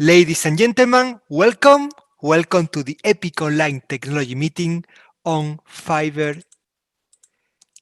Ladies and gentlemen, welcome. Welcome to the Epic Online Technology Meeting on Fiber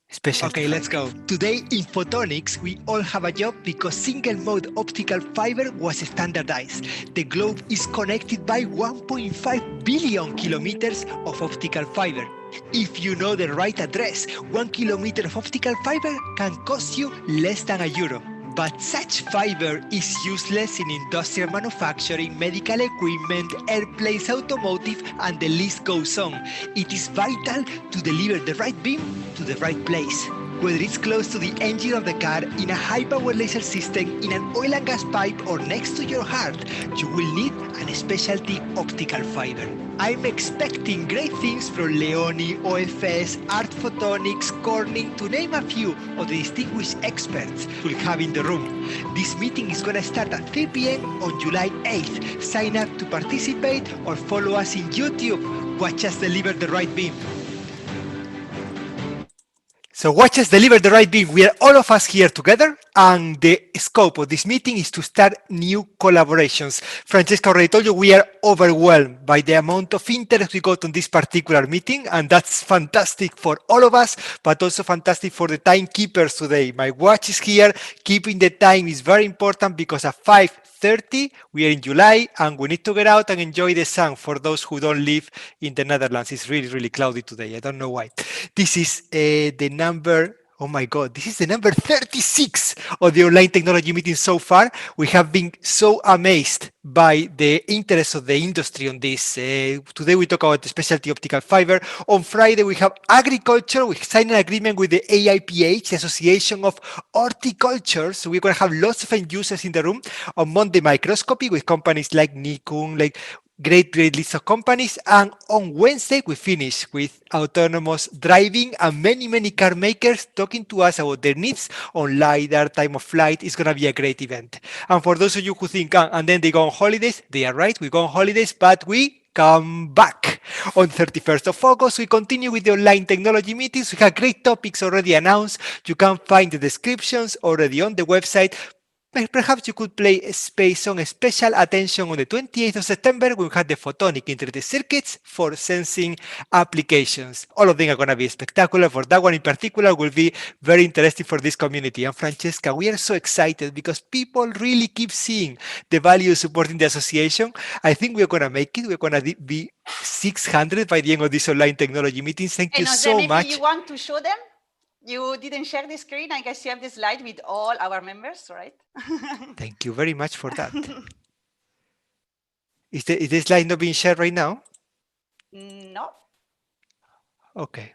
Specialty. Okay, let's go. Today in Photonics, we all have a job because single-mode optical fiber was standardized. The globe is connected by 1.5 billion kilometers of optical fiber. If you know the right address, 1 kilometer of optical fiber can cost you less than €1. But such fiber is useless in industrial manufacturing, medical equipment, airplanes, automotive, and the list goes on. It is vital to deliver the right beam to the right place. Whether it's close to the engine of the car, in a high-power laser system, in an oil and gas pipe, or next to your heart, you will need a specialty optical fiber. I'm expecting great things from Leoni, OFS, Art Photonics, Corning, to name a few of the distinguished experts we'll have in the room. This meeting is going to start at 3 p.m. on July 8th. Sign up to participate or follow us in YouTube. Watch us deliver the right beam. So watch us deliver the right beam. We are all of us here together, and the scope of this meeting is to start new collaborations. Francesca already told you we are overwhelmed by the amount of interest we got on this particular meeting, and that's fantastic for all of us, but also fantastic for the timekeepers today. My watch is here. Keeping the time is very important because at 5:30 we are in July and we need to get out and enjoy the sun for those who don't live in the Netherlands. It's really, really cloudy today. I don't know why. This is the number, oh my God, this is the number 36 of the online technology meeting so far. We have been so amazed by the interest of the industry on this. Today we talk about the specialty optical fiber. On Friday we have agriculture. We signed an agreement with the ALPH, the Association of Horticulture. So we're going to have lots of end users in the room. On Monday, microscopy with companies like Nikon, like great list of companies. And on Wednesday, we finish with autonomous driving and many car makers talking to us about their needs on LiDAR, time of flight. It's going to be a great event. And for those of you who think, and then they go on holidays, they are right, we go on holidays, but we come back. On 31st of August, we continue with the online technology meetings. We have great topics already announced. You can find the descriptions already on the website. Perhaps you could pay some special attention on the 28th of September. We'll have the photonic integrated circuits for sensing applications. All of them are going to be spectacular. For that one in particular will be very interesting for this community. And Francesca, we are so excited because people really keep seeing the value of supporting the association. I think we're going to make it. We're going to be 600 by the end of this online technology meeting. Thank you so much. You want to show them? You didn't share the screen. I guess you have the slide with all our members, right? Thank you very much for that. Is the slide not being shared right now? No. Okay.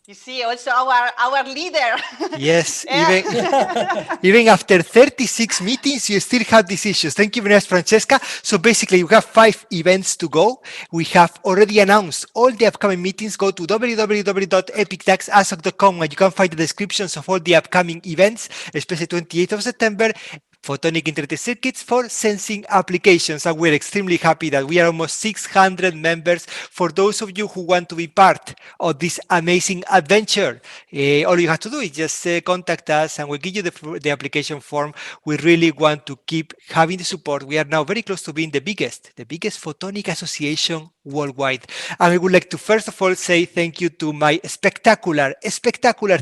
You see also our leader. Yes, even after 36 meetings, you still have these issues. Thank you very much, Francesca. So basically, we have 5 events to go. We have already announced all the upcoming meetings. Go to www.epictaxasoc.com and you can find the descriptions of all the upcoming events, especially 28th of September. Photonic integrated circuits for sensing applications. And we're extremely happy that we are almost 600 members. For those of you who want to be part of this amazing adventure, all you have to do is just contact us and we'll give you the application form. We really want to keep having the support. We are now very close to being the biggest photonic association worldwide. And I would like to first of all say thank you to my spectacular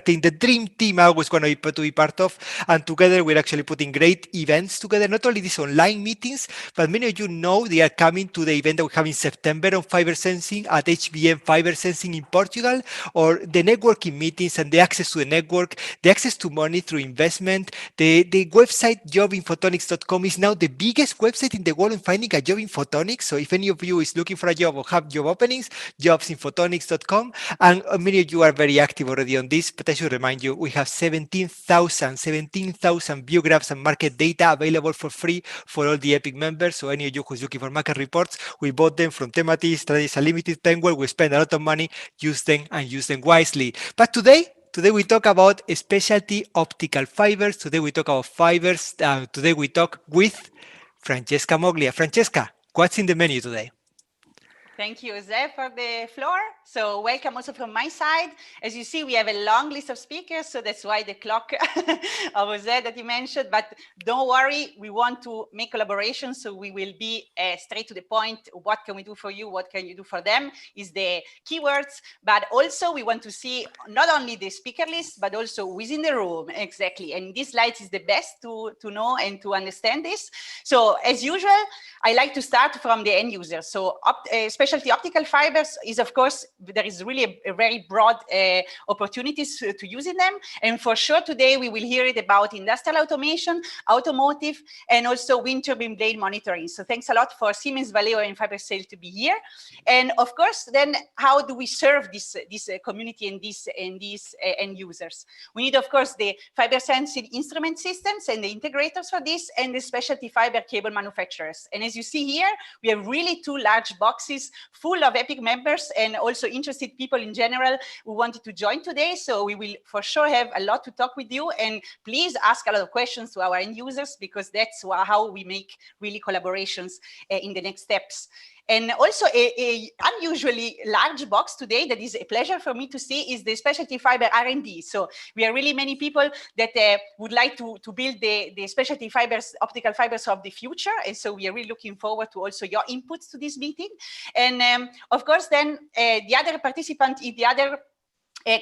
team, the dream team I was going to be part of. And together we're actually putting great events together, not only these online meetings, but many of you know they are coming to the event that we have in September on fiber sensing at HBM Fiber Sensing in Portugal, or the networking meetings and the access to the network, the access to money through investment. The website jobinphotonics.com is now the biggest website in the world on finding a job in photonics. So if any of you is looking for a job or have job openings, jobsinphotonics.com. And many of you are very active already on this, but I should remind you, we have 17,000 view graphs and market data available for free for all the Epic members. So any of you who's looking for market reports, we bought them from Tematis. That is a limited time where we spend a lot of money, use them and use them wisely. But today we talk about specialty optical fibers. Today we talk about fibers. Today we talk with Francesca Moglia. Francesca, what's in the menu today? Thank you, Jose, for the floor. So welcome also from my side. As you see, we have a long list of speakers, so that's why the clock of Jose that you mentioned. But don't worry, we want to make collaborations, so we will be straight to the point. What can we do for you? What can you do for them? Is the keywords. But also, we want to see not only the speaker list, but also within the room. Exactly. And this slide is the best to know and to understand this. So as usual, I like to start from the end user. So specialty optical fibers is, of course, there is really a very broad opportunities to using them. And for sure, today we will hear it about industrial automation, automotive, and also wind turbine blade monitoring. So thanks a lot for Siemens, Valeo, and Fibersail to be here. And of course, then how do we serve this community and these end users? We need, of course, the fiber sensing instrument systems and the integrators for this, and the specialty fiber cable manufacturers. And as you see here, we have really two large boxes full of EPIC members and also interested people in general who wanted to join today. So we will for sure have a lot to talk with you, and please ask a lot of questions to our end users, because that's how we make really collaborations in the next steps. And also a unusually large box today that is a pleasure for me to see is the specialty fiber R&D. So we are really many people that would like to build the specialty fibers, optical fibers of the future. And so we are really looking forward to also your inputs to this meeting. And of course, then the other participant in the other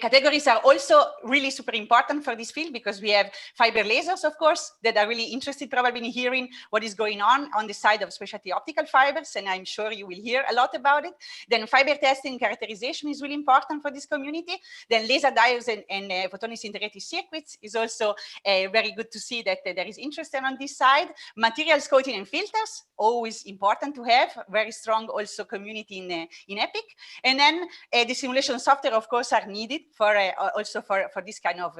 categories are also really super important for this field, because we have fiber lasers, of course, that are really interested probably in hearing what is going on the side of specialty optical fibers, and I'm sure you will hear a lot about it. Then fiber testing and characterization is really important for this community. Then laser diodes and photonics integrated circuits is also very good to see that there is interest on this side. Materials coating and filters, always important to have, very strong also community in EPIC. And then the simulation software, of course, are needed for also for this kind of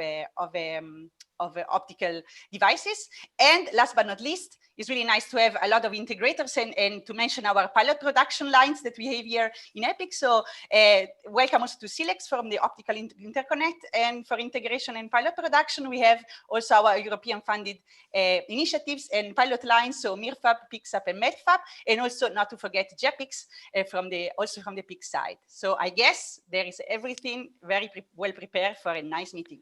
optical devices. And last but not least, it's really nice to have a lot of integrators and to mention our pilot production lines that we have here in EPIC. So welcome also to Silex from the Optical Interconnect, and for integration and pilot production, we have also our European funded initiatives and pilot lines. So MIRFAB, PIXAP, and MEDFAB, and also not to forget JEPIX also from the PIC side. So I guess there is everything very well prepared for a nice meeting.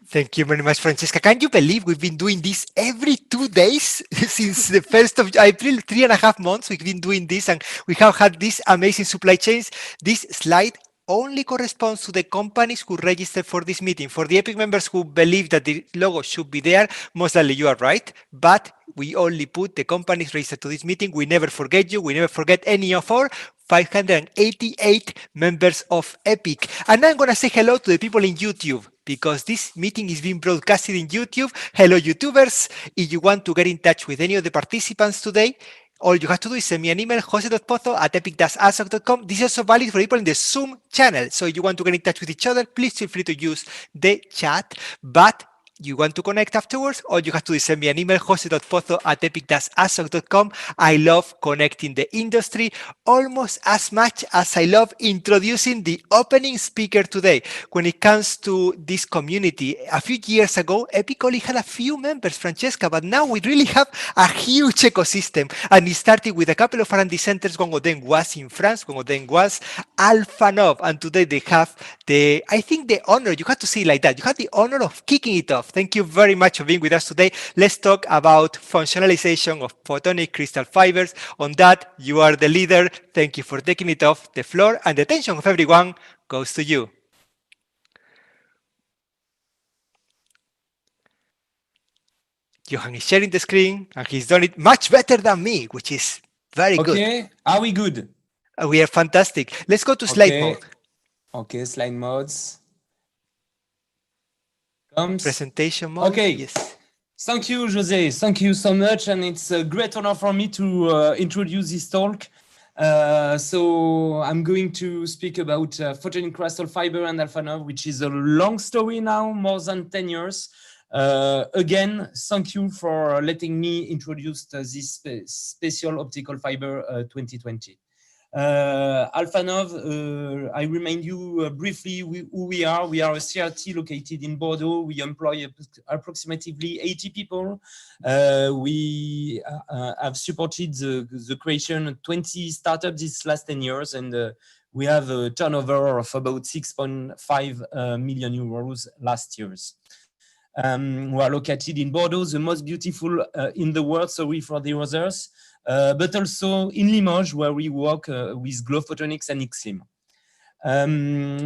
Thank you very much, Francesca. Can you believe we've been doing this every 2 days since the 1st of April, 3.5 months we've been doing this, and we have had these amazing supply chains. This slide only corresponds to the companies who registered for this meeting. For the EPIC members who believe that the logo should be there, most likely you are right, but we only put the companies registered to this meeting. We never forget you. We never forget any of our 588 members of EPIC. And I'm going to say hello to the people in YouTube, because this meeting is being broadcasted in YouTube. Hello, YouTubers. If you want to get in touch with any of the participants today, all you have to do is send me an email, jose.pozo@epic-asoc.com. This is also valid for people in the Zoom channel. So if you want to get in touch with each other, please feel free to use the chat. But you want to connect afterwards, all you have to do is send me an email, jose.pozo@epic-asoc.com. I love connecting the industry almost as much as I love introducing the opening speaker today. When it comes to this community, a few years ago, EPIC only had a few members, Francesca, but now we really have a huge ecosystem. And it started with a couple of R&D centers. One of them was in France, one of them was ALPhANOV, and today they have I think the honor, you have to see it like that, you have the honor of kicking it off. Thank you very much for being with us today. Let's talk about functionalization of photonic crystal fibers. On that, you are the leader. Thank you for taking it off. The floor and the attention of everyone goes to you. Johan is sharing the screen, and he's done it much better than me, which is very good. Okay, are we good? We are fantastic. Let's go to slide mode. Okay, slide modes. Presentation mode. Okay. Yes. Thank you, Jose. Thank you so much. And it's a great honor for me to introduce this talk. So I'm going to speak about photonic crystal fiber and ALPhANOV, which is a long story now, more than 10 years. Again, thank you for letting me introduce this special optical fiber 2020. ALPhANOV, I remind you briefly who we are. We are a CRT located in Bordeaux. We employ approximately 80 people. We have supported the creation of 20 startups these last 10 years, and we have a turnover of about 6.5 million euros last year. We are located in Bordeaux, the most beautiful in the world, sorry for the others, but also in Limoges, where we work with Glow Photonics and iXblue.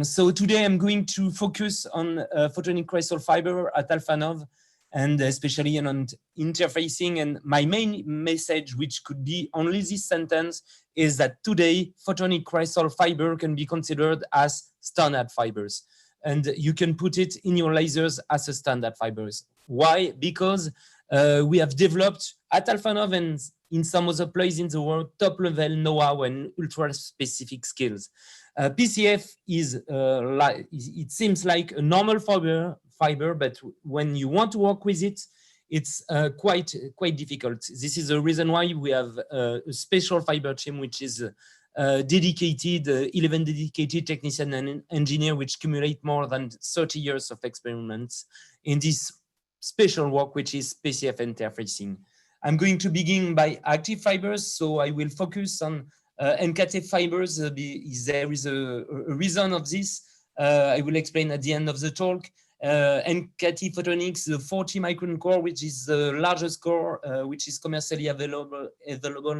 So today I'm going to focus on photonic crystal fiber at ALPhANOV, and especially on interfacing. And my main message, which could be only this sentence, is that today photonic crystal fiber can be considered as standard fibers. And you can put it in your lasers as a standard fibers. Why? Because we have developed at ALPhANOV and in some other places in the world top level know-how and ultra specific skills. PCF is it seems like a normal fiber, but when you want to work with it, it's quite difficult. This is the reason why we have a special fiber team, which is dedicated, 11 dedicated technician and engineer, which accumulate more than 30 years of experiments in this special work, which is PCF interfacing. I'm going to begin by active fibers, so I will focus on NKT fibers. There is a reason of this. I will explain at the end of the talk. NKT Photonics, the 40 micron core, which is the largest core, which is commercially available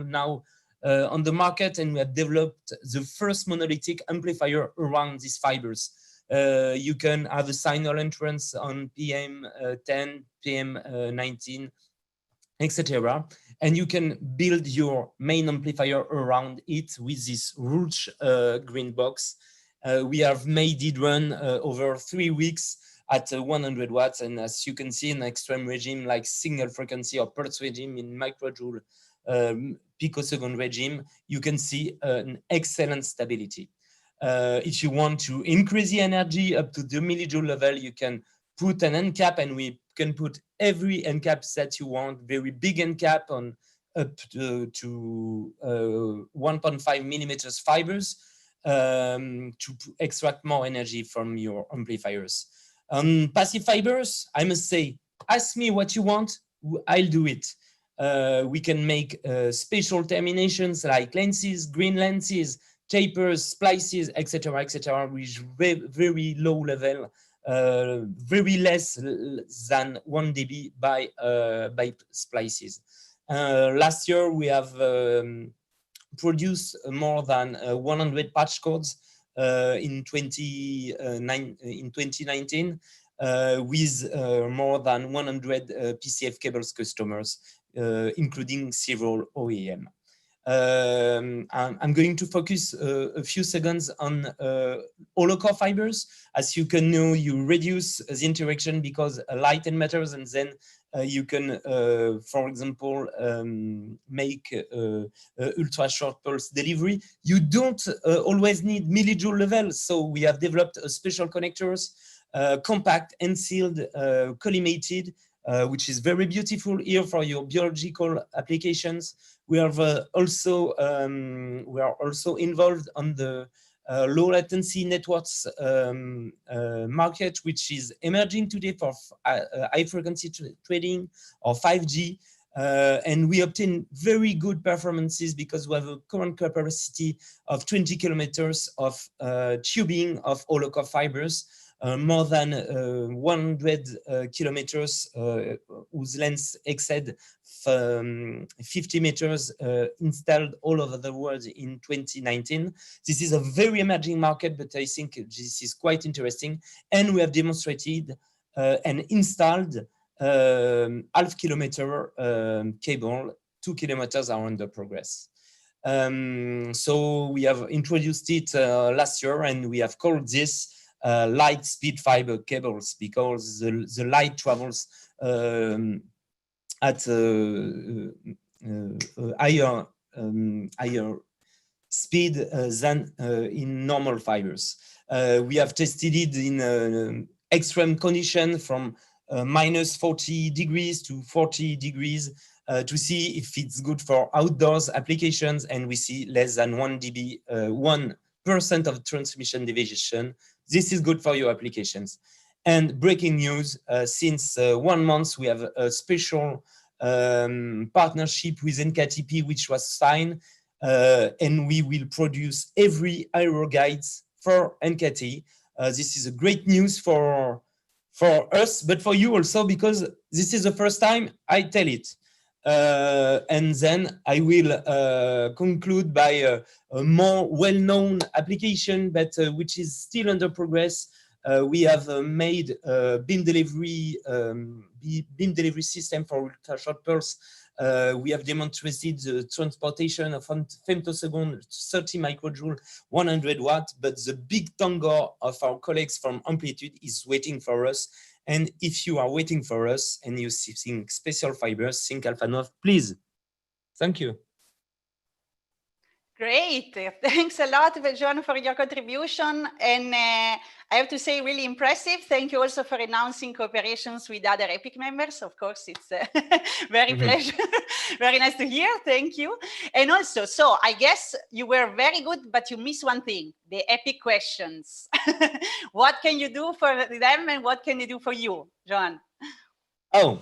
now on the market, and we have developed the first monolithic amplifier around these fibers. You can have a signal entrance on PM10, PM19, etc. And you can build your main amplifier around it with this Rouge green box. We have made it run over 3 weeks at 100 watts. And as you can see in extreme regime like single frequency or pulse regime in microjoule picosecond regime, you can see an excellent stability. If you want to increase the energy up to the millijoule level, you can put an end cap, and we can put every end cap that you want, very big end cap on up to 1.5 millimeters fibers to extract more energy from your amplifiers. On passive fibers, I must say, ask me what you want, I'll do it. We can make special terminations like lenses, green lenses, tapers, splices, etc., etc., with very low level, very less than 1 dB by splices. Last year, we have produced more than 100 patch codes in 2019 with more than 100 PCF cables customers, including several OEM. I'm going to focus a few seconds on hollow core fibers. As you can know, you reduce the interaction because light and matters, and then you can, for example, make ultra short pulse delivery. You don't always need millijoule level, so we have developed a special connectors, compact and sealed, collimated, which is very beautiful here for your biological applications. We have also we are also involved on the low latency networks market, which is emerging today for high frequency trading or 5G. And we obtain very good performances because we have a current capacity of 20 kilometers of tubing of hollow core fibers. More than 100 kilometers whose length exceed 50 meters installed all over the world in 2019. This is a very emerging market, but I think this is quite interesting. And we have demonstrated and installed half kilometer cable, 2 kilometers are under progress. So we have introduced it last year, and we have called this light speed fiber cables because the light travels at higher speed than in normal fibers. We have tested it in extreme condition from minus 40 degrees to 40 degrees to see if it's good for outdoors applications, and we see less than 1 dB, 1% of transmission deviation. This is good for your applications. And breaking news, since 1 month, we have a special partnership with NKTP, which was signed, and we will produce every aero guides for NKT. This is a great news for us, but for you also, because this is the first time I tell it. And then I will conclude by a more well-known application, but which is still under progress. We have made a beam delivery system for ultra-short pulse. We have demonstrated the transportation of femtosecond 30 microjoule, 100 watts, but the big tango of our colleagues from Amplitude is waiting for us. And if you are waiting for us and you think special fibers, think ALPhANOV, please. Thank you. Great. Thanks a lot, Johan, for your contribution. And I have to say, really impressive. Thank you also for announcing cooperations with other EPIC members. Of course, it's very pleasure. Very nice to hear. Thank you. And also, so I guess you were very good, but you missed one thing, the EPIC questions. What can you do for them and what can they do for you, Johan? Oh,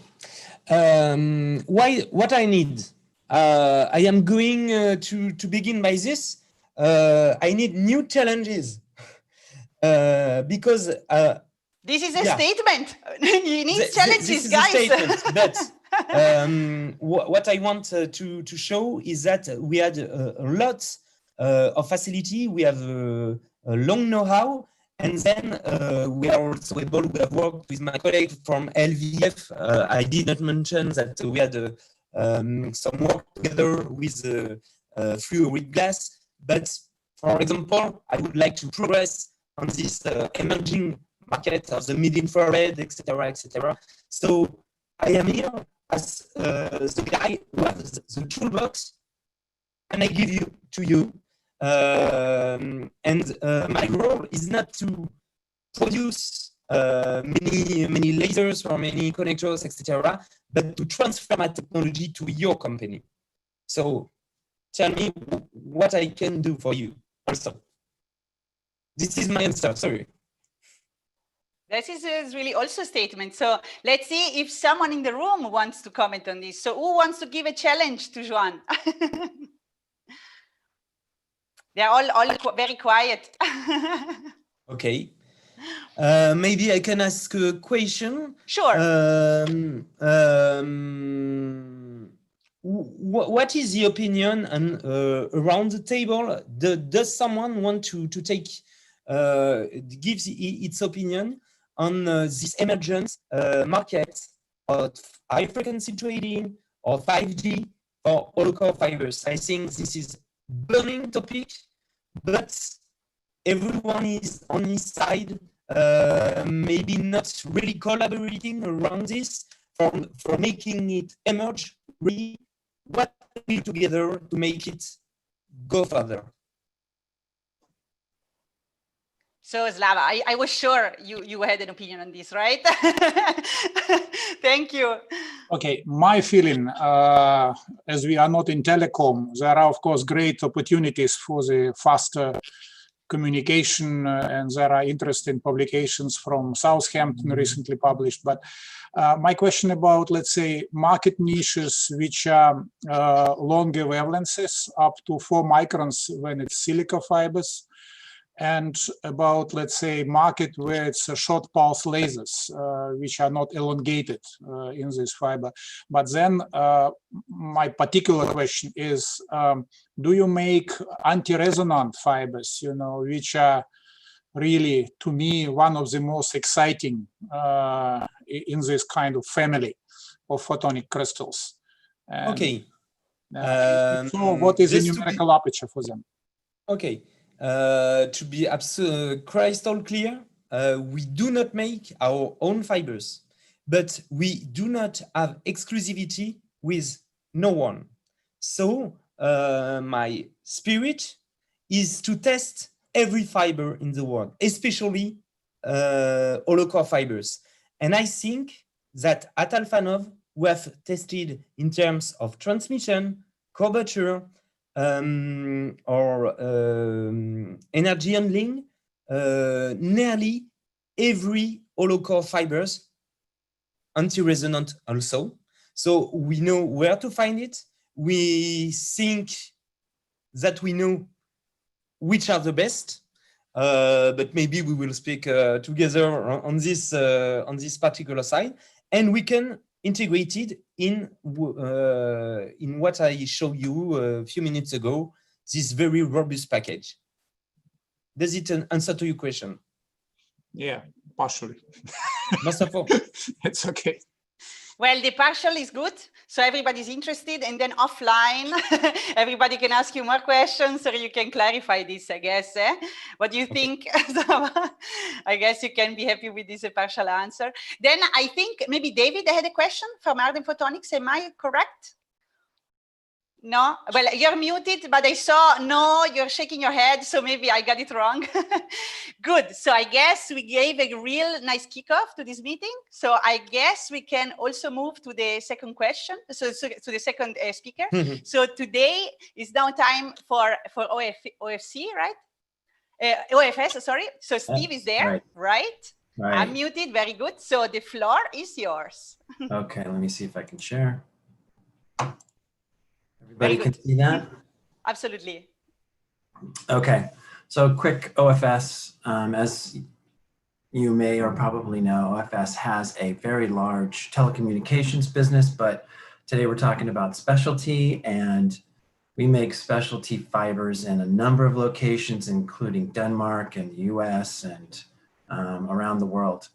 what I need? I am going to begin by this. I need new challenges because this is a statement. You need challenges, guys. This is a statement, but what I want to show is that we had a lot of facility. We have a long know-how, and then we are also able. We have worked with my colleague from LVF. I did not mention that we had some work together with fluoride glass, but for example, I would like to progress on this emerging market of the mid-infrared, etc., etc. So I am here as the guy who has the toolbox, and I give you to you. And my role is not to produce many lasers or many connectors, etc., but to transfer my technology to your company. So tell me what I can do for you also. This is my answer, sorry. This is really also a statement. So let's see if someone in the room wants to comment on this. So who wants to give a challenge to Johan? They're all very quiet. Okay. Maybe I can ask a question. Sure. What is the opinion and around the table? Does someone want to take gives its opinion on this emergent market of high frequency trading or 5G or hollow-core fibers? I think this is burning topic, but everyone is on his side, maybe not really collaborating around this for making it emerge. Really, what we do together to make it go further? So Slava, I was sure you had an opinion on this, right? Thank you. Okay, my feeling, as we are not in telecom, there are of course great opportunities for the faster communication, and there are interesting publications from Southampton recently published. But my question about, let's say, market niches which are longer wavelengths, up to 4 microns when it's silica fibers, and about, let's say, market where it's short pulse lasers, which are not elongated in this fiber. But then my particular question is, do you make anti-resonant fibers, you know, which are really, to me, one of the most exciting in this kind of family of photonic crystals? And, okay. So what is the numerical aperture for them? Okay. To be absolutely crystal clear, we do not make our own fibers, but we do not have exclusivity with no one. So my spirit is to test every fiber in the world, especially hollow-core fibers. And I think that at ALPhANOV, we have tested in terms of transmission, curvature, or energy handling, nearly every hollow core fibers, anti-resonant also. So we know where to find it. We think that we know which are the best, but maybe we will speak together on this particular side, and we can integrate it in what I showed you a few minutes ago, this very robust package. Does it answer to your question? Yeah, partially. Most of all. It's okay. Well, the partial is good, so everybody's interested, and then offline, everybody can ask you more questions, or you can clarify this, I guess. What do you think? I guess you can be happy with this partial answer. Then I think maybe David had a question from Arden Photonics. Am I correct? No? Well, you're muted, but I saw, no, you're shaking your head, so maybe I got it wrong. Good. So I guess we gave a real nice kickoff to this meeting. So I guess we can also move to the second question, so to the second speaker. So today is now time for OFC, right? OFS, sorry. So Steve is there, right? I'm muted, very good. So the floor is yours. Okay, let me see if I can share. Everybody can see that? Absolutely. Okay, so quick OFS. As you may or probably know, OFS has a very large telecommunications business, but today we're talking about specialty, and we make specialty fibers in a number of locations, including Denmark and the US and around the world.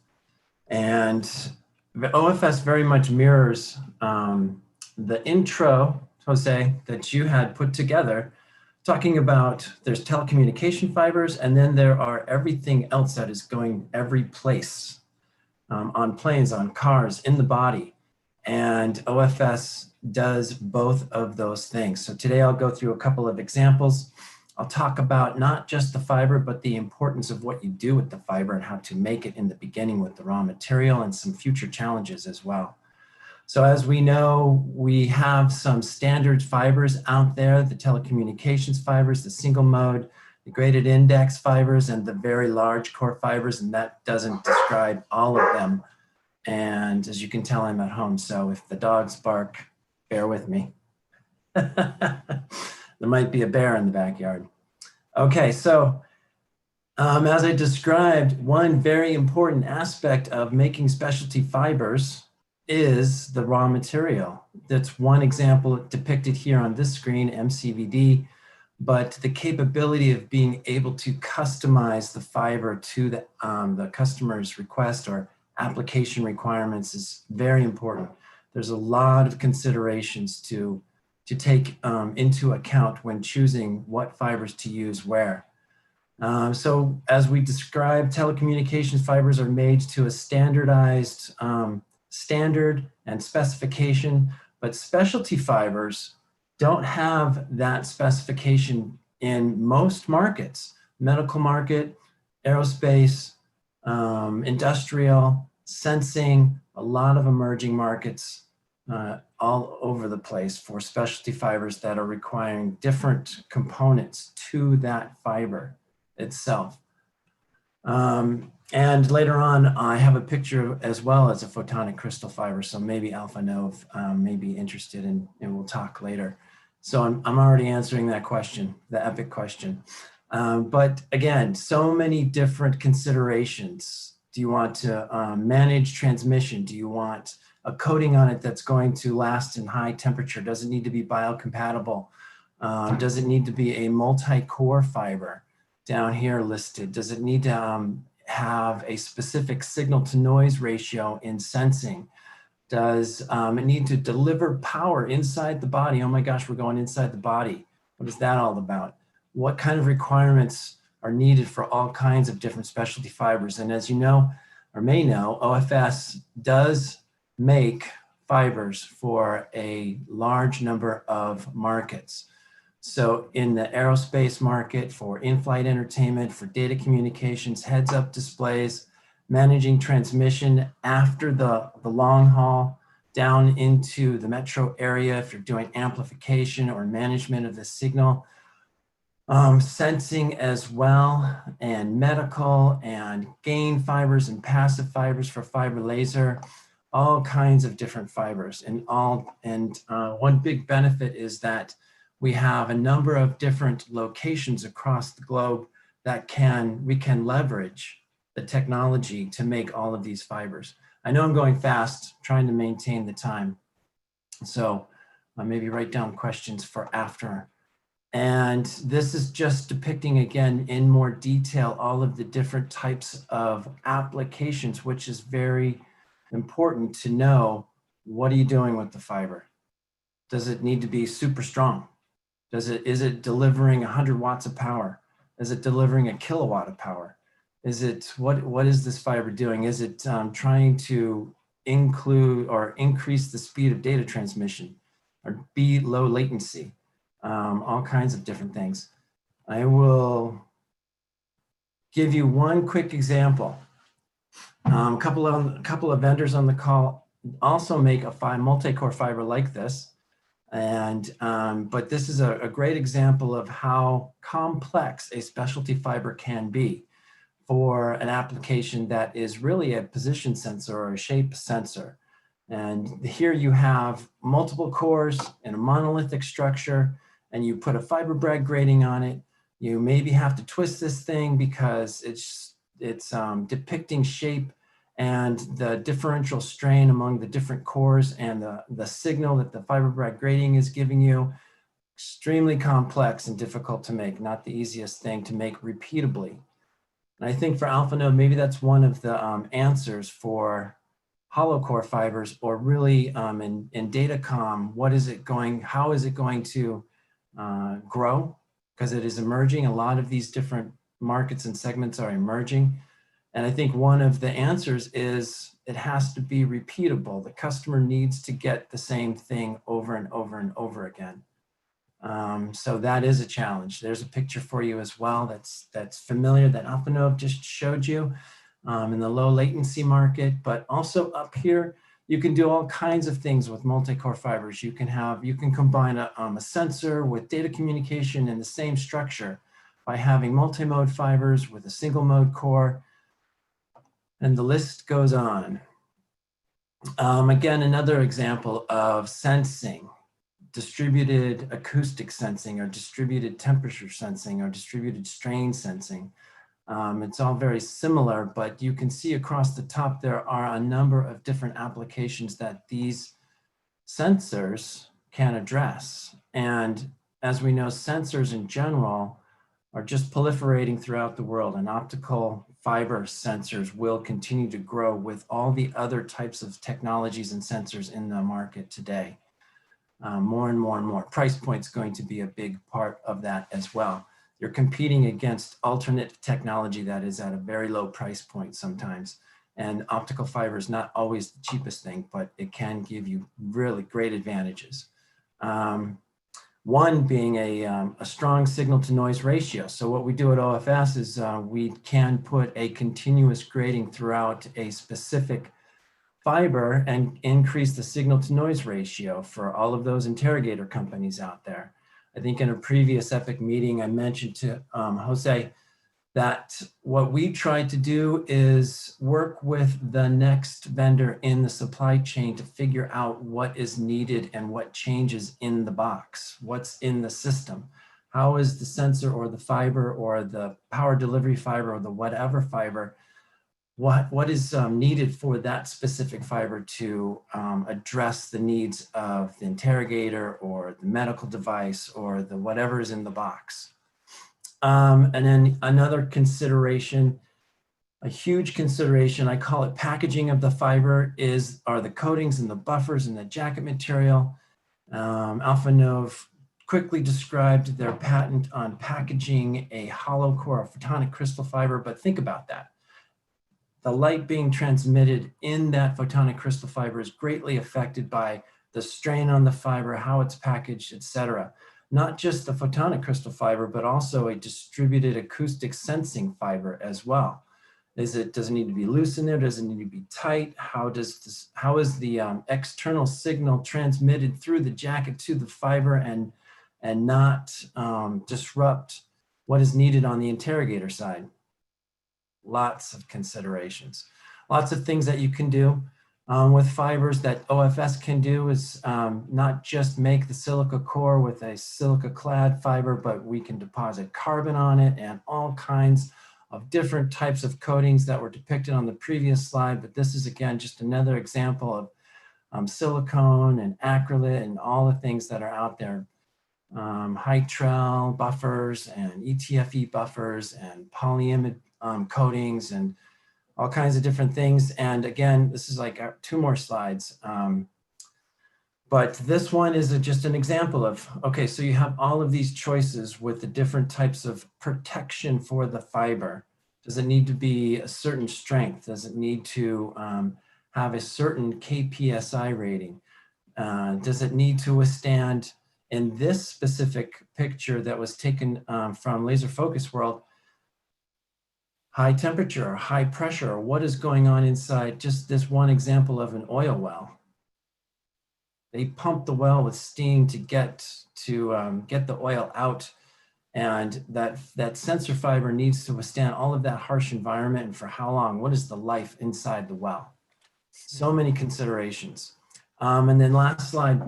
And the OFS very much mirrors the intro, Jose, that you had put together, talking about there's telecommunication fibers, and then there are everything else that is going every place, on planes, on cars, in the body. And OFS does both of those things. So today I'll go through a couple of examples. I'll talk about not just the fiber, but the importance of what you do with the fiber and how to make it in the beginning with the raw material, and some future challenges as well. So as we know, we have some standard fibers out there, the telecommunications fibers, the single mode, the graded index fibers, and the very large core fibers, and that doesn't describe all of them. And as you can tell, I'm at home, so if the dogs bark, bear with me. There might be a bear in the backyard. Okay, so as I described, one very important aspect of making specialty fibers is the raw material. That's one example depicted here on this screen, MCVD, but the capability of being able to customize the fiber to the customer's request or application requirements is very important. There's a lot of considerations to take into account when choosing what fibers to use where. So as we described, telecommunications fibers are made to a standardized standard and specification, but specialty fibers don't have that specification in most markets: medical market, aerospace, industrial, sensing, a lot of emerging markets all over the place for specialty fibers that are requiring different components to that fiber itself. And later on, I have a picture as well as a photonic crystal fiber, so maybe ALPhANOV may be interested in, and we'll talk later. So I'm already answering that question, the epic question. But again, so many different considerations. Do you want to manage transmission? Do you want a coating on it that's going to last in high temperature? Does it need to be biocompatible? Does it need to be a multi-core fiber down here listed? Does it need to have a specific signal to noise ratio in sensing? Does it need to deliver power inside the body? Oh my gosh, we're going inside the body. What is that all about? What kind of requirements are needed for all kinds of different specialty fibers? And as you know, or may know, OFS does make fibers for a large number of markets. So in the aerospace market, for in-flight entertainment, for data communications, heads-up displays, managing transmission after the long haul, down into the metro area if you're doing amplification or management of the signal. Sensing as well, and medical and gain fibers and passive fibers for fiber laser, all kinds of different fibers. And one big benefit is that we have a number of different locations across the globe that we can leverage the technology to make all of these fibers. I know I'm going fast, trying to maintain the time. So maybe write down questions for after. And this is just depicting again in more detail all of the different types of applications, which is very important to know. What are you doing with the fiber? Does it need to be super strong? Is it delivering 100 watts of power? Is it delivering a kilowatt of power? What is this fiber doing? Is it trying to include or increase the speed of data transmission or be low latency? All kinds of different things. I will give you one quick example. A couple of vendors on the call also make a multi-core fiber like this. But this is a great example of how complex a specialty fiber can be for an application that is really a position sensor or a shape sensor. And here you have multiple cores in a monolithic structure, and you put a fiber brag grating on it. You maybe have to twist this thing because it's depicting shape and the differential strain among the different cores and the signal that the fiber brag grating is giving you. Extremely complex and difficult to make, not the easiest thing to make repeatably. And I think for ALPhANOV, maybe that's one of the answers for hollow core fibers, or really in datacom, how is it going to grow? Because it is emerging. A lot of these different markets and segments are emerging. And I think one of the answers is it has to be repeatable. The customer needs to get the same thing over and over and over again. So that is a challenge. There's a picture for you as well that's familiar that ALPhANOV just showed you in the low latency market. But also up here, you can do all kinds of things with multi-core fibers. You can combine a sensor with data communication in the same structure by having multi-mode fibers with a single mode core. And the list goes on. Again, another example of sensing, distributed acoustic sensing or distributed temperature sensing or distributed strain sensing. It's all very similar, but you can see across the top there are a number of different applications that these sensors can address. And as we know, sensors in general are just proliferating throughout the world, and optical fiber sensors will continue to grow with all the other types of technologies and sensors in the market today. More and more and more. Price point's going to be a big part of that as well. You're competing against alternate technology that is at a very low price point sometimes. And optical fiber is not always the cheapest thing, but it can give you really great advantages. One being a strong signal to noise ratio. So what we do at OFS is we can put a continuous grading throughout a specific fiber and increase the signal to noise ratio for all of those interrogator companies out there. I think in a previous EPIC meeting, I mentioned to Jose that what we tried to do is work with the next vendor in the supply chain to figure out what is needed and what changes in the box, what's in the system. How is the sensor or the fiber or the power delivery fiber or the whatever fiber, what is needed for that specific fiber to address the needs of the interrogator or the medical device or the whatever is in the box. And then another consideration, a huge consideration, I call it packaging of the fiber, are the coatings and the buffers and the jacket material. ALPhANOV quickly described their patent on packaging a hollow core of photonic crystal fiber, but think about that. The light being transmitted in that photonic crystal fiber is greatly affected by the strain on the fiber, how it's packaged, etc. Not just the photonic crystal fiber, but also a distributed acoustic sensing fiber as well. Does it need to be loose in there? Does it need to be tight? How is the external signal transmitted through the jacket to the fiber and not disrupt what is needed on the interrogator side? Lots of considerations, lots of things that you can do with fibers that OFS can do is not just make the silica core with a silica clad fiber, but we can deposit carbon on it and all kinds of different types of coatings that were depicted on the previous slide. But this is, again, just another example of silicone and acrylate and all the things that are out there. Hytrel buffers and ETFE buffers and polyimide coatings and all kinds of different things. And again, this is like 2 more slides. But this one is just an example of, okay, so you have all of these choices with the different types of protection for the fiber. Does it need to be a certain strength? Does it need to have a certain KPSI rating? Does it need to withstand, in this specific picture that was taken from Laser Focus World, high temperature or high pressure, or what is going on inside? Just this one example of an oil well. They pump the well with steam to get the oil out, and that sensor fiber needs to withstand all of that harsh environment. And for how long? What is the life inside the well? So many considerations. And then last slide,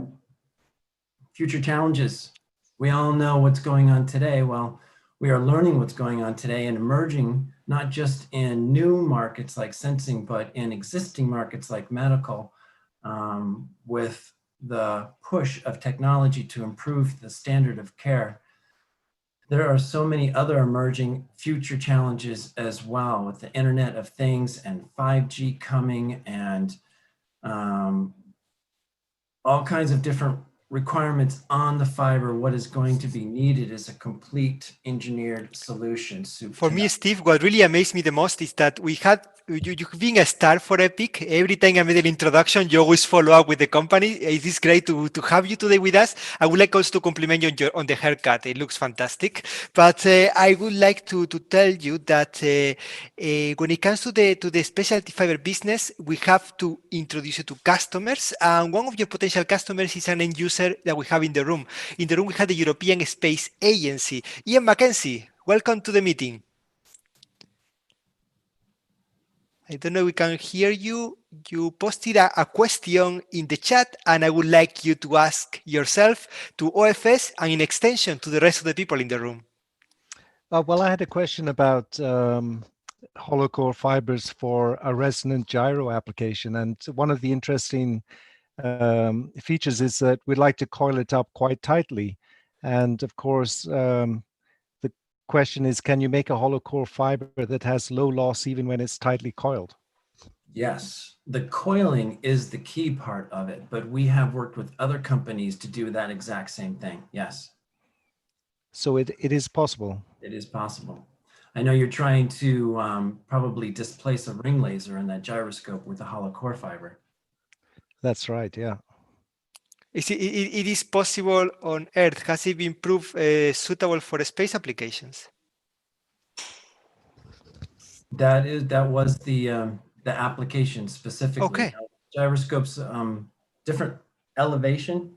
future challenges. We all know what's going on today. Well, we are learning what's going on today and emerging, not just in new markets like sensing, but in existing markets like medical, with the push of technology to improve the standard of care. There are so many other emerging future challenges as well, with the Internet of Things and 5G coming, and all kinds of different requirements on the fiber. What is going to be needed is a complete engineered solution. For me, Steve, what really amazed me the most is that we had you being a star for Epic. Every time I made an introduction, you always follow up with the company. It is great to have you today with us. I would like also to compliment you on the haircut. It looks fantastic. But I would like to tell you that when it comes to the specialty fiber business, we have to introduce you to customers. And one of your potential customers is an end user that we have in the room. In the room, we have the European Space Agency. Ian Mackenzie, welcome to the meeting. I don't know if we can hear you. You posted a question in the chat, and I would like you to ask yourself to OFS and in extension to the rest of the people in the room. Well, I had a question about hollow core fibers for a resonant gyro application. And one of the interesting features is that we'd like to coil it up quite tightly. And of course, the question is, can you make a hollow core fiber that has low loss even when it's tightly coiled? Yes, the coiling is the key part of it, but we have worked with other companies to do that exact same thing. Yes. So it is possible. It is possible. I know you're trying to probably displace a ring laser in that gyroscope with a hollow core fiber. That's right, yeah. It is possible on Earth. Has it been proved suitable for space applications? That was the application specifically. Okay. Gyroscopes, different elevation,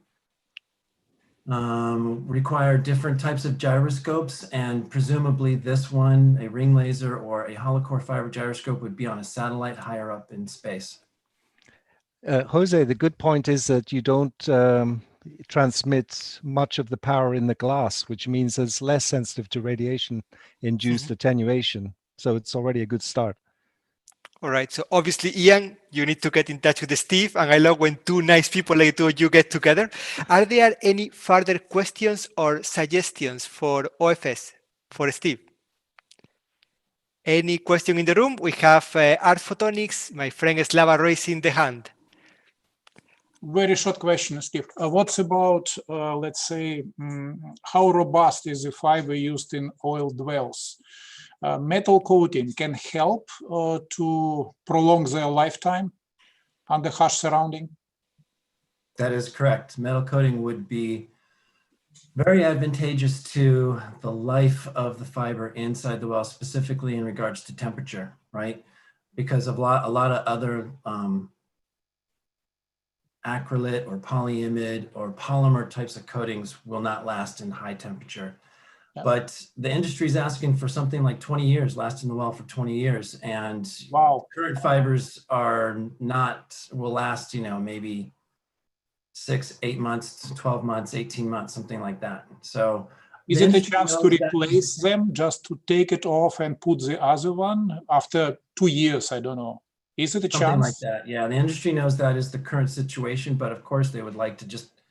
require different types of gyroscopes, and presumably this one, a ring laser or a hollow core fiber gyroscope, would be on a satellite higher up in space. Jose, the good point is that you don't transmit much of the power in the glass, which means it's less sensitive to radiation-induced attenuation. So it's already a good start. All right. So obviously, Ian, you need to get in touch with Steve. And I love when two nice people like you get together. Are there any further questions or suggestions for OFS, for Steve? Any question in the room? We have ALPhANOV, my friend Slava raising the hand. Very short question, Steve. What's about, let's say, how robust is the fiber used in oil wells? Metal coating can help to prolong their lifetime under harsh surrounding? That is correct. Metal coating would be very advantageous to the life of the fiber inside the well, specifically in regards to temperature, right? because a lot of other acrylate or polyimide or polymer types of coatings will not last in high temperature. Yeah. But the industry is asking for something like 20 years, lasting the well for 20 years. And Wow. current fibers will last, maybe 6, 8 months, 12 months, 18 months, something like that. So is it a chance to replace them, just to take it off and put the other one after 2 years? I don't know. Is it a something chance? like that? Yeah, the industry knows that is the current situation, but of course they would like to just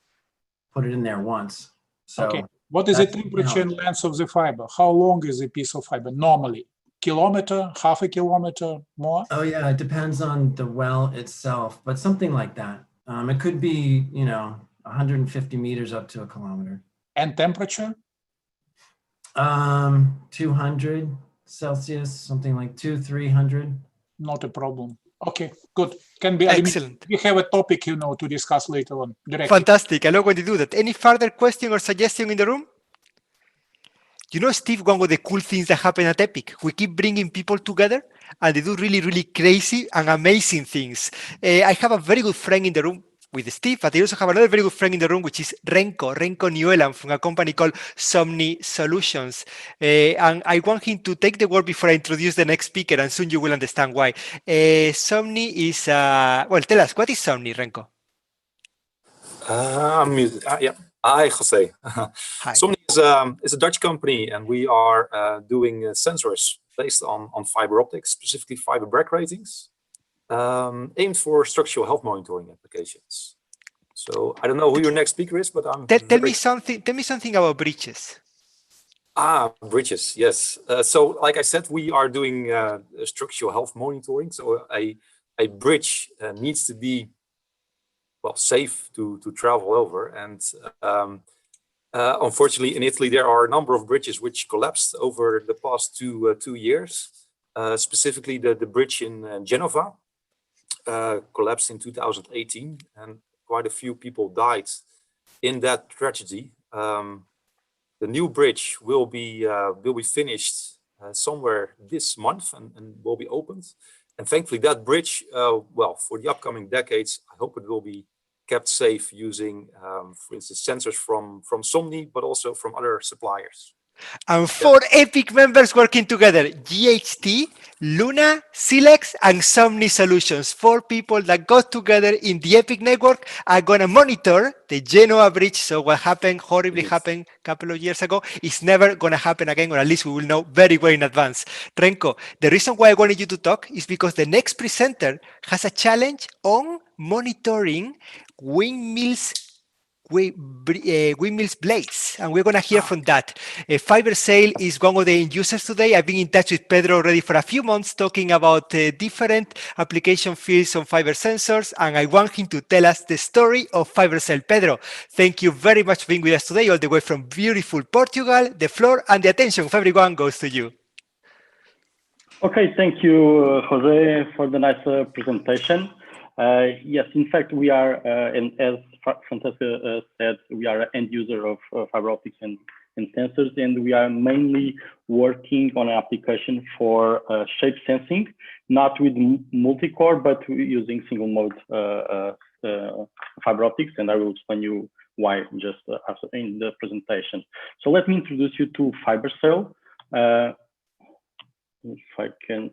put it in there once. So okay. What is the temperature and length of the fiber? How long is a piece of fiber normally? Kilometer, half a kilometer, more? Oh yeah, it depends on the well itself, but something like that. It could be, 150 meters up to a kilometer. And temperature? 200 Celsius, something like 200-300. Not a problem. Okay, good. Can be Excellent. We have a topic, to discuss later on. Directly. Fantastic. I love when you do that. Any further question or suggestion in the room? Steve, one of the cool things that happen at Epic, we keep bringing people together and they do really, really crazy and amazing things. I have a very good friend in the room with Steve, but I also have another very good friend in the room, which is Renko Newland from a company called Somni Solutions. And I want him to take the word before I introduce the next speaker, and soon you will understand why. Somni is, well, tell us, what is Somni, Renko? Yeah. Hi, Jose. Hi. Somni is a Dutch company, and we are doing sensors based on fiber optics, specifically fiber break ratings, aimed for structural health monitoring applications. So I don't know who your next speaker is, but tell me something about bridges. Bridges, yes. So like I said, we are doing structural health monitoring. So a bridge needs to be safe to travel over, and unfortunately in Italy there are a number of bridges which collapsed over the past 2 years. Specifically the bridge in Genova collapsed in 2018, and quite a few people died in that tragedy. The new bridge will be finished somewhere this month and will be opened. And thankfully that bridge, for the upcoming decades, I hope it will be kept safe using, for instance, sensors from Somni, but also from other suppliers. And 4 Epic members working together: GHT, Luna, Silex, and Somni Solutions. 4 people that got together in the Epic network are going to monitor the Genoa bridge. So what happened, horribly happened a couple of years ago, is never going to happen again, or at least we will know very well in advance. Renko, the reason why I wanted you to talk is because the next presenter has a challenge on monitoring windmills blades, and we're going to hear from that. Fibersail is one of the end users today. I've been in touch with Pedro already for a few months talking about different application fields on fiber sensors, and I want him to tell us the story of Fibersail. Pedro, thank you very much for being with us today, all the way from beautiful Portugal. The floor and the attention of everyone goes to you. Okay, thank you, Jose, for the nice presentation. Yes, in fact, we are, and as Francesca said, we are an end user of fiber optics and sensors, and we are mainly working on an application for shape sensing, not with multi-core, but using single mode fiber optics, and I will explain you why just after in the presentation. So let me introduce you to Fibersail. If I can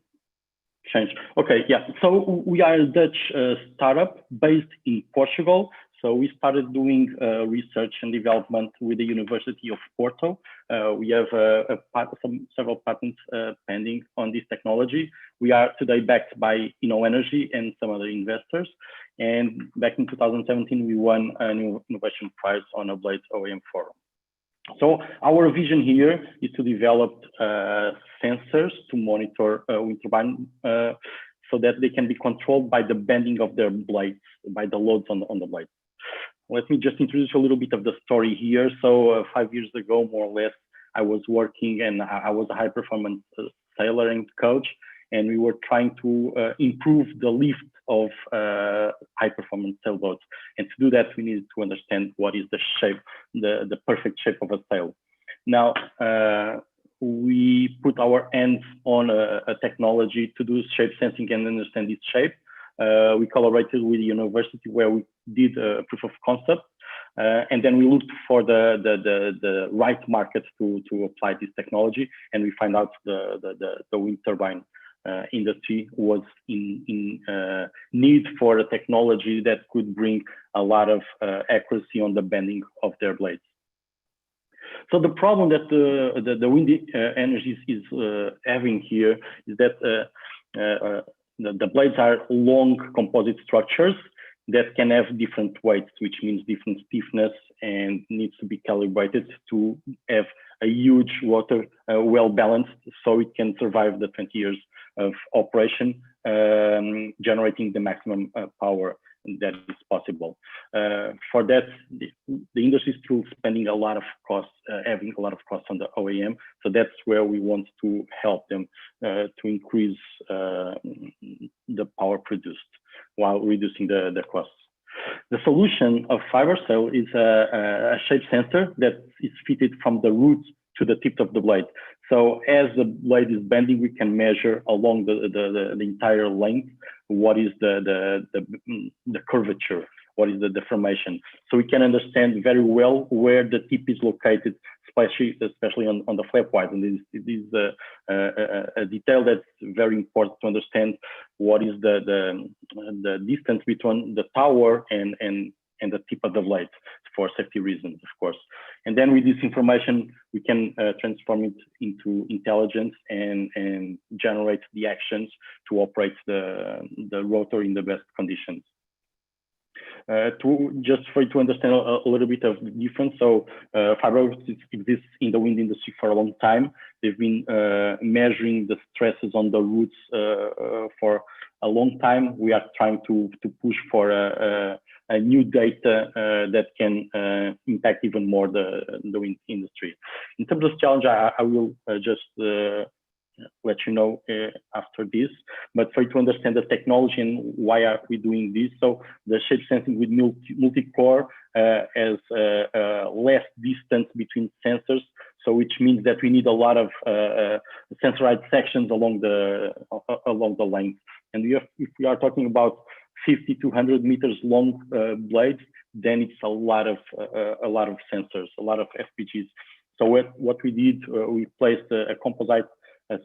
change. Okay, yeah. So we are a Dutch startup based in Portugal. So we started doing research and development with the University of Porto. We have several patents pending on this technology. We are today backed by Energy and some other investors. And back in 2017, we won an innovation prize on a Blades OEM forum. So our vision here is to develop sensors to monitor wind turbine so that they can be controlled by the bending of their blades, by the loads on the blades. Let me just introduce a little bit of the story here. So 5 years ago, more or less, I was working and I was a high performance sailor and coach, and we were trying to improve the lift of high performance sailboats. And to do that, we needed to understand what is the shape, the perfect shape of a sail. Now, we put our hands on a technology to do shape sensing and understand its shape. We collaborated with the university where we did a proof of concept. And then we looked for the right market to apply this technology, and we find out the wind turbine industry was in need for a technology that could bring a lot of accuracy on the bending of their blades. So the problem that the wind energy is having here is that the blades are long composite structures that can have different weights, which means different stiffness, and needs to be calibrated to have a huge rotor well balanced so it can survive the 20 years of operation, generating the maximum power that is possible. For that, the industry is still spending a lot of costs, having a lot of costs on the OEM. So that's where we want to help them to increase the power produced while reducing the costs. The solution of Fibersail is a shape sensor that is fitted from the root to the tip of the blade. So as the blade is bending, we can measure along the entire length what is the curvature, what is the deformation. So we can understand very well where the tip is located, especially on the flap wide. And this is a detail that's very important to understand what is the distance between the tower and the tip of the blade, for safety reasons, of course. And then with this information, we can transform it into intelligence and generate the actions to operate the rotor in the best conditions. Just for you to understand a little bit of the difference, so fiber optics exists in the wind industry for a long time. They've been measuring the stresses on the roots for a long time. We are trying to push for a new data that can impact even more the wind industry. In terms of challenge, I will just let you know after this, but for you to understand the technology and why are we doing this. So the shape sensing with multi-core has less distance between sensors, so which means that we need a lot of sensorized sections along the length. And if we are talking about 50 to 100 meters long blades, then it's a lot of sensors, a lot of FPGs. So what we did, we placed a composite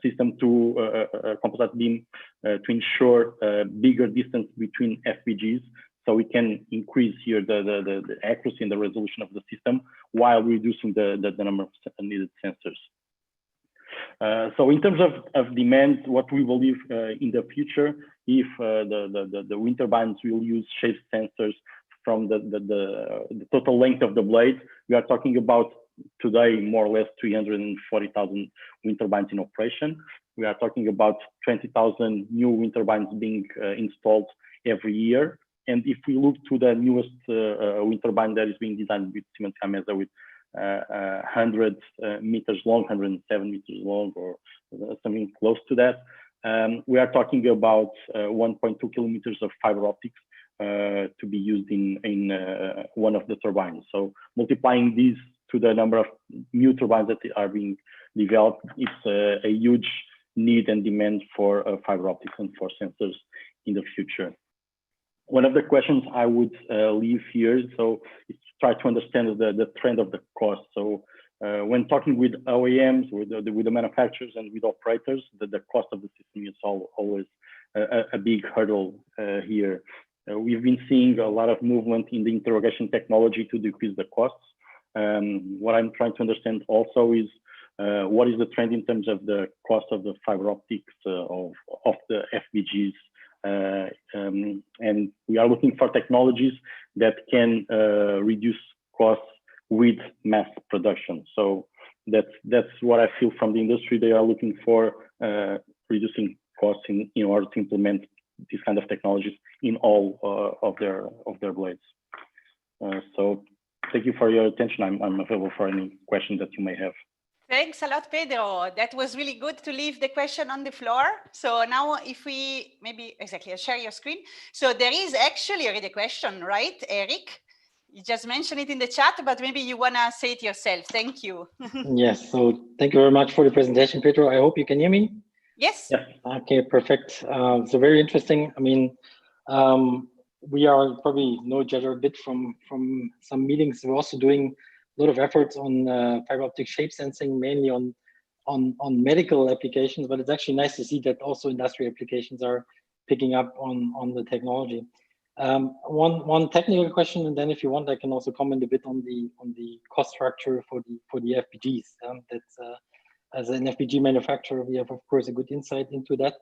system to a composite beam to ensure bigger distance between FPGs, so we can increase here the accuracy and the resolution of the system while reducing the number of needed sensors. So in terms of demand, what we believe in the future, if the wind turbines will use shape sensors from the total length of the blade, we are talking about today more or less 340,000 wind turbines in operation. We are talking about 20,000 new wind turbines being installed every year. And if we look to the newest wind turbine that is being designed with Siemens Gamesa with 100 meters long, 107 meters long, or something close to that, we are talking about 1.2 kilometers of fiber optics to be used in one of the turbines. So multiplying these to the number of new turbines that are being developed, it's a huge need and demand for fiber optics and for sensors in the future. One of the questions I would leave here, so is to try to understand the trend of the cost. So when talking with OEMs, with the manufacturers and with operators, the cost of the system is always a big hurdle here. We've been seeing a lot of movement in the interrogation technology to decrease the costs. What I'm trying to understand also is what is the trend in terms of the cost of the fiber optics of the FPGs, and we are looking for technologies that can reduce costs with mass production. So that's what I feel from the industry. They are looking for reducing costs in order to implement these kind of technologies in all of their blades. So thank you for your attention. I'm available for any questions that you may have. Thanks a lot, Pedro. That was really good to leave the question on the floor. So now if we maybe, exactly, I'll share your screen. So there is actually already a question, right, Eric? You just mentioned it in the chat, but maybe you want to say it yourself. Thank you. Yes, so thank you very much for the presentation, Pedro. I hope you can hear me. Yes. Yes. Okay, perfect. So very interesting. I mean, we are probably know each other a bit from some meetings. We're also doing a lot of efforts on fiber optic shape sensing, mainly on medical applications, but it's actually nice to see that also industrial applications are picking up on the technology. One technical question, and then if you want, I can also comment a bit on the cost structure for the FPGs. That's as an FPG manufacturer, we have of course a good insight into that.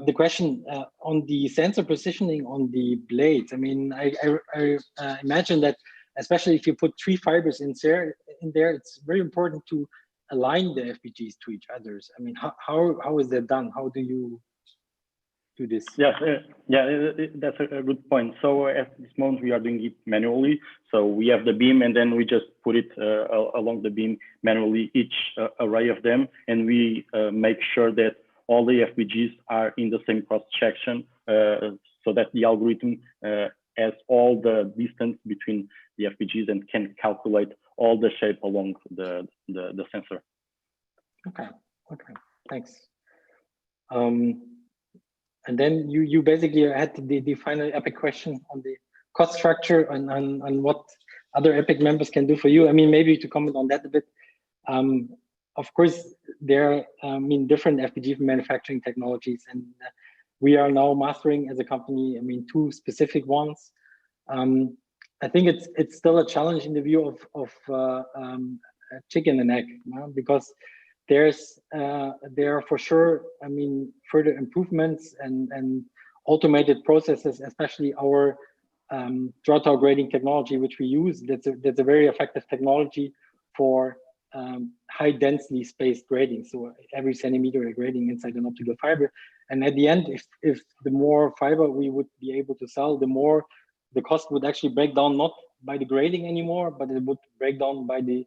The question on the sensor positioning on the blades. I mean, I imagine that especially if you put 3 fibers in there, it's very important to align the FPGs to each other. I mean, how is that done? How do you do this? Yeah, that's a good point. So at this moment we are doing it manually. So we have the beam and then we just put it along the beam manually, each array of them, and we make sure that all the FPGs are in the same cross section, so that the algorithm has all the distance between the FPGs and can calculate all the shape along the sensor. Okay, thanks. And then you basically had the final EPIC question on the cost structure and what other EPIC members can do for you. I mean, maybe to comment on that a bit. Of course, there are different FPGA manufacturing technologies, and we are now mastering as a company, 2 specific ones. I think it's still a challenge in the view of chicken and egg, because there are for sure, further improvements and automated processes, especially our draw-tower grading technology, which we use. That's a very effective technology for high densely spaced grading. So every centimeter grading inside an optical fiber. And at the end, if the more fiber we would be able to sell, the more the cost would actually break down, not by the grading anymore, but it would break down by the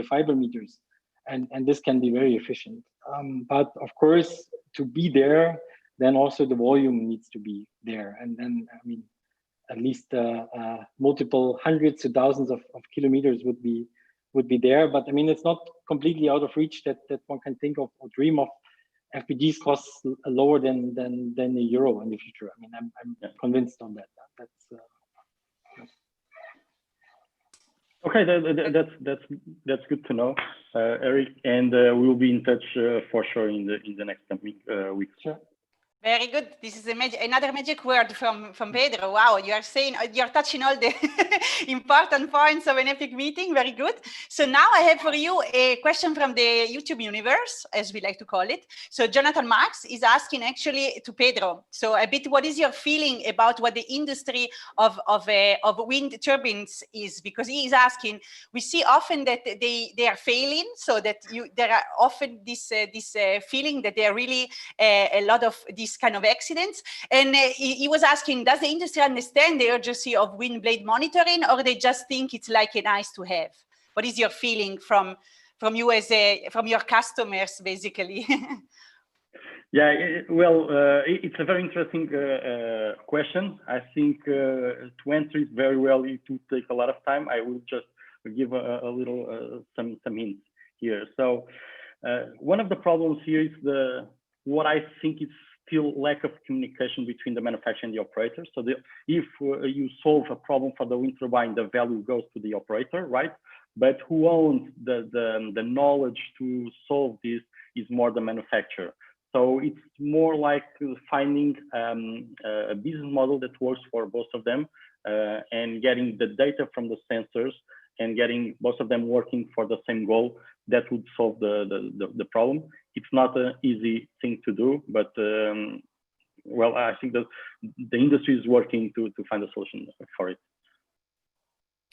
fiber meters. And this can be very efficient. But of course, to be there, then also the volume needs to be there. And then, at least multiple hundreds to thousands of kilometers would be there. But it's not completely out of reach that one can think of or dream of FPGs costs lower than €1 in the future. I'm convinced on that. That's okay. That's good to know, Eric. And we will be in touch for sure in the next coming weeks. Sure. Very good. This is another magic word from Pedro. Wow, you're touching all the important points of an EPIC meeting. Very good. So now I have for you a question from the YouTube universe, as we like to call it. So Jonathan Max is asking actually to Pedro. So a bit, what is your feeling about what the industry of wind turbines is? Because he is asking, we see often that they are failing, so that there are often this feeling that there are really a lot of these kind of accidents. And he was asking, does the industry understand the urgency of wind blade monitoring, or they just think it's like a nice to have? What is your feeling from you from your customers, basically? Yeah, it's a very interesting question. I think to answer it very well, it would take a lot of time. I will just give a little some hints here. So one of the problems here is what I think is still lack of communication between the manufacturer and the operator. So if you solve a problem for the wind turbine, the value goes to the operator, right? But who owns the knowledge to solve this is more the manufacturer. So it's more like finding a business model that works for both of them and getting the data from the sensors and getting both of them working for the same goal. That would solve the problem. It's not an easy thing to do, but I think that the industry is working to find a solution for it.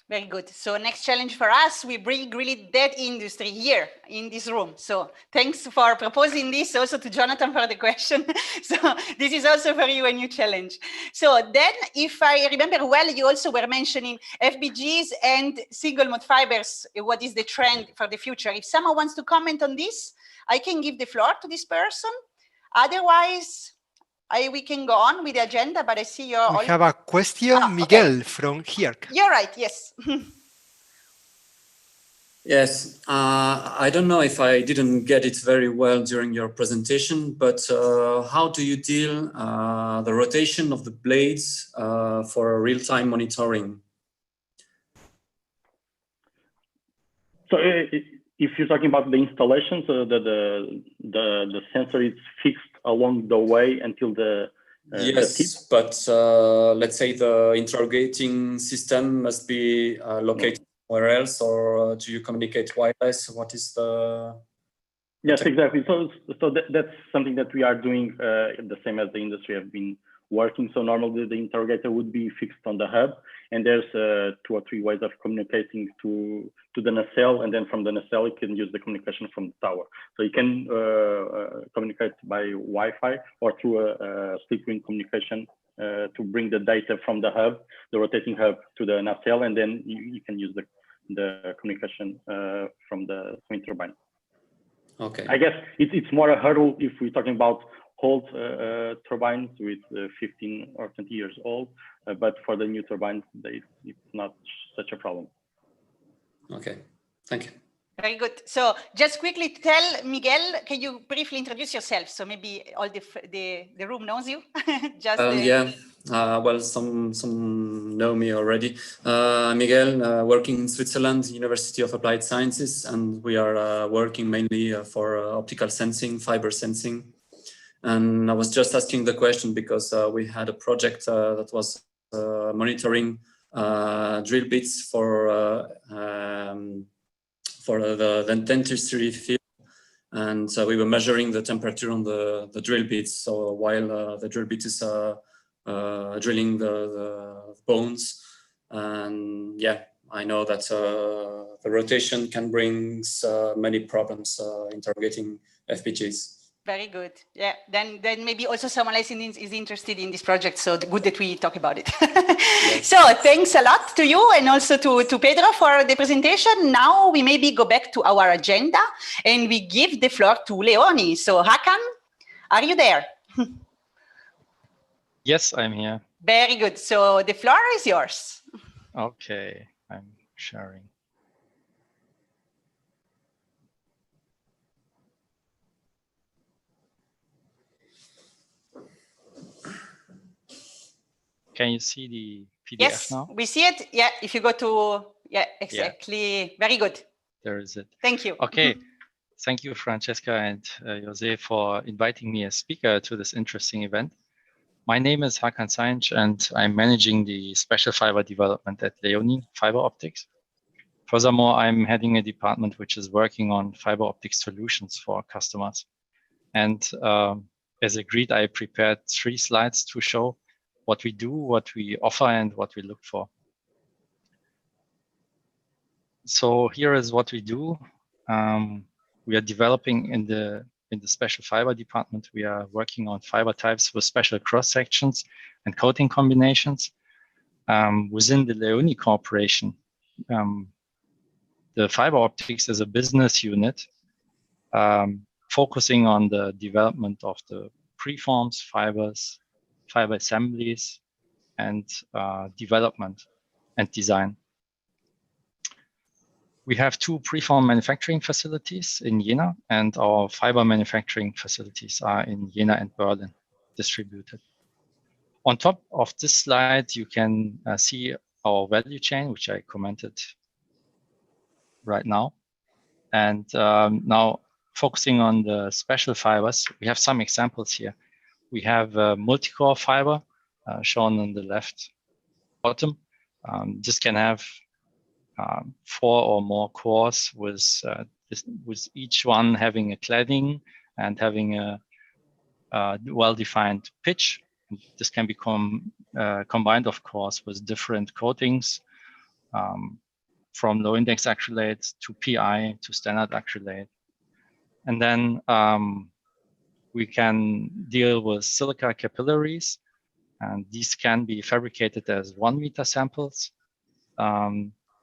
Very good. So next challenge for us, we bring really that industry here in this room. So thanks for proposing this, also to Jonathan for the question. So this is also for you a new challenge. So then, if I remember well, you also were mentioning FPGs and single mode fibers. What is the trend for the future? If someone wants to comment on this, I can give the floor to this person. Otherwise, we can go on with the agenda, but I see you're We have a question, Miguel, from here. You're right, yes. Yes, I don't know if I didn't get it very well during your presentation, but how do you deal the rotation of the blades for real-time monitoring? So if you're talking about the installation, so the sensor is fixed along the way until the yes, but let's say the interrogating system must be located somewhere else, or do you communicate wireless? What is the... Yes, exactly. So that's something that we are doing the same as the industry have been working. So normally the interrogator would be fixed on the hub, and there's 2 or 3 ways of communicating to the nacelle, and then from the nacelle you can use the communication from the tower. So you can communicate by Wi-Fi or through a split ring communication to bring the data from the hub, the rotating hub, to the nacelle, and then you can use the communication from the wind turbine. Okay. I guess it's more a hurdle if we're talking about old turbines with 15 or 20 years old, but for the new turbines, it's not such a problem. Okay, thank you. Very good. So just quickly tell Miguel, can you briefly introduce yourself? So maybe all the room knows you. Just yeah, well, some know me already. Miguel, working in Switzerland, University of Applied Sciences, and we are working mainly for optical sensing, fiber sensing. And I was just asking the question because we had a project that was monitoring drill bits for the dentistry field, and we were measuring the temperature on the drill bits. So while the drill bit is drilling the bones, and yeah, I know that the rotation can bring many problems interrogating FPGAs. Very good. Yeah, then maybe also someone else is interested in this project. So good that we talk about it. Yes. So thanks a lot to you and also to Pedro for the presentation. Now we maybe go back to our agenda and we give the floor to Leoni. So Hakan, are you there? Yes, I'm here. Very good. So the floor is yours. Okay, I'm sharing. Can you see the PDF now? Yes, we see it. Yeah, if you go to, yeah, exactly. Yeah. Very good. There is it. Thank you. Okay. Thank you, Francesca and Jose, for inviting me as speaker to this interesting event. My name is Hakan Sayinç, and I'm managing the special fiber development at Leoni Fiber Optics. Furthermore, I'm heading a department which is working on fiber optic solutions for customers. And as agreed, I prepared 3 slides to show what we do, what we offer, and what we look for. So here is what we do. We are developing in the special fiber department. We are working on fiber types with special cross sections and coating combinations. Within the Leoni Corporation, the fiber optics is a business unit focusing on the development of the preforms, fibers, fiber assemblies, and development and design. We have 2 preform manufacturing facilities in Jena, and our fiber manufacturing facilities are in Jena and Berlin, distributed. On top of this slide, you can see our value chain, which I commented right now. And now focusing on the special fibers, we have some examples here. We have multi-core fiber shown on the left bottom. This can have 4 or more cores with each one having a cladding and having a well-defined pitch. This can be combined, of course, with different coatings from low index acrylate to PI to standard acrylate. And then we can deal with silica capillaries, and these can be fabricated as 1 meter samples,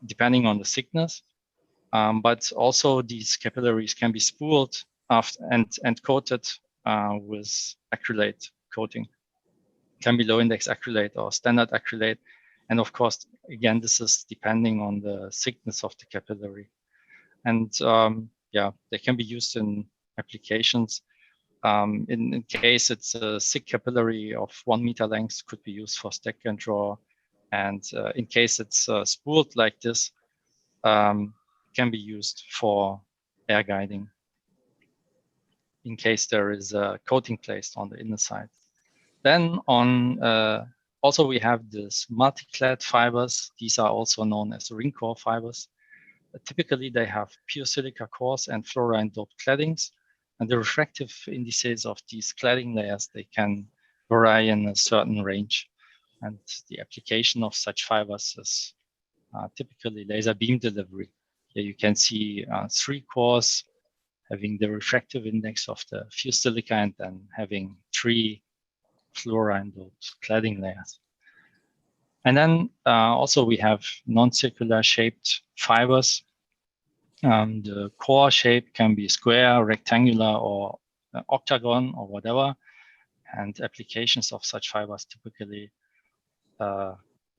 depending on the thickness. But also these capillaries can be spooled and coated with acrylate coating. can be low index acrylate or standard acrylate. And of course, again, this is depending on the thickness of the capillary. And yeah, they can be used in applications. In case it's a thick capillary of 1 meter length, could be used for stack and draw. And in case it's spooled like this, can be used for air guiding in case there is a coating placed on the inner side. Then on also we have this multi-clad fibers. These are also known as ring core fibers. Typically they have pure silica cores and fluorine doped claddings, and the refractive indices of these cladding layers, they can vary in a certain range. And the application of such fibers is typically laser beam delivery. Here you can see 3 cores having the refractive index of the fused silica and then having 3 fluorine doped cladding layers. And then also we have non-circular shaped fibers. The core shape can be square, rectangular, or octagon, or whatever. And applications of such fibers typically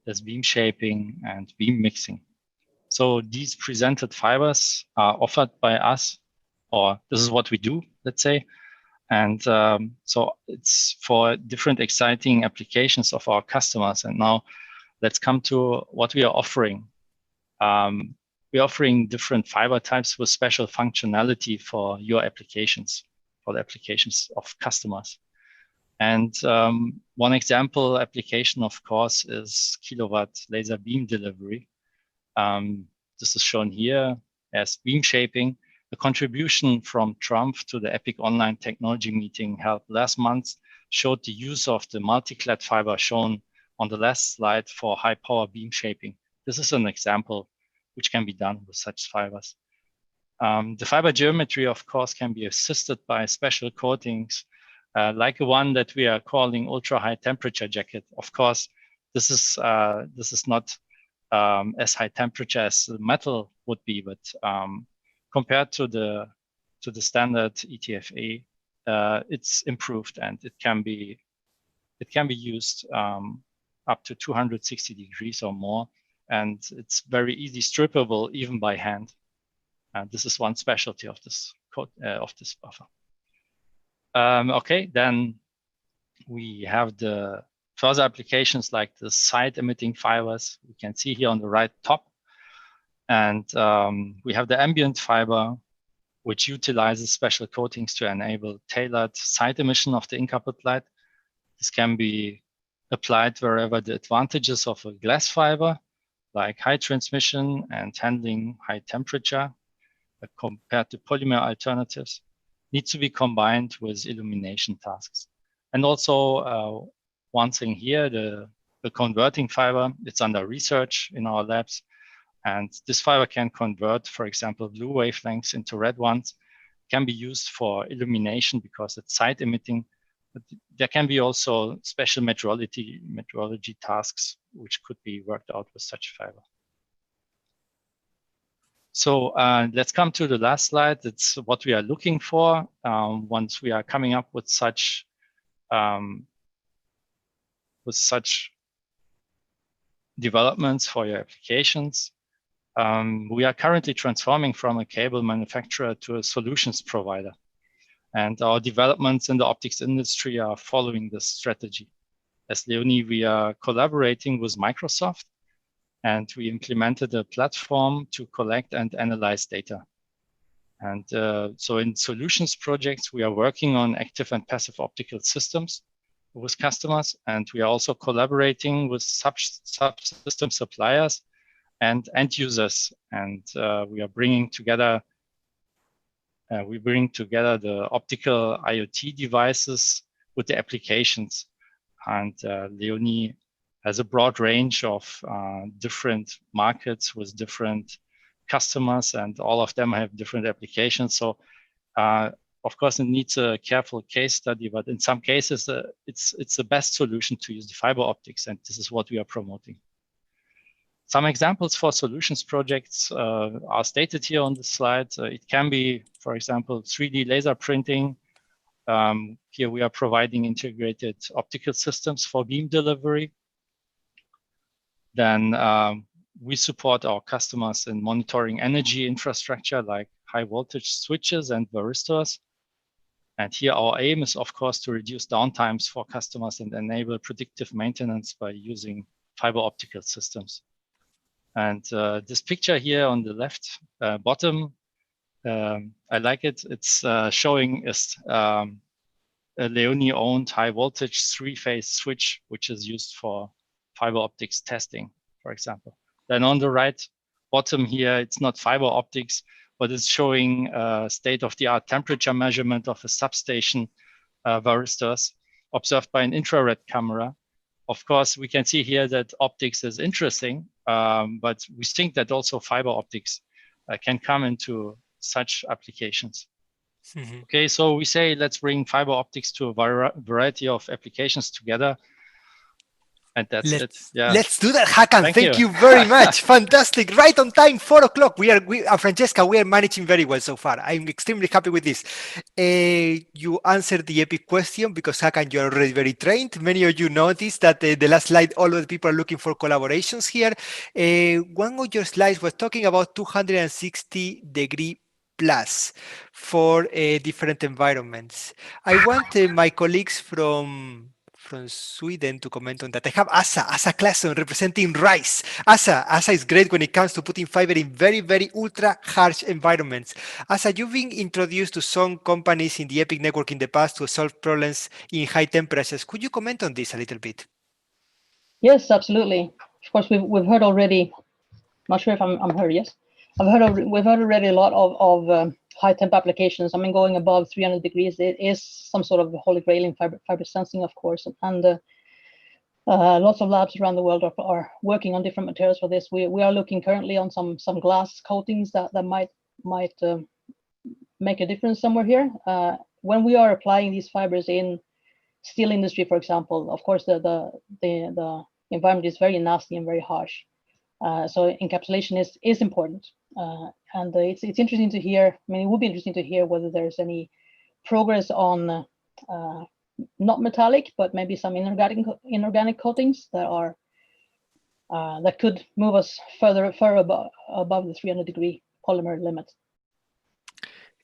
as beam shaping and beam mixing. So these presented fibers are offered by us, or this is what we do, let's say. And so it's for different exciting applications of our customers. And now let's come to what we are offering. We're offering different fiber types with special functionality for your applications, for the applications of customers. And one example application, of course, is kilowatt laser beam delivery. This is shown here as beam shaping. The contribution from Trump to the EPIC online technology meeting held last month showed the use of the multi-clad fiber shown on the last slide for high power beam shaping. This is an example which can be done with such fibers. The fiber geometry, of course, can be assisted by special coatings, like the one that we are calling ultra high temperature jacket. Of course, this is not as high temperature as the metal would be, but compared to the standard ETFA, it's improved and it can be used up to 260 degrees or more, and it's very easy strippable even by hand. And this is one specialty of this buffer. Okay, then we have the further applications like the side emitting fibers. We can see here on the right top. And we have the ambient fiber, which utilizes special coatings to enable tailored side emission of the incoupled light. This can be applied wherever the advantages of a glass fiber, like high transmission and handling high temperature, compared to polymer alternatives, needs to be combined with illumination tasks. And also one thing here, the converting fiber, it's under research in our labs. And this fiber can convert, for example, blue wavelengths into red ones, can be used for illumination because it's side emitting. But there can be also special metrology tasks which could be worked out with such fiber. So let's come to the last slide. It's what we are looking for once we are coming up with such developments for your applications. We are currently transforming from a cable manufacturer to a solutions provider. And our developments in the optics industry are following this strategy. As Leoni, we are collaborating with Microsoft, and we implemented a platform to collect and analyze data. And so in solutions projects, we are working on active and passive optical systems with customers, and we are also collaborating with subsystem suppliers and end users. And we are bringing together the optical IoT devices with the applications. And Leoni has a broad range of different markets with different customers, and all of them have different applications. So of course it needs a careful case study, but in some cases it's the best solution to use the fiber optics, and this is what we are promoting. Some examples for solutions projects are stated here on the slide. It can be, for example, 3D laser printing Here we are providing integrated optical systems for beam delivery. Then we support our customers in monitoring energy infrastructure like high voltage switches and varistors. And here our aim is, of course, to reduce downtimes for customers and enable predictive maintenance by using fiber optical systems. And this picture here on the left bottom, I like it. It's showing us a Leoni-owned high voltage three-phase switch, which is used for fiber optics testing, for example. Then on the right bottom here, it's not fiber optics, but it's showing state-of-the-art temperature measurement of a substation varistors observed by an infrared camera. Of course, we can see here that optics is interesting, but we think that also fiber optics can come into such applications. Mm-hmm. Okay, so we say let's bring fiber optics to a variety of applications together. And that's it. Yeah. Let's do that, Hakan. Thank you very much. Fantastic. Right on time, 4 o'clock. Francesca, we are managing very well so far. I'm extremely happy with this. You answered the epic question because Hakan, you're already very trained. Many of you noticed that the last slide, all of the people are looking for collaborations here. One of your slides was talking about 260-degree plus for different environments. I want my colleagues from Sweden to comment on that. I have Asa Claesson representing Reiss. Asa is great when it comes to putting fiber in very, very ultra harsh environments. Asa, you've been introduced to some companies in the EPIC network in the past to solve problems in high temperatures. Could you comment on this a little bit? Yes, absolutely. Of course, we've heard already. Not sure if I'm heard. Yes, we've heard already a lot of high temp applications. I mean, going above 300 degrees, it is some sort of holy grail in fiber sensing, of course, and lots of labs around the world are working on different materials for this. We are looking currently on some glass coatings that might make a difference somewhere here. When we are applying these fibers in steel industry, for example, of course the environment is very nasty and very harsh. So encapsulation is important. And it's interesting to hear. I mean, it would be interesting to hear whether there's any progress on not metallic, but maybe some inorganic coatings that are that could move us further above the 300-degree polymer limit.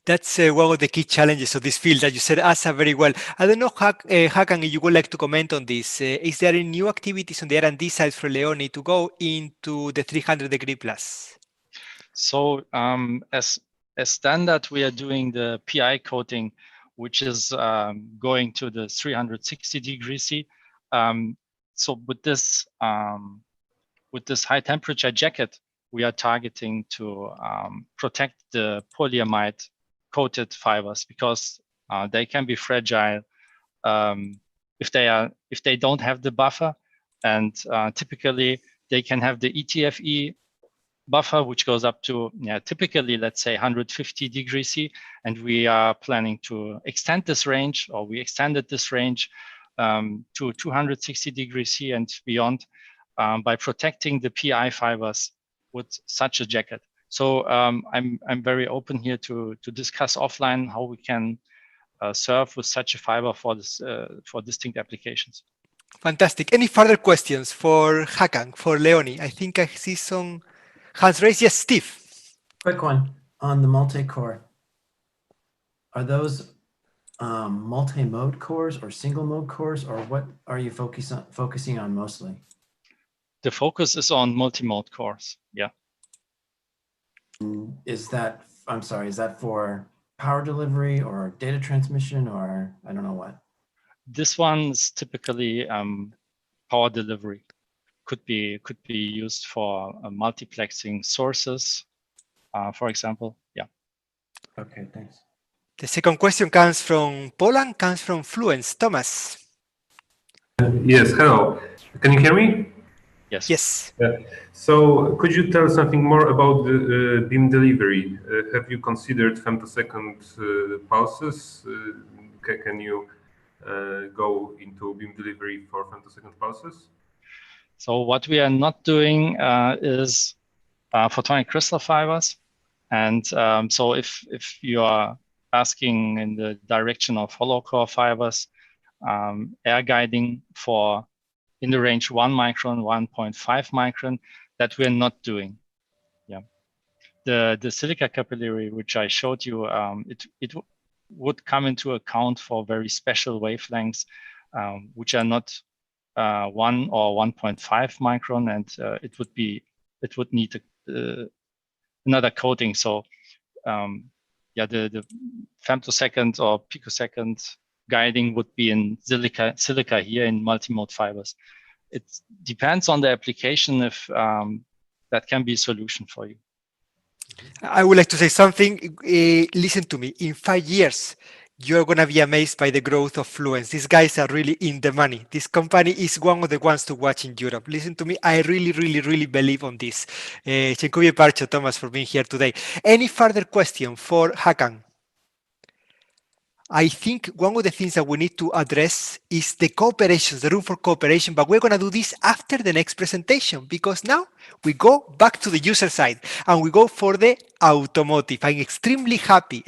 That's one of the key challenges of this field that you said, Asa, very well. I don't know, Hakan, if you would like to comment on this. Is there any new activities on the R&D side for Leoni to go into the 300-degree plus? So as standard, we are doing the PI coating, which is going to the 360 degrees C. So with this high temperature jacket, we are targeting to protect the polyamide coated fibers because they can be fragile if they don't have the buffer, and typically they can have the ETFE buffer, which goes up to typically, let's say 150 degrees C, and we are planning to extend this range, or we extended this range to 260 degrees C and beyond by protecting the PI fibers with such a jacket. So I'm very open here to discuss offline how we can serve with such a fiber for this for distinct applications. Fantastic. Any further questions for Hakan, for Leoni? I think I see some hands raised. Yes, Steve. Quick one on the multi-core. Are those multi-mode cores or single-mode cores, or what are you focusing on mostly? The focus is on multi-mode cores. Yeah. Is that, I'm sorry, is that for power delivery or data transmission, or I don't know what? This one is typically power delivery. Could be used for multiplexing sources, for example. Yeah. Okay, thanks. The second question comes from Poulain, comes from Fluence. Thomas. Yes, hello. Can you hear me? Yes. Yes. So could you tell something more about the beam delivery? Have you considered femtosecond pulses? Can you go into beam delivery for femtosecond pulses? So what we are not doing is photonic crystal fibers. And so if you are asking in the direction of hollow core fibers, air guiding for in the range 1 micron, 1.5 micron, that we're not doing. Yeah, the silica capillary, which I showed you, it would come into account for very special wavelengths, which are not 1 or 1.5 micron, and it would need another coating. So yeah, the femtosecond or picosecond guiding would be in silica here in multimode fibers. It depends on the application if that can be a solution for you. I would like to say something. Listen to me. In 5 years, you're going to be amazed by the growth of Fluence. These guys are really in the money. This company is one of the ones to watch in Europe. Listen to me. I really believe on this. Dziękuję bardzo, Thomas, for being here today. Any further question for Hakan? I think one of the things that we need to address is the cooperation, the room for cooperation, but we're going to do this after the next presentation, because now we go back to the user side and we go for the automotive. I'm extremely happy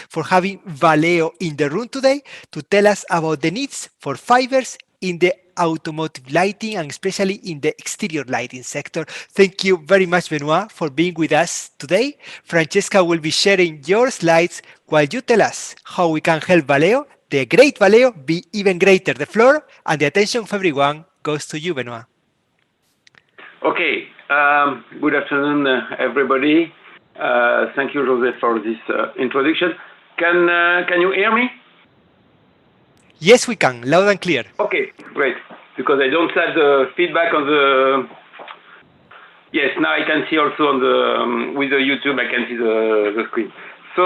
for having Valeo in the room today to tell us about the needs for fibers in the automotive lighting and especially in the exterior lighting sector. Thank you very much, Benoit, for being with us today. Francesca will be sharing your slides while you tell us how we can help Valeo, the great Valeo, be even greater. The floor and the attention of everyone goes to you, Benoit. Okay, good afternoon, everybody. Thank you, Jose, for this introduction. Can you hear me? Yes, we can, loud and clear. Okay, great. Because I don't have the feedback on the. Yes, now I can see also on the with the YouTube. I can see the screen. So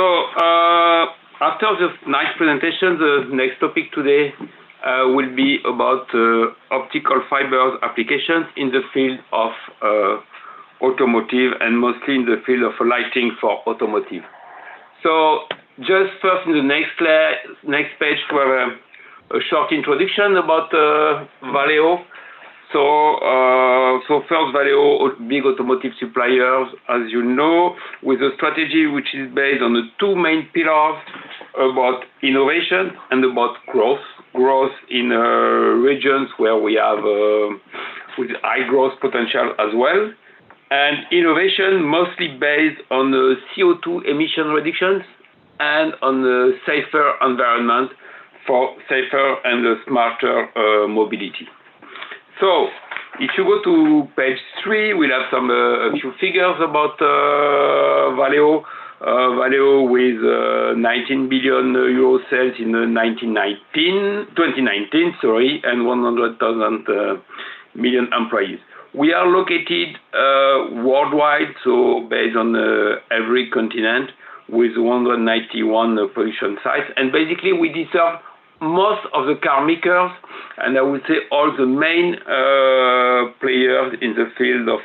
after this nice presentation, the next topic today will be about optical fibers applications in the field of automotive and mostly in the field of lighting for automotive. So just first in the next page to have a short introduction about Valeo. So first, Valeo, big automotive suppliers, as you know, with a strategy which is based on the two main pillars about innovation and about growth. Growth in regions where we have with high growth potential as well, and innovation mostly based on CO2 emission reductions and on the safer environment for safer and smarter mobility. So if you go to page 3, we'll have a few figures about Valeo. Valeo with 19 billion euro sales in 2019, and 100,000 million employees. We are located worldwide, so based on every continent, with 191 production sites, and basically we serve most of the car makers, and I would say all the main players in the field of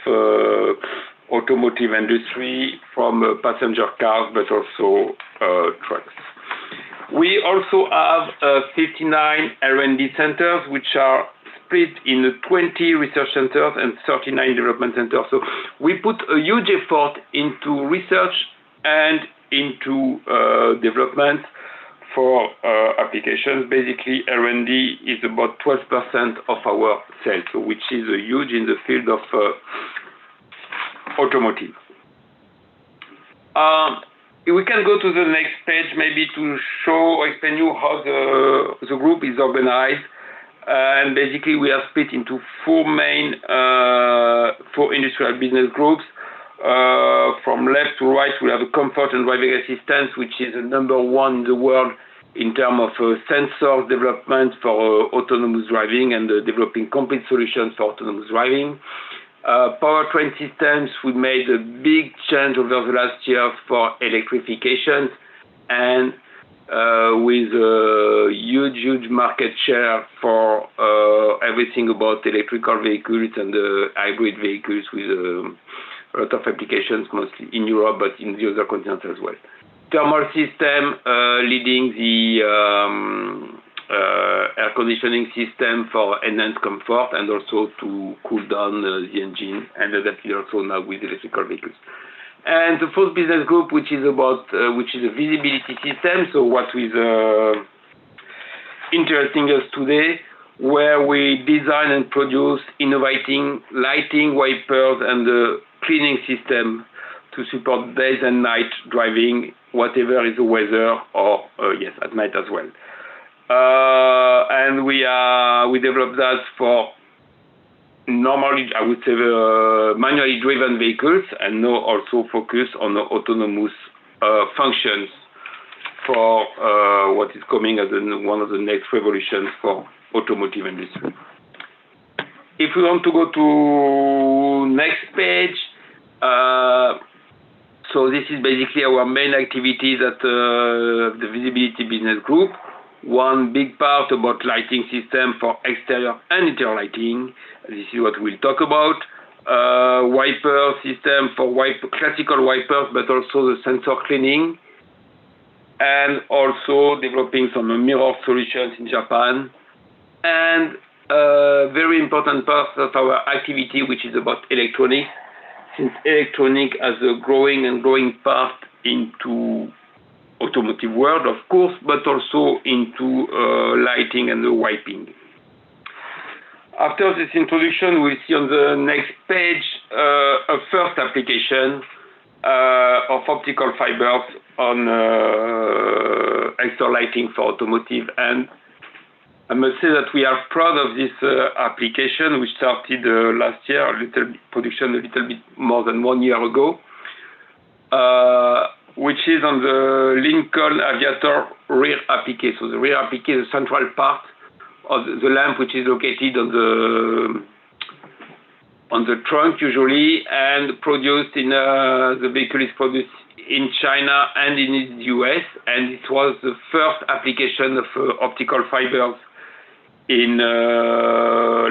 automotive industry, from passenger cars but also trucks. We also have 59 R&D centers, which are split in 20 research centers and 39 development centers. So we put a huge effort into research and into development for applications. Basically, R&D is about 12% of our sales, so which is huge in the field of automotive. We can go to the next page, maybe to show or explain you how the group is organized. And basically, we are split into four industrial business groups. From left to right, we have a comfort and driving assistance, which is the #1 in the world in terms of sensor development for autonomous driving and developing complete solutions for autonomous driving. Powertrain systems, we made a big change over the last year for electrification, and with a huge market share for everything about electrical vehicles and hybrid vehicles, with a lot of applications, mostly in Europe, but in the other continents as well. Thermal system, leading the air conditioning system for enhanced comfort and also to cool down the engine, and adapted also now with electrical vehicles. And the fourth business group, which is a visibility system. So what is interesting us today, where we design and produce innovating lighting, wipers, and the cleaning system to support days and night driving, whatever is the weather, or yes, at night as well. And we develop that for normally, I would say, manually driven vehicles, and now also focus on the autonomous functions for what is coming as one of the next revolutions for automotive industry. If we want to go to next page, so this is basically our main activities at the visibility business group. One big part about lighting system for exterior and interior lighting. This is what we'll talk about. Wiper system for classical wipers, but also the sensor cleaning. And also developing some mirror solutions in Japan. And a very important part of our activity, which is about electronics, since electronic has a growing part into automotive world, of course, but also into lighting and the wiping. After this introduction, we'll see on the next page a first application of optical fibers on exterior lighting for automotive. And I must say that we are proud of this application, which started last year, production a little bit more than 1 year ago, which is on the Lincoln Aviator rear applique. So the rear applique is the central part of the lamp, which is located on the trunk usually, and produced in the vehicle is produced in China and in the US, and it was the first application of optical fibers in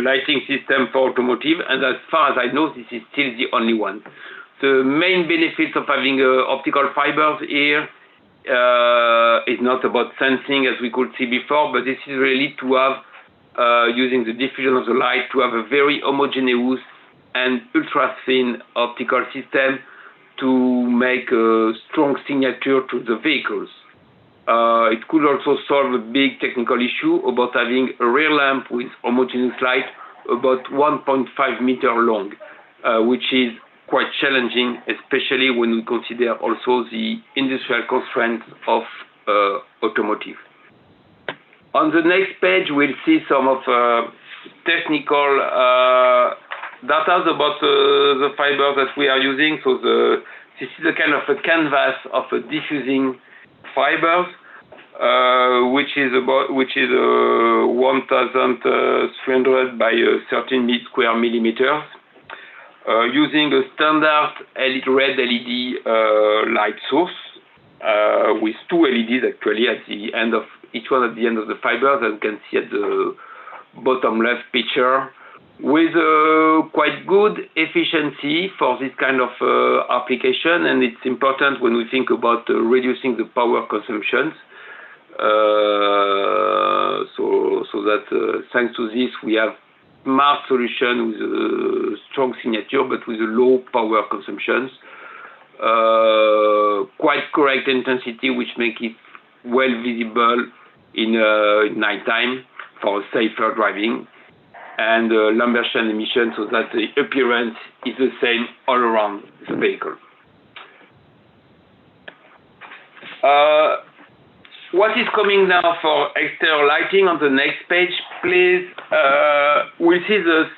lighting system for automotive, and as far as I know, this is still the only one. The main benefits of having optical fibers here is not about sensing as we could see before, but this is really to have, using the diffusion of the light, to have a very homogeneous and ultra-thin optical system to make a strong signature to the vehicles. It could also solve a big technical issue about having a rear lamp with homogeneous light about 1.5 meter long, which is quite challenging, especially when we consider also the industrial constraints of automotive. On the next page, we'll see some of technical data about the fiber that we are using. So this is a kind of a canvas of a diffusing fibers, which is 1,300 by 13 square millimeters, using a standard red LED light source with two LEDs actually at the end of each one at the end of the fibers, as you can see at the bottom left picture, with quite good efficiency for this kind of application, and it's important when we think about reducing the power consumptions. So that thanks to this, we have smart solution with a strong signature, but with a low power consumptions. Quite correct intensity, which make it well visible in nighttime for safer driving, and Lambertian emission, so that the appearance is the same all around the vehicle. What is coming now for exterior lighting on the next page, please? We see the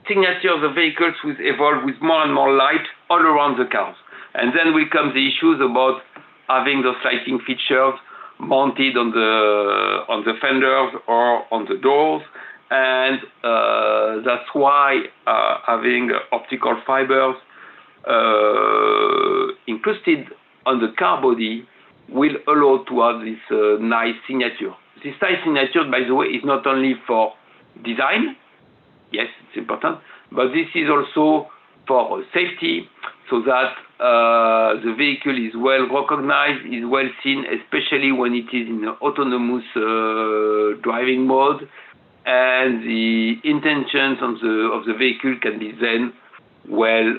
signature of the vehicles will evolve with more and more light all around the cars. And then will come the issues about having those lighting features mounted on the fenders or on the doors. And that's why having optical fibers incrusted on the car body will allow to have this nice signature. This nice signature, by the way, is not only for design. Yes, it's important, but this is also for safety, so that the vehicle is well recognized, is well seen, especially when it is in autonomous driving mode, and the intentions of the vehicle can be then well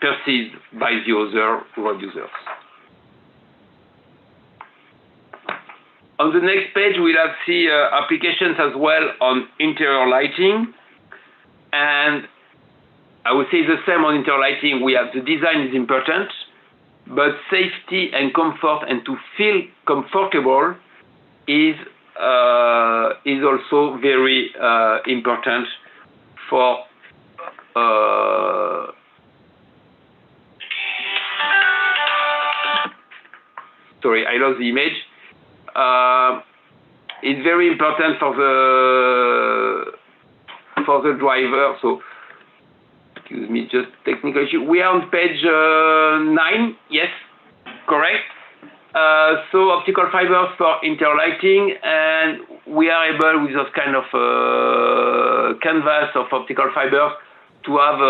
perceived by the other road users. On the next page, we'll have see applications as well on interior lighting. And I would say the same on interior lighting. We have the design is important, but safety and comfort and to feel comfortable is also very important for sorry, I lost the image. It's very important for the driver. So, excuse me, just technical issue. We are on page 9. Yes, correct. So optical fibers for interior lighting, and we are able with those kind of canvas of optical fibers to have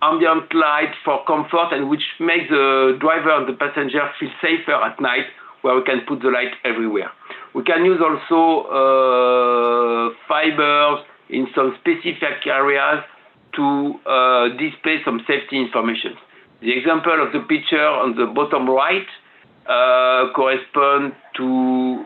ambient light for comfort, and which makes the driver and the passenger feel safer at night, where we can put the light everywhere. We can use also fibers in some specific areas to display some safety information. The example of the picture on the bottom right correspond to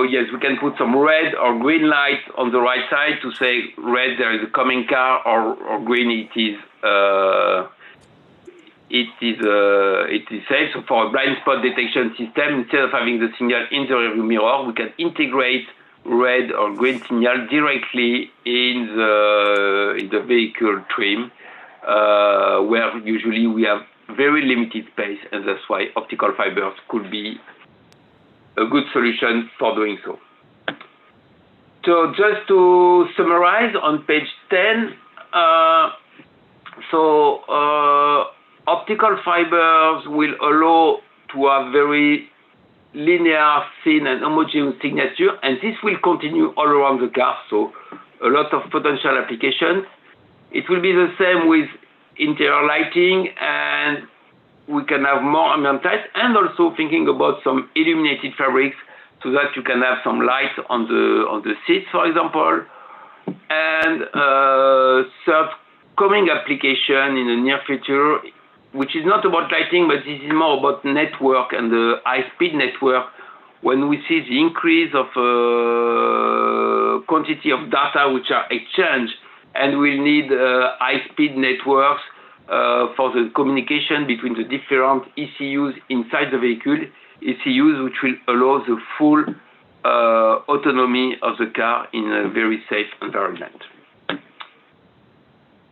yes, we can put some red or green light on the right side to say red there is a coming car, or green it is safe. So for a blind spot detection system, instead of having the signal in the rearview mirror, we can integrate red or green signal directly in the vehicle trim, where usually we have very limited space, and that's why optical fibers could be a good solution for doing so. So just to summarize on page 10, optical fibers will allow to have very linear, thin, and homogeneous signature, and this will continue all around the car, so a lot of potential applications. It will be the same with interior lighting, and we can have more ambient light, and also thinking about some illuminated fabrics so that you can have some light on the seats, for example. And third coming application in the near future, which is not about lighting, but this is more about network and the high-speed network. When we see the increase of quantity of data which are exchanged, and we'll need high-speed networks for the communication between the different ECUs inside the vehicle, ECUs which will allow the full autonomy of the car in a very safe environment.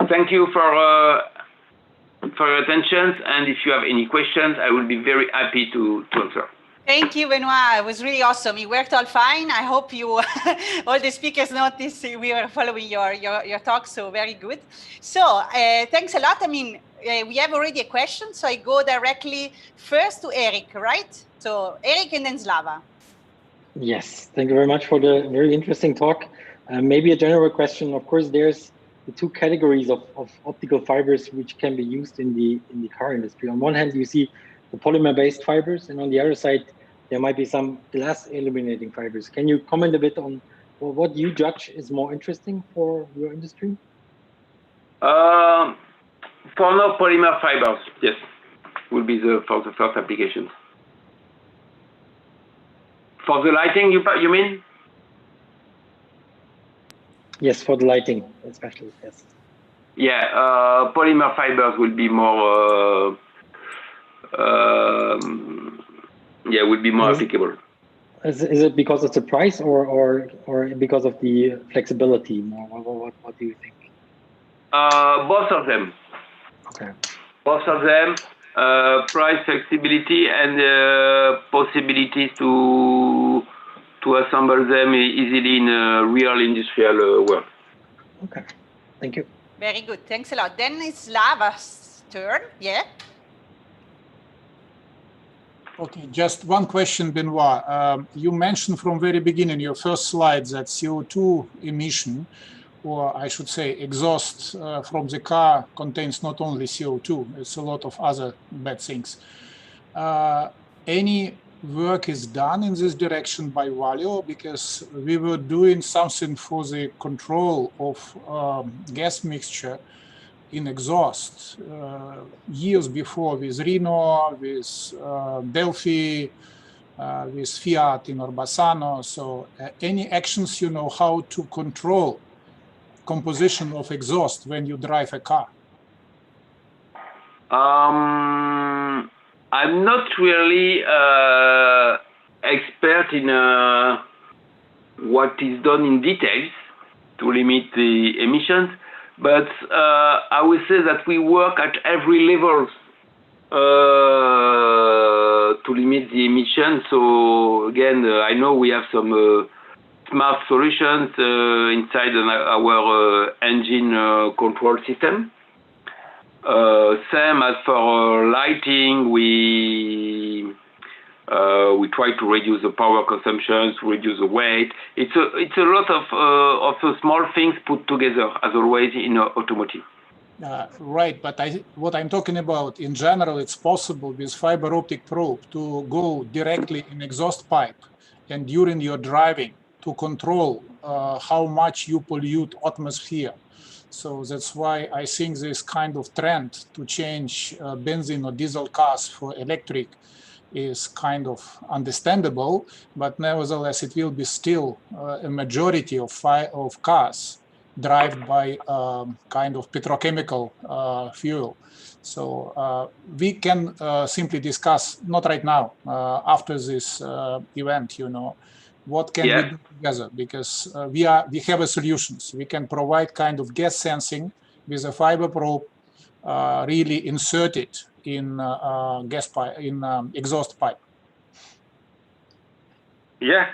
Thank you for your attention, and if you have any questions, I will be very happy to answer. Thank you, Benoit. It was really awesome. It worked all fine. I hope you, all the speakers noticed we were following your talk, so very good. So thanks a lot. I mean, we have already a question, so I go directly first to Eric, right? So Eric and then Slava. Yes, thank you very much for the very interesting talk. Maybe a general question. Of course, there's the two categories of optical fibers which can be used in the car industry. On one hand, you see the polymer-based fibers, and on the other side, there might be some glass illuminating fibers. Can you comment a bit on what you judge is more interesting for your industry? For now, polymer fibers, yes, will be for the first application. For the lighting, you mean? Yes, for the lighting, especially, yes. Yeah, polymer fibers will be more, applicable. Is it because of the price or because of the flexibility? What do you think? Both of them. Okay. Both of them, price, flexibility, and possibilities to assemble them easily in a real industrial world. Okay, thank you. Very good, thanks a lot. Then it's Slava's turn, yeah? Okay, just one question, Benoit. You mentioned from very beginning, your first slides, that CO2 emission, or I should say exhaust from the car contains not only CO2, it's a lot of other bad things. Any work is done in this direction by Valeo, because we were doing something for the control of gas mixture in exhaust years before with Renault, with Delphi, with Fiat in Orbassano. So any actions, you know, how to control composition of exhaust when you drive a car? I'm not really expert in what is done in details to limit the emissions, but I will say that we work at every level to limit the emissions. So again, I know we have some smart solutions inside our engine control system. Same as for lighting, we try to reduce the power consumption, to reduce the weight. It's a lot of small things put together, as always in automotive. Right, but what I'm talking about in general, it's possible with fiber optic probe to go directly in exhaust pipe, and during your driving to control how much you pollute atmosphere. So that's why I think this kind of trend to change benzene or diesel cars for electric is kind of understandable, but nevertheless it will be still a majority of cars driven by kind of petrochemical fuel. So we can simply discuss, not right now, after this event, you know, what can we do together? Because we have a solutions. We can provide kind of gas sensing with a fiber probe really inserted in gas pipe, in exhaust pipe. Yeah,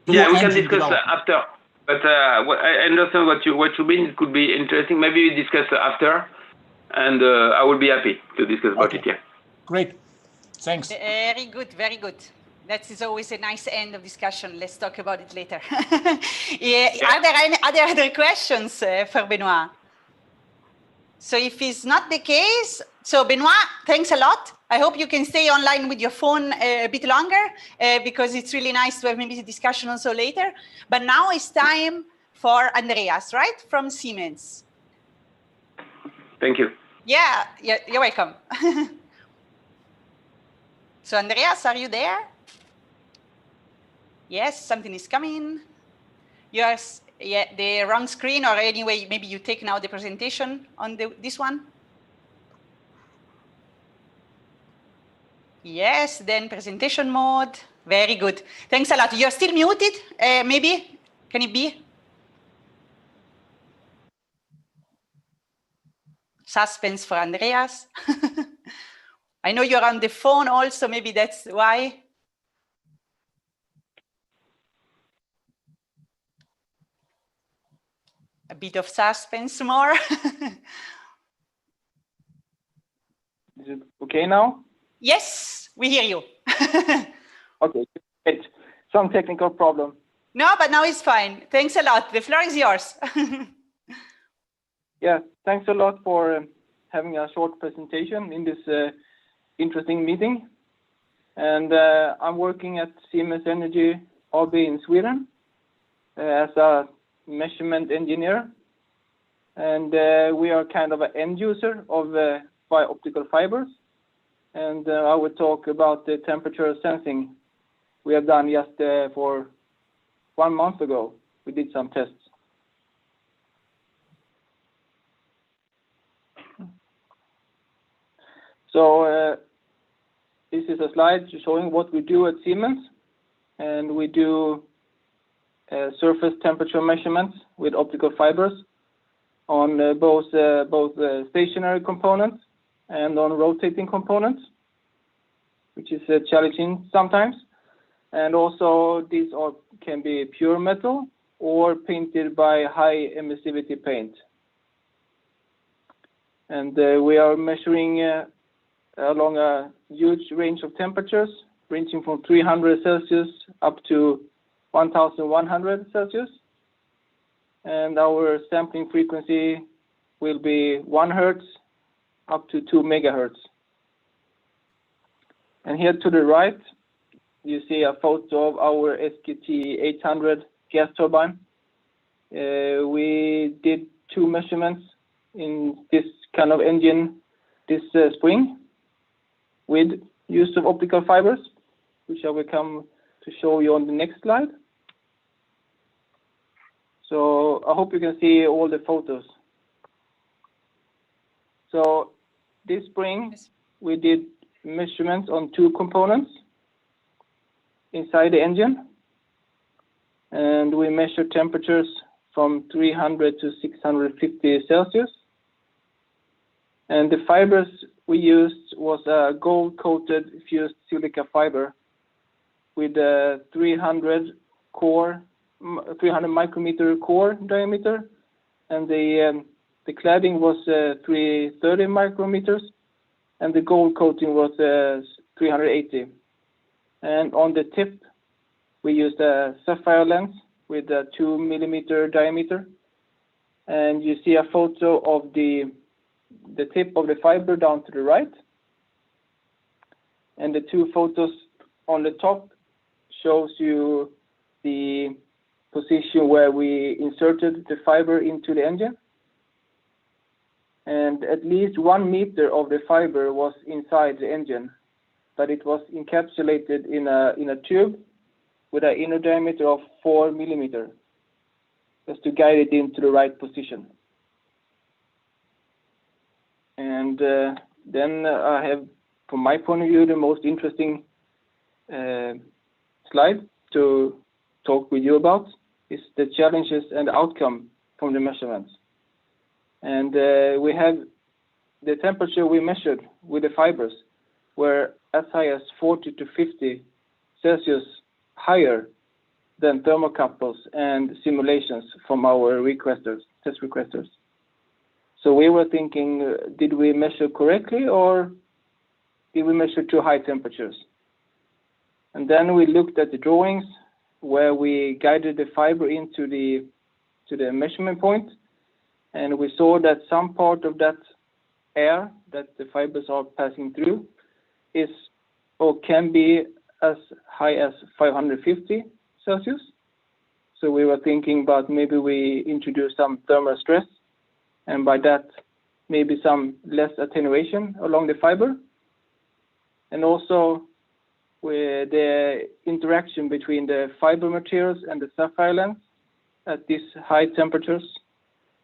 we can discuss after. But I understand what you mean. It could be interesting. Maybe we discuss after, and I will be happy to discuss about it. Yeah. Great. Thanks. Very good. Very good. That is always a nice end of discussion. Let's talk about it later. Are there any other questions for Benoit? So if it's not the case, so Benoit, thanks a lot. I hope you can stay online with your phone a bit longer because it's really nice to have maybe a discussion also later. But now it's time for Andreas, right? From Siemens. Thank you. Yeah, you're welcome. So Andreas, are you there? Yes, something is coming. Yes, yeah, the wrong screen, or anyway, maybe you take now the presentation on this one. Yes, then presentation mode. Very good. Thanks a lot. You're still muted, maybe? Can it be? Suspense for Andreas. I know you're on the phone also, maybe that's why. A bit of suspense more. Is it okay now? Yes, we hear you. Okay, great. Some technical problem. No, but now it's fine. Thanks a lot. The floor is yours. Yeah, thanks a lot for having a short presentation in this interesting meeting. And I'm working at Siemens Energy AB in Sweden as a measurement engineer. And we are kind of an end user of optical fibers. And I will talk about the temperature sensing we have done just for 1 month ago. We did some tests. So this is a slide showing what we do at Siemens. And we do surface temperature measurements with optical fibers on both stationary components and on rotating components, which is challenging sometimes. And also these can be pure metal or painted by high emissivity paint. And we are measuring along a huge range of temperatures, ranging from 300 Celsius up to 1100 Celsius. And our sampling frequency will be 1 Hertz up to 2 megahertz. And here to the right, you see a photo of our SQT 800 gas turbine. We did 2 measurements in this kind of engine this spring with use of optical fibers, which I will come to show you on the next slide. So I hope you can see all the photos. So this spring, we did measurements on 2 components inside the engine. And we measured temperatures from 300 to 650 Celsius. And the fibers we used was a gold-coated fused silica fiber with a 300 micrometer core diameter, and the cladding was 330 micrometers, and the gold coating was 380. And on the tip, we used a sapphire lens with a 2 millimeter diameter, and you see a photo of the tip of the fiber down to the right, and the 2 photos on the top shows you the position where we inserted the fiber into the engine, and at least 1 meter of the fiber was inside the engine, but it was encapsulated in a tube with an inner diameter of 4 millimeter, just to guide it into the right position. And then I have, from my point of view, the most interesting slide to talk with you about is the challenges and the outcome from the measurements. And we have the temperature we measured with the fibers were as high as 40 to 50 Celsius higher than thermocouples and simulations from our test requesters. So we were thinking, did we measure correctly, or did we measure too high temperatures? And then we looked at the drawings where we guided the fiber into the measurement point, and we saw that some part of that air that the fibers are passing through is or can be as high as 550 Celsius. So we were thinking about maybe we introduce some thermal stress, and by that maybe some less attenuation along the fiber. And also with the interaction between the fiber materials and the sapphire lens at these high temperatures,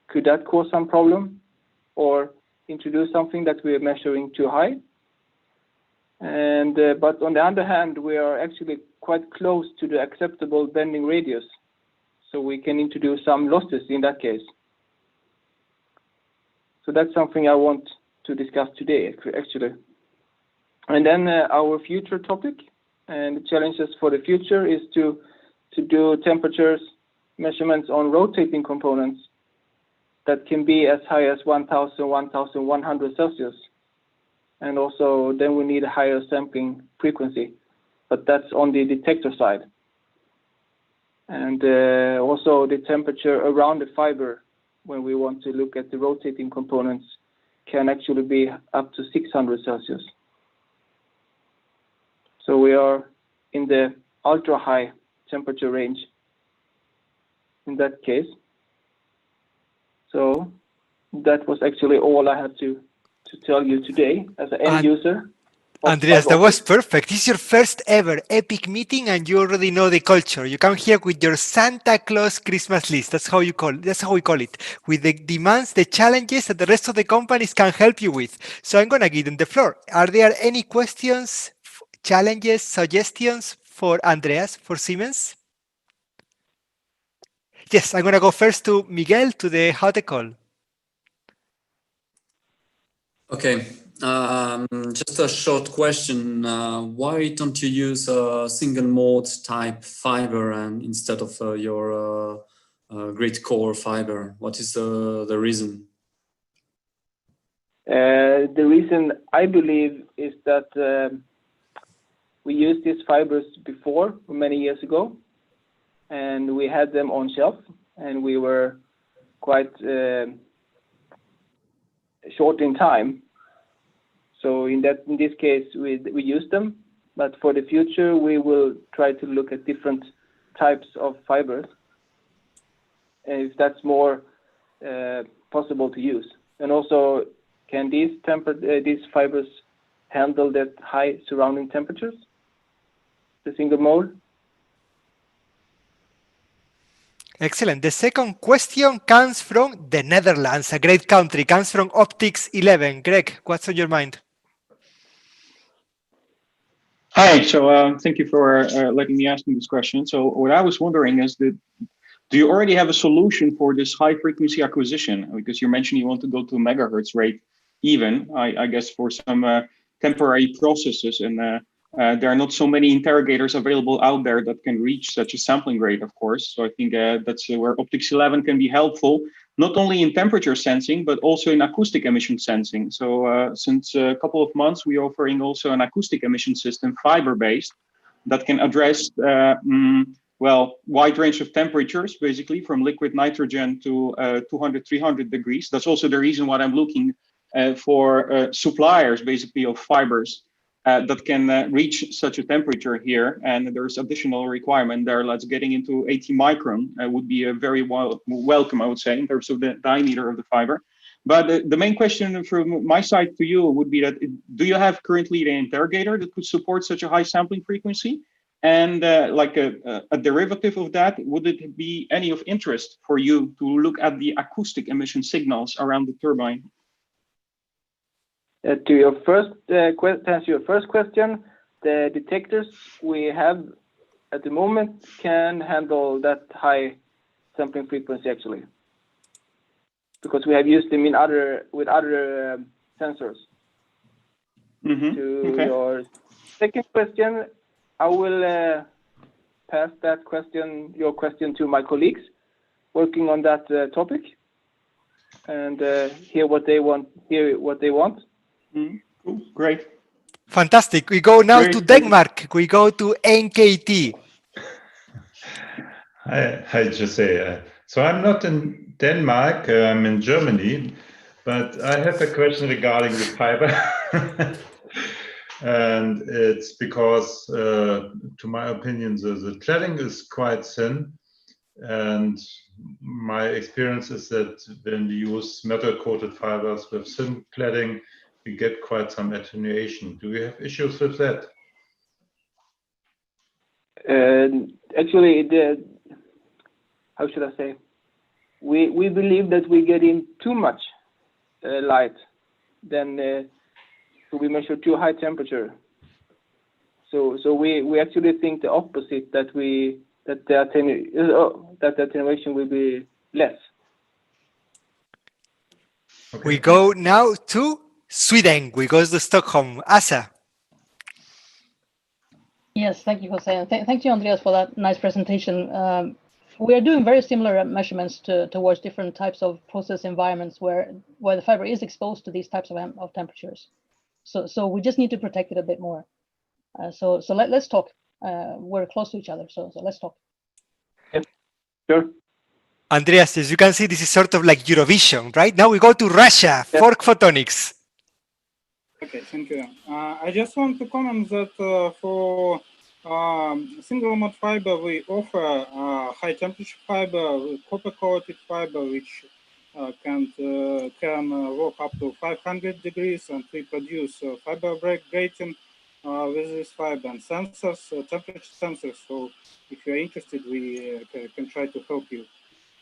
could that cause some problem or introduce something that we are measuring too high? And but on the other hand, we are actually quite close to the acceptable bending radius, so we can introduce some losses in that case. So that's something I want to discuss today, actually. And then our future topic and the challenges for the future is to do temperatures measurements on rotating components that can be as high as 1,000, 1,100 Celsius. And also then we need a higher sampling frequency, but that's on the detector side. And also the temperature around the fiber when we want to look at the rotating components can actually be up to 600 Celsius. So we are in the ultra high temperature range in that case. So that was actually all I had to tell you today as an end user. Andreas, that was perfect. This is your first ever epic meeting, and you already know the culture. You come here with your Santa Claus Christmas list. That's how we call it. With the demands, the challenges that the rest of the companies can help you with. So I'm gonna give them the floor. Are there any questions, challenges, suggestions for Andreas, for Siemens? Yes, I'm gonna go first to Miguel to the how to call. Okay. Just a short question. Why don't you use a single mode type fiber and instead of your grid core fiber? What is the reason? The reason I believe is that we used these fibers before many years ago, and we had them on shelf, and we were quite short in time. So in this case, we used them, but for the future, we will try to look at different types of fibers, if that's more possible to use. And also, can these fibers handle that high surrounding temperatures, the single mode? Excellent. The second question comes from the Netherlands, a great country, comes from Optics 11. Greg, what's on your mind? Hi, so thank you for letting me ask this question. So what I was wondering is that, do you already have a solution for this high frequency acquisition? Because you mentioned you want to go to megahertz rate even, I guess, for some temporary processes, and there are not so many interrogators available out there that can reach such a sampling rate, of course. So I think that's where Optics 11 can be helpful, not only in temperature sensing, but also in acoustic emission sensing. So since a couple of months, we're offering also an acoustic emission system, fiber-based, that can address, well, wide range of temperatures, basically from liquid nitrogen to 200, 300 degrees. That's also the reason why I'm looking for suppliers, basically, of fibers that can reach such a temperature here. And there's additional requirement there. Let's getting into 80 micron would be a very welcome, I would say, in terms of the diameter of the fiber. But the main question from my side to you would be that, do you have currently an interrogator that could support such a high sampling frequency? And like a derivative of that, would it be any of interest for you to look at the acoustic emission signals around the turbine? To your first to answer your first question, the detectors we have at the moment can handle that high sampling frequency actually, because we have used them in with other sensors. To your second question, I will pass that your question to my colleagues working on that topic, and hear what they want. Cool. Great. Fantastic. We go now to Denmark. We go to NKT. Hi, Jose. So I'm not in Denmark, I'm in Germany, but I have a question regarding the fiber. And it's because, to my opinion, the cladding is quite thin. And my experience is that when you use metal-coated fibers with thin cladding, you get quite some attenuation. Do you have issues with that? Actually, how should I say? We believe that we get in too much light, then so we measure too high temperature. So we actually think the opposite, that the attenuation will be less. Okay. We go now to Sweden. We go to Stockholm. Asa. Yes, thank you, Jose. Thank you, Andreas, for that nice presentation. We are doing very similar measurements towards different types of process environments where the fiber is exposed to these types of temperatures. So we just need to protect it a bit more. So let's talk. We're close to each other, so let's talk. Yep. Sure. Andreas, as you can see, this is sort of like Eurovision, right? Now we go to Russia for Photonics. Okay, thank you. I just want to comment that for single mode fiber, we offer high temperature fiber, copper coated fiber, which can work up to 500 degrees, and we produce fiber break grating with this fiber and sensors, temperature sensors. So if you're interested, we can try to help you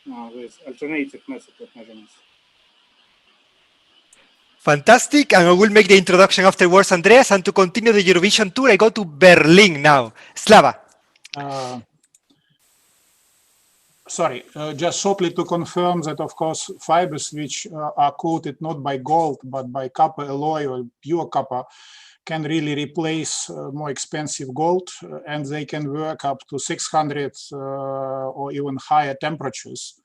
with alternative methods of measurements. Fantastic, and I will make the introduction afterwards, Andreas, and to continue the Eurovision tour, I go to Berlin now. Slava. Sorry, just shortly to confirm that, of course, fibers which are coated not by gold, but by copper alloy or pure copper, can really replace more expensive gold, and they can work up to 600 or even higher temperatures.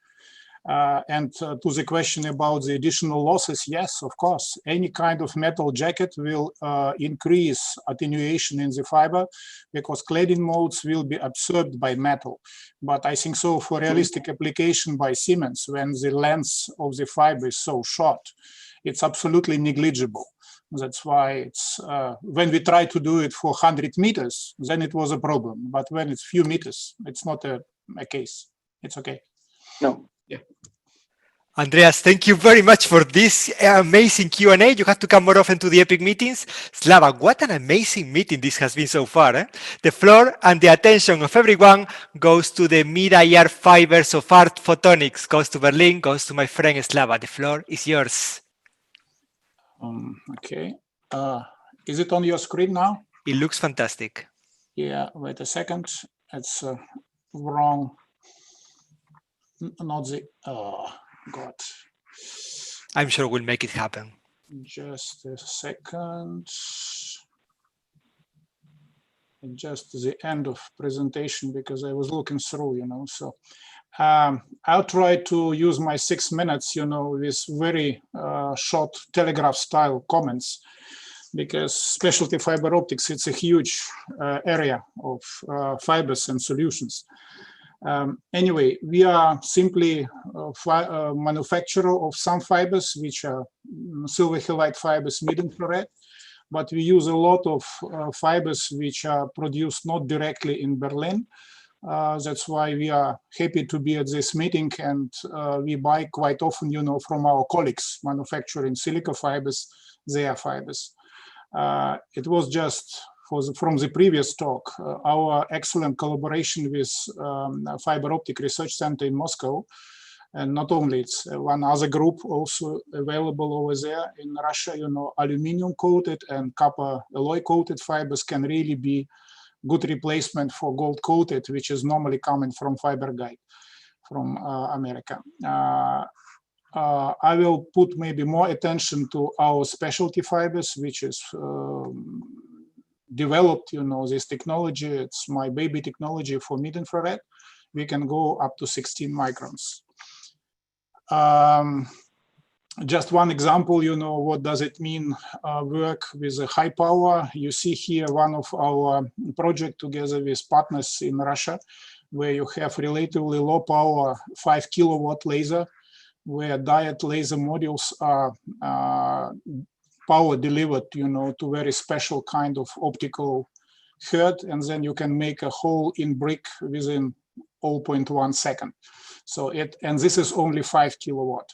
And to the question about the additional losses, yes, of course, any kind of metal jacket will increase attenuation in the fiber because cladding modes will be absorbed by metal. But I think so for realistic application by Siemens, when the length of the fiber is so short, it's absolutely negligible. That's why it's when we try to do it for 100 meters, then it was a problem. But when it's few meters, it's not a case. It's okay. No. Yeah. Andreas, thank you very much for this amazing Q&A. You have to come more often to the EPIC meetings. Slava, what an amazing meeting this has been so far. Eh? The floor and the attention of everyone goes to the mid-IR fibers of art photonics, goes to Berlin, goes to my friend Slava. The floor is yours. Okay. Is it on your screen now? It looks fantastic. Yeah, wait a second. It's wrong. Not the... God. I'm sure we'll make it happen. Just a second. Just the end of presentation because I was looking through, so I'll try to use my 6 minutes, with very short telegraph style comments because specialty fiber optics, it's a huge area of fibers and solutions. Anyway, we are simply a manufacturer of some fibers, which are silver halide fibers mid-infrared, but we use a lot of fibers which are produced not directly in Berlin. That's why we are happy to be at this meeting, and we buy quite often, from our colleagues manufacturing silica fibers, their fibers. It was just from the previous talk, our excellent collaboration with Fiber Optic Research Center in Moscow. And not only, it's one other group also available over there in Russia, aluminum coated and copper alloy coated fibers can really be good replacement for gold coated, which is normally coming from Fiber Guide from America. I will put maybe more attention to our specialty fibers, which is developed, this technology. It's my baby technology for mid-infrared. We can go up to 16 microns. Just one example, what does it mean work with a high power? You see here one of our project together with partners in Russia, where you have relatively low power 5 kilowatt laser, where diode laser modules are power delivered, to very special kind of optical herd, and then you can make a hole in brick within 0.1 second. So and this is only 5 kilowatt.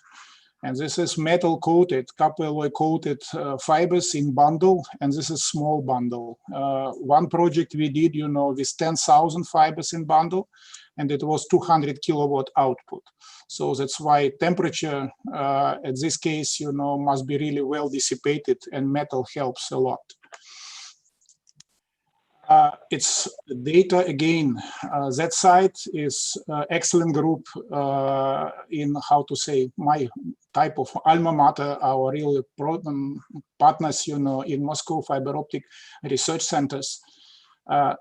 And this is metal coated, copper alloy coated fibers in bundle, and this is small bundle. One project we did, with 10,000 fibers in bundle, and it was 200 kilowatt output. So that's why temperature at this case, must be really well dissipated, and metal helps a lot. It's data again. That side is excellent group in how to say my type of alma mater, our real partners, in Moscow Fiber Optic Research Centers.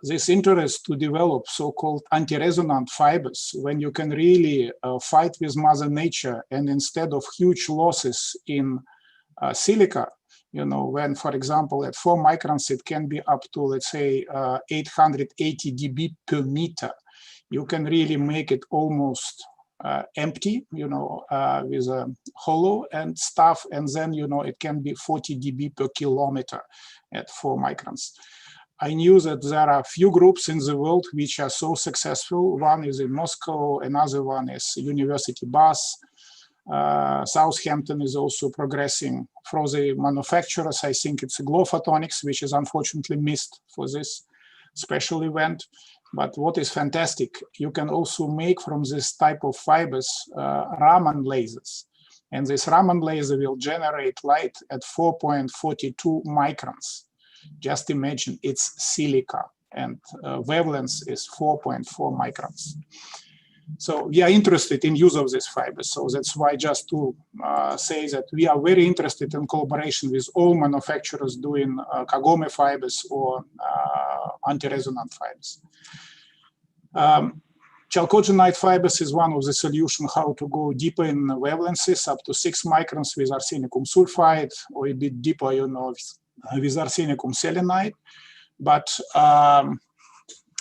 This interest to develop so-called anti-resonant fibers, when you can really fight with Mother Nature, and instead of huge losses in silica, when, for example, at 4 microns, it can be up to, let's say, 880 dB per meter. You can really make it almost empty, with a hollow and stuff, and then, it can be 40 dB per kilometer at 4 microns. I knew that there are a few groups in the world which are so successful. One is in Moscow, another one is University Bus. Southampton is also progressing. For the manufacturers, I think it's Glow Photonics, which is unfortunately missed for this special event. But what is fantastic, you can also make from this type of fibers Raman lasers. And this Raman laser will generate light at 4.42 microns. Just imagine, it's silica, and wavelength is 4.4 microns. So we are interested in use of these fibers. So that's why, just to say that we are very interested in collaboration with all manufacturers doing Kagome fibers or anti-resonant fibers. Chalcogenide fibers is one of the solutions how to go deeper in wavelengths, up to 6 microns with arsenicum sulfide, or a bit deeper, with arsenicum selenide. But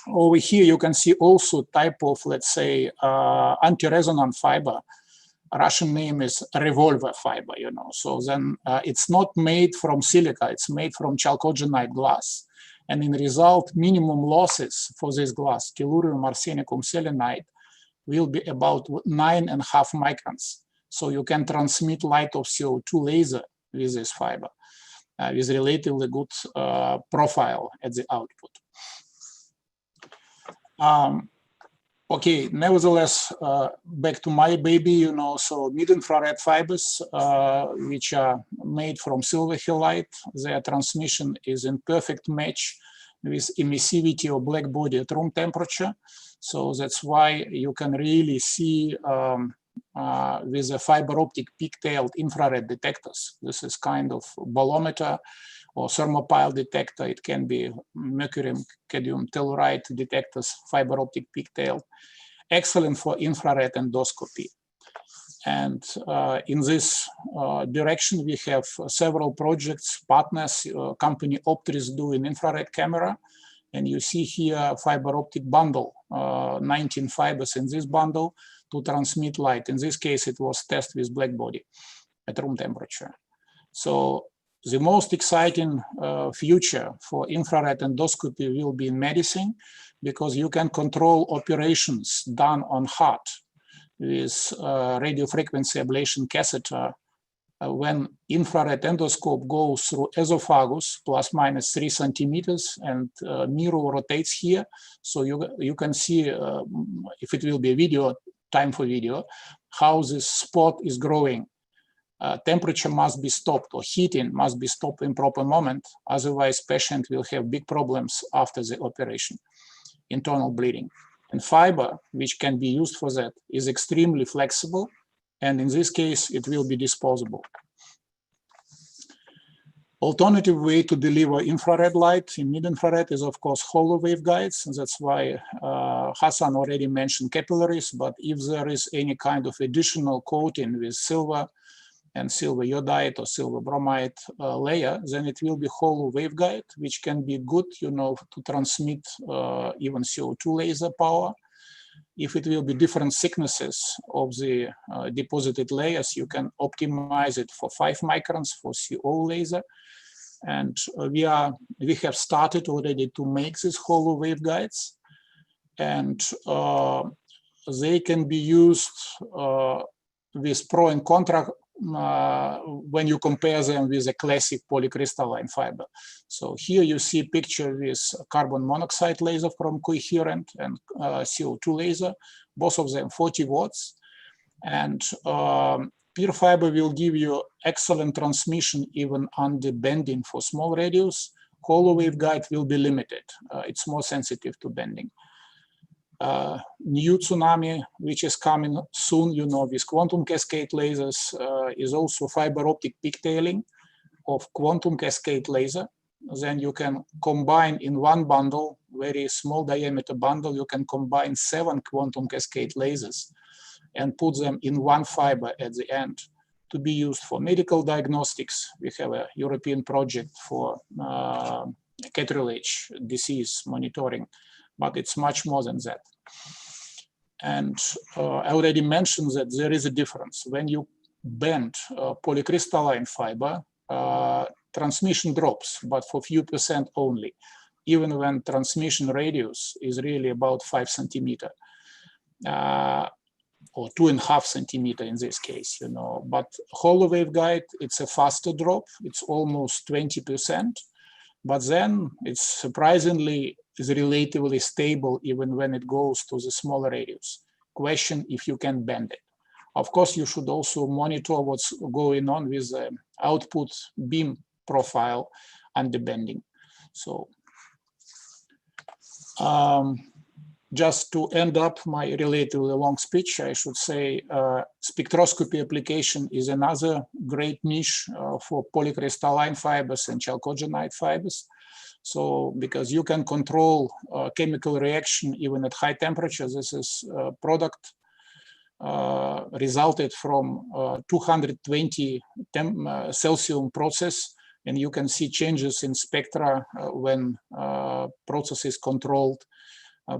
over here, you can see also type of, let's say, anti-resonant fiber, Russian name is revolver fiber, you know. So then it's not made from silica, it's made from chalcogenide glass. And in result, minimum losses for this glass, tellurium arsenicum selenide, will be about 9.5 microns. So you can transmit light of CO2 laser with this fiber, with relatively good profile at the output. Okay, nevertheless, back to my baby, you know, so mid-infrared fibers, which are made from silver halide, their transmission is in perfect match with emissivity of black body at room temperature. So that's why you can really see with the fiber optic pigtailed infrared detectors. This is kind of bolometer or thermopile detector. It can be mercurium cadmium telluride detectors, fiber optic pigtailed. Excellent for infrared endoscopy. And in this direction, we have several projects, partners, company Optris doing infrared camera. And you see here fiber optic bundle, 19 fibers in this bundle to transmit light. In this case, it was tested with black body at room temperature. So the most exciting future for infrared endoscopy will be in medicine, because you can control operations done on heart with radio frequency ablation catheter when infrared endoscope goes through esophagus plus minus 3 centimeters and mirror rotates here. So you can see, if it will be a video, time for video, how this spot is growing. Temperature must be stopped, or heating must be stopped in proper moment. Otherwise, patient will have big problems after the operation, internal bleeding. And fiber, which can be used for that, is extremely flexible. And in this case, it will be disposable. Alternative way to deliver infrared light in mid-infrared is, of course, hollow waveguides. And that's why Hakan already mentioned capillaries. But if there is any kind of additional coating with silver and silver iodide or silver bromide layer, then it will be hollow waveguide, which can be good, you know, to transmit even CO2 laser power. If it will be different thicknesses of the deposited layers, you can optimize it for 5 microns for CO laser. And we have started already to make these hollow waveguides, and they can be used with pro and contra when you compare them with a classic polycrystalline fiber. So here you see a picture with carbon monoxide laser from Coherent and CO2 laser, both of them 40 watts. And pure fiber will give you excellent transmission even under bending for small radius. Hollow waveguide will be limited. It's more sensitive to bending. New tsunami, which is coming soon, you know, with quantum cascade lasers, is also fiber optic pigtailing of quantum cascade laser. Then you can combine in one bundle, very small diameter bundle, you can combine 7 quantum cascade lasers and put them in one fiber at the end to be used for medical diagnostics. We have a European project for cartilage disease monitoring, but it's much more than that. And I already mentioned that there is a difference. When you bend polycrystalline fiber, transmission drops, but for few percent only, even when transmission radius is really about 5 centimeter, or 2.5 centimeter in this case, you know. But hollow waveguide, it's a faster drop, it's almost 20%, but then it's surprisingly is relatively stable even when it goes to the smaller radius. Question if you can bend it. Of course, you should also monitor what's going on with the output beam profile and the bending. So just to end up my relatively long speech, I should say spectroscopy application is another great niche for polycrystalline fibers and chalcogenide fibers. So because you can control chemical reaction even at high temperatures, this is a product resulted from 220 Celsius process, and you can see changes in spectra when process is controlled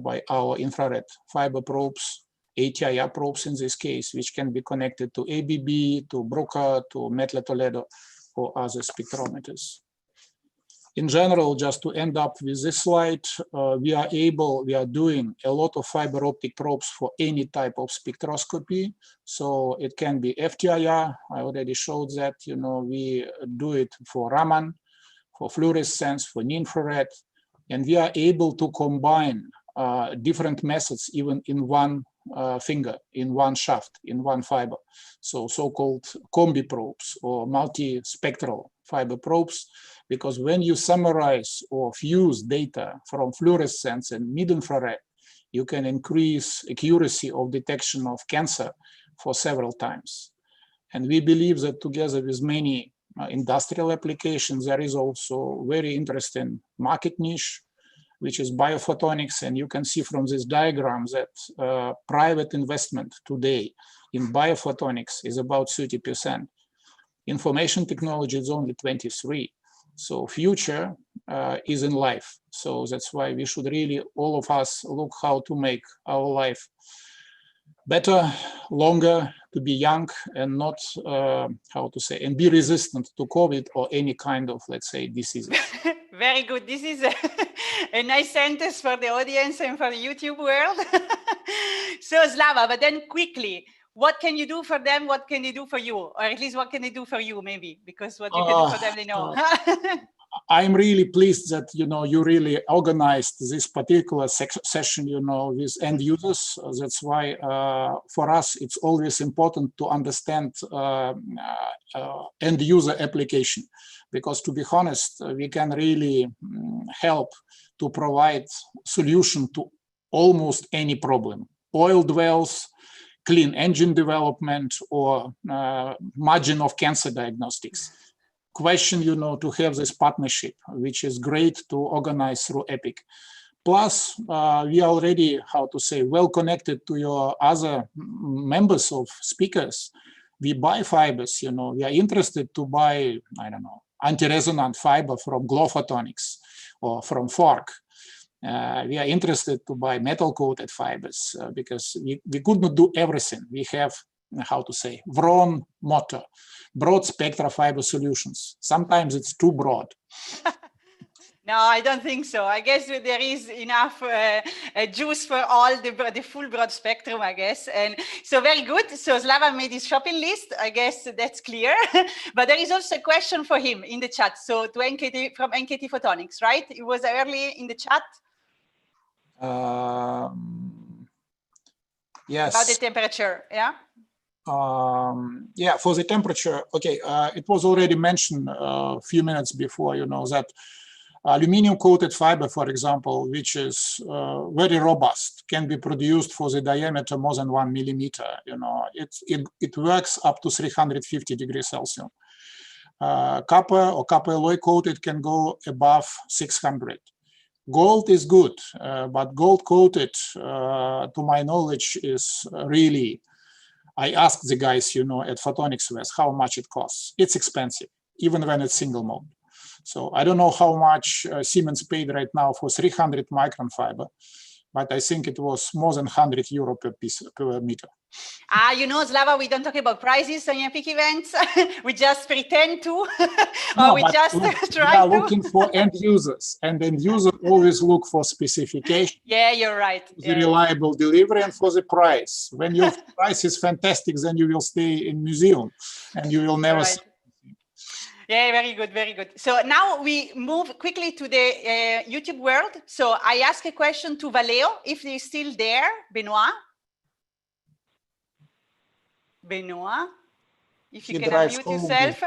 by our infrared fiber probes ATIR probes in this case, which can be connected to ABB, to Bruker, to Mettler Toledo, or other spectrometers. In general, just to end up with this slide, we are doing a lot of fiber optic probes for any type of spectroscopy. So it can be FTIR, I already showed that, we do it for Raman, for fluorescence, for near-infrared, and we are able to combine different methods even in one finger, in one shaft, in one fiber. So-called combi probes or multi-spectral fiber probes, because when you summarize or fuse data from fluorescence and mid-infrared, you can increase accuracy of detection of cancer for several times. And we believe that together with many industrial applications, there is also very interesting market niche, which is biophotonics. And you can see from this diagram that private investment today in biophotonics is about 30%. Information technology is only 23%. So future is in life. So that's why we should really, all of us, look how to make our life better, longer, to be young and not, and be resistant to COVID or any kind of, let's say, diseases. Very good. This is a nice sentence for the audience and for the YouTube world. So Slava, but then quickly, what can you do for them? What can they do for you? Or at least what can they do for you, maybe? Because what you can do for them, they know. I'm really pleased that, you really organized this particular session, with end users. That's why for us, it's always important to understand end user application, because to be honest, we can really help to provide solution to almost any problem. Oil wells, clean engine development, or margin of cancer diagnostics. Question, to have this partnership, which is great to organize through EPIC. Plus, we are already, well connected to your other members of speakers. We buy fibers, we are interested to buy, anti-resonant fiber from Glow Photonics or from Fork. We are interested to buy metal-coated fibers because we could not do everything. We have, Vron motto, broad spectra fiber solutions. Sometimes it's too broad. No, I don't think so. I guess there is enough juice for all the full broad spectrum, I guess. And so very good. So Slava made his shopping list. I guess that's clear. But there is also a question for him in the chat. So to NKT, from NKT Photonics, right? It was early in the chat. Yes. About the temperature, yeah? Yeah, for the temperature, okay, it was already mentioned a few minutes before, that aluminum coated fiber, for example, which is very robust, can be produced for the diameter more than 1 millimeter. It works up to 350 degrees Celsius. Copper or copper alloy coated can go above 600. Gold is good, but gold coated, to my knowledge, is really, I asked the guys, at Photonics West, how much it costs. It's expensive, even when it's single mode. So I don't know how much Siemens paid right now for 300 micron fiber, but I think it was more than 100 euro per piece, per meter. Slava, we don't talk about prices on EPIC events. We just pretend to, no, or we just try we are to. looking for end users, and end users always look for specification. Yeah, you're right. The reliable delivery and for the price. When your price is fantastic, then you will stay in museum, and you will never see. Yeah, very good, very good. So now we move quickly to the YouTube world. So I ask a question to Valeo, if he's still there, Benoit. Benoit, if you can unmute yourself.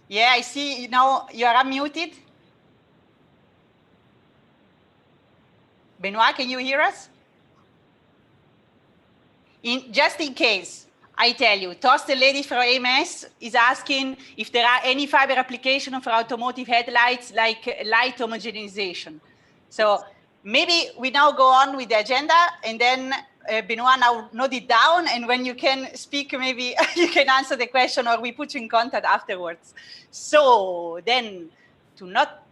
Yeah, I see now you are unmuted. Benoit, can you hear us? Just in case, I tell you, Toss, the lady from AMS, is asking if there are any fiber application for automotive headlights like light homogenization. So maybe we now go on with the agenda, and then Benoit now note it down, and when you can speak, maybe you can answer the question, or we put you in contact afterwards. So then, to not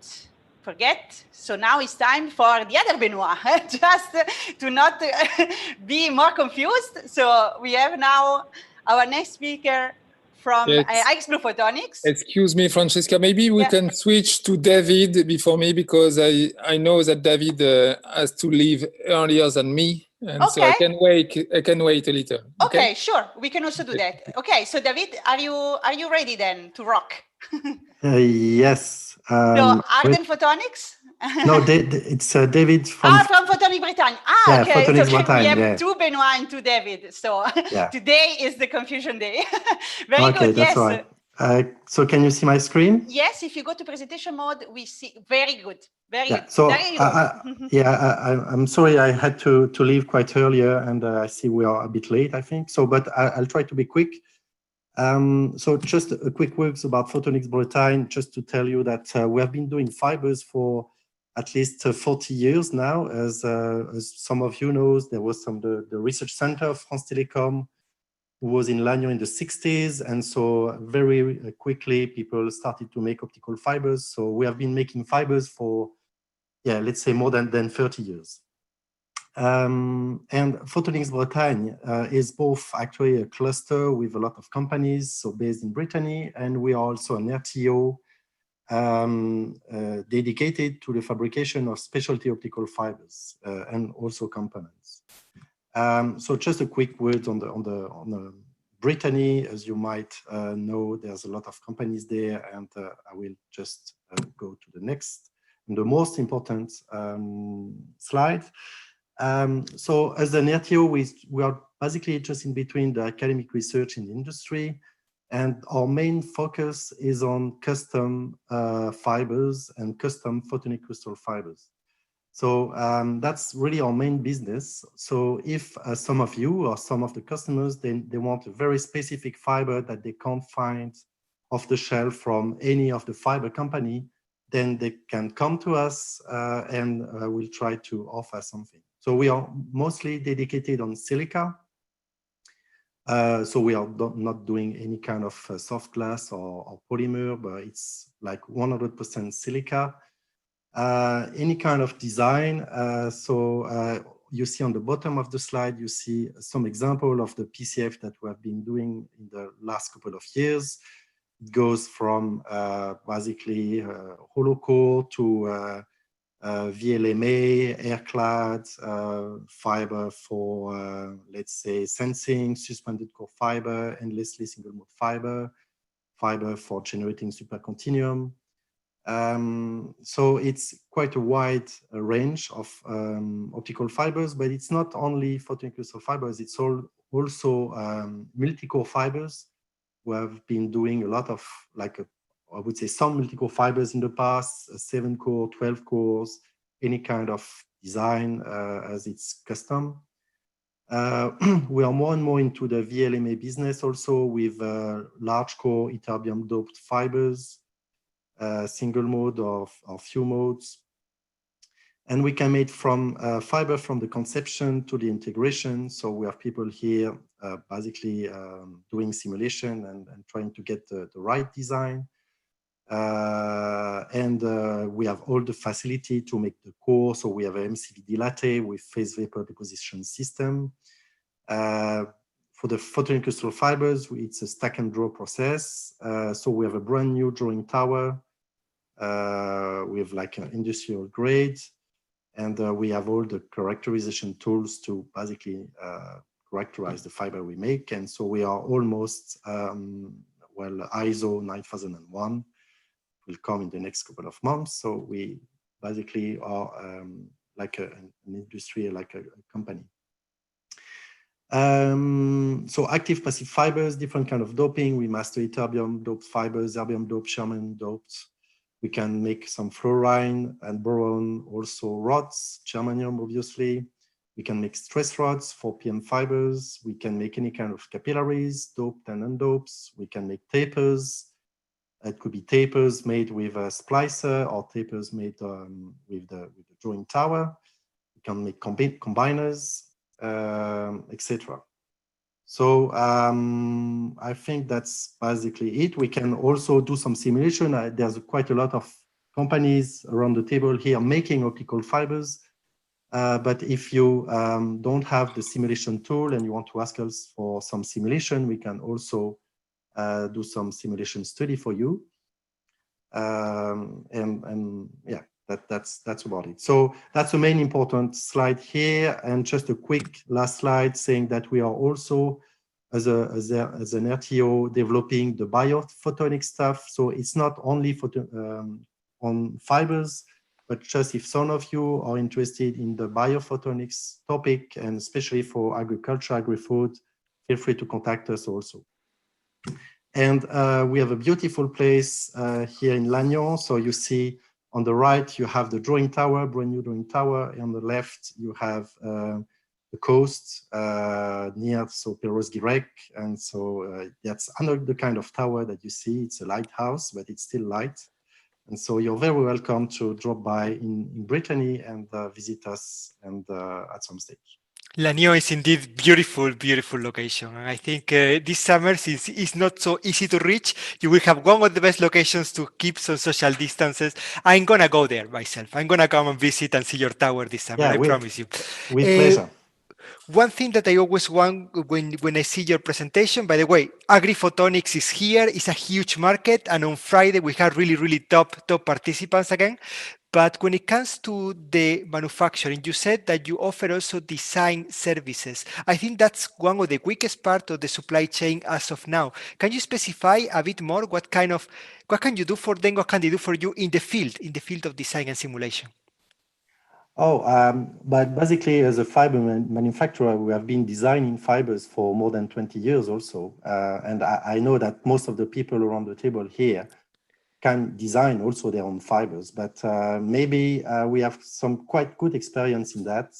forget. So now it's time for the other Benoit, just to not be more confused. So we have now our next speaker from iXblue Photonics. Excuse me, Francesca, maybe we can switch to David before me, because I know that David has to leave earlier than me. And so I can wait a little. Okay, sure. We can also do that. Okay, so David, are you ready then to rock? Yes. So Arden Photonics? No, it's David from... from Photonics Bretagne. Yeah, Okay. Photonics So Bretagne, we have two Benoit and two David. So today is the confusion day. Very good, that's yes. right. So can you see my screen? Yes, if you go to presentation mode, we see, very good. Very good. So there you go. I'm sorry I had to leave quite earlier, and I see we are a bit late, I think. So, but I'll try to be quick. So just a quick words about Photonics Bretagne, just to tell you that we have been doing fibers for at least 40 years now. As some of you know, there was the research center of France Télécom, who was in Lannion in the 60s. And so very quickly, people started to make optical fibers. So we have been making fibers for, let's say more than 30 years. And Photonics Bretagne is both actually a cluster with a lot of companies, so based in Brittany, and we are also an RTO dedicated to the fabrication of specialty optical fibers and also components. So just a quick word on the Brittany. As you might know, there's a lot of companies there, and I will just go to the next and the most important slide. So as an RTO, we are basically just in between the academic research and the industry, and our main focus is on custom fibers and custom photonic crystal fibers. So that's really our main business. So if some of you or some of the customers, they want a very specific fiber that they can't find off the shelf from any of the fiber company, then they can come to us and we'll try to offer something. So we are mostly dedicated on silica. So we are not doing any kind of soft glass or polymer, but it's like 100% silica. Any kind of design. You see on the bottom of the slide, you see some example of the PCF that we have been doing in the last couple of years. It goes from basically hollow core to VLMA, airclad, fiber for, let's say, sensing, suspended core fiber, endlessly single mode fiber, fiber for generating supercontinuum. So it's quite a wide range of optical fibers, but it's not only photonic crystal fibers, it's also multi-core fibers. We have been doing a lot of, I would say, some multi-core fibers in the past, 7 core, 12 cores, any kind of design as it's custom. We are more and more into the VLMA business also with large core ytterbium doped fibers, single mode or few modes. And we can make from fiber from the conception to the integration. So we have people here basically doing simulation and trying to get the right design. We have all the facility to make the core. So we have an MCVD latte with phase vapor deposition system. For the photonic crystal fibers, it's a stack and draw process. So we have a brand new drawing tower with like an industrial grade. And we have all the characterization tools to basically characterize the fiber we make. And so we are almost, ISO 9001 will come in the next couple of months. So we basically are like an industry, like a company. So active passive fibers, different kind of doping. We master ytterbium doped fibers, erbium doped, Sherman doped. We can make some fluorine and boron, also rods, germanium, obviously. We can make stress rods for PM fibers. We can make any kind of capillaries, doped and undoped. We can make tapers. It could be tapers made with a splicer or tapers made with the drawing tower. We can make combiners, etc. So I think that's basically it. We can also do some simulation. There's quite a lot of companies around the table here making optical fibers. But if you don't have the simulation tool and you want to ask us for some simulation, we can also do some simulation study for you. And yeah, that's about it. So that's the main important slide here. And just a quick last slide saying that we are also, as an RTO, developing the biophotonic stuff. So it's not only on fibers, but just if some of you are interested in the biophotonics topic, and especially for agriculture, agri-food, feel free to contact us also. And we have a beautiful place here in Lannion. So you see on the right, you have the drawing tower, brand new drawing tower. And on the left, you have the coast near Perros Guirec. And so that's another the kind of tower that you see. It's a lighthouse, but it's still light. And so you're very welcome to drop by in Brittany and visit us and at some stage. Lannion is indeed beautiful, beautiful location. And I think this summer, since it's not so easy to reach, you will have one of the best locations to keep some social distances. I'm going to go there myself. I'm going to come and visit and see your tower this summer, I promise you. With pleasure. One thing that I always want when I see your presentation, by the way, Agri-Photonics is here. It's a huge market. And on Friday, we have really, really top participants again. But when it comes to the manufacturing, you said that you offer also design services. I think that's one of the weakest part of the supply chain as of now. Can you specify a bit more what can you do for them? What can they do for you in the field of design and simulation? But basically, as a fiber manufacturer, we have been designing fibers for more than 20 years also. And I know that most of the people around the table here can design also their own fibers, but maybe we have some quite good experience in that,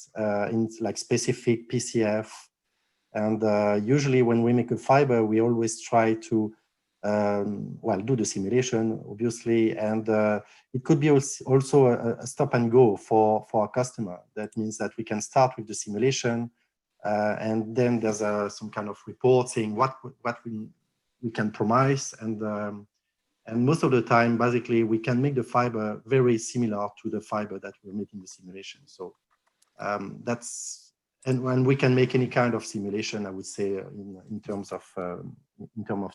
in like specific PCF. And usually when we make a fiber, we always try to, do the simulation, obviously. And it could be also a stop and go for our customer. That means that we can start with the simulation, and then there's some kind of report saying what we can promise. And most of the time, basically, we can make the fiber very similar to the fiber that we're making the simulation. So when we can make any kind of simulation, I would say, in terms of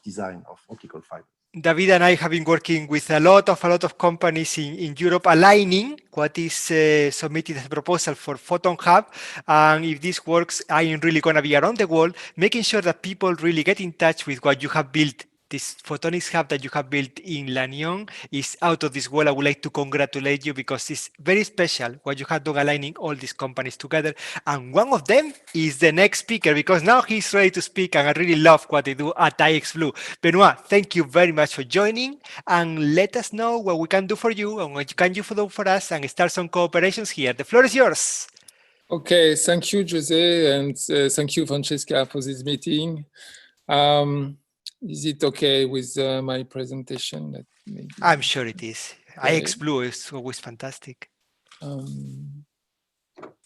design of optical fiber. David and I have been working with a lot of companies in Europe aligning what is submitted as a proposal for Photon Hub. And if this works, I am really going to be around the world, making sure that people really get in touch with what you have built. This Photonics Hub that you have built in Lannion is out of this world. I would like to congratulate you because it's very special what you have done aligning all these companies together. And one of them is the next speaker, because now he's ready to speak and I really love what they do at iXblue. Benoit, thank you very much for joining, and let us know what we can do for you and what can you do for us, and start some cooperations here. The floor is yours. Okay, thank you, Jose, and thank you, Francesca, for this meeting. Is it okay with my presentation? I'm sure it is. Okay. iXblue is always fantastic.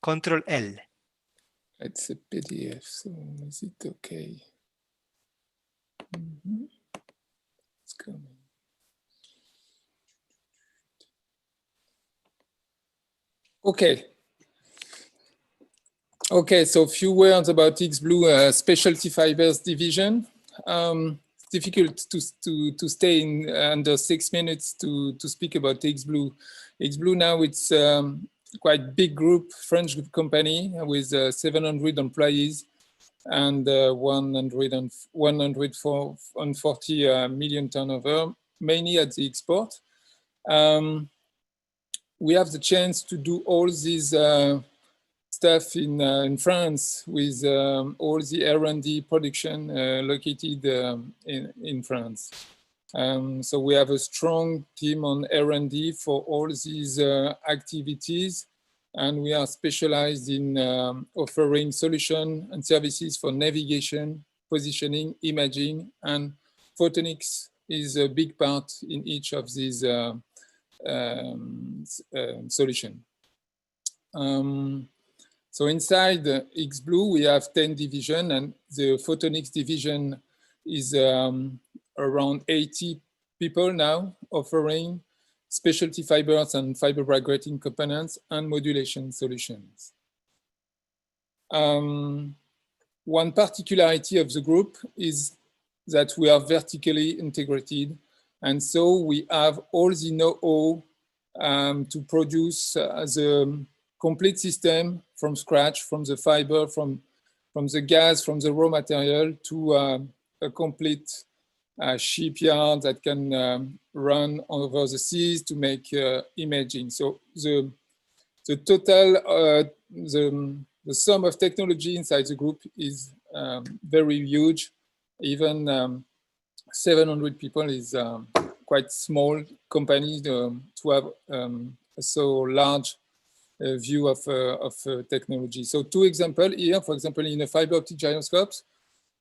Control L. It's a PDF, so is it okay? It's coming. Okay. Okay, so a few words about iXblue Specialty Fibers division. It's difficult to stay in under 6 minutes to speak about iXblue. iXblue now, it's quite big group, French company with 700 employees and 140 million turnover, mainly at the export. We have the chance to do all these stuff in France with all the R&D production located in France. So we have a strong team on R&D for all these activities, and we are specialized in offering solutions and services for navigation, positioning, imaging, and photonics is a big part in each of these solutions. So inside iXblue, we have 10 divisions, and the Photonics division is around 80 people now offering specialty fibers and fiber vibrating components, and modulation solutions. One particularity of the group is that we are vertically integrated, and so we have all the know-how to produce the complete system from scratch, from the fiber, from the gas, from the raw material to a complete shipyard that can run over the seas to make imaging. So the total, the sum of technology inside the group is very huge. Even 700 people is quite small company to have so large view of technology. So two examples here, for example, in the fiber optic gyroscopes,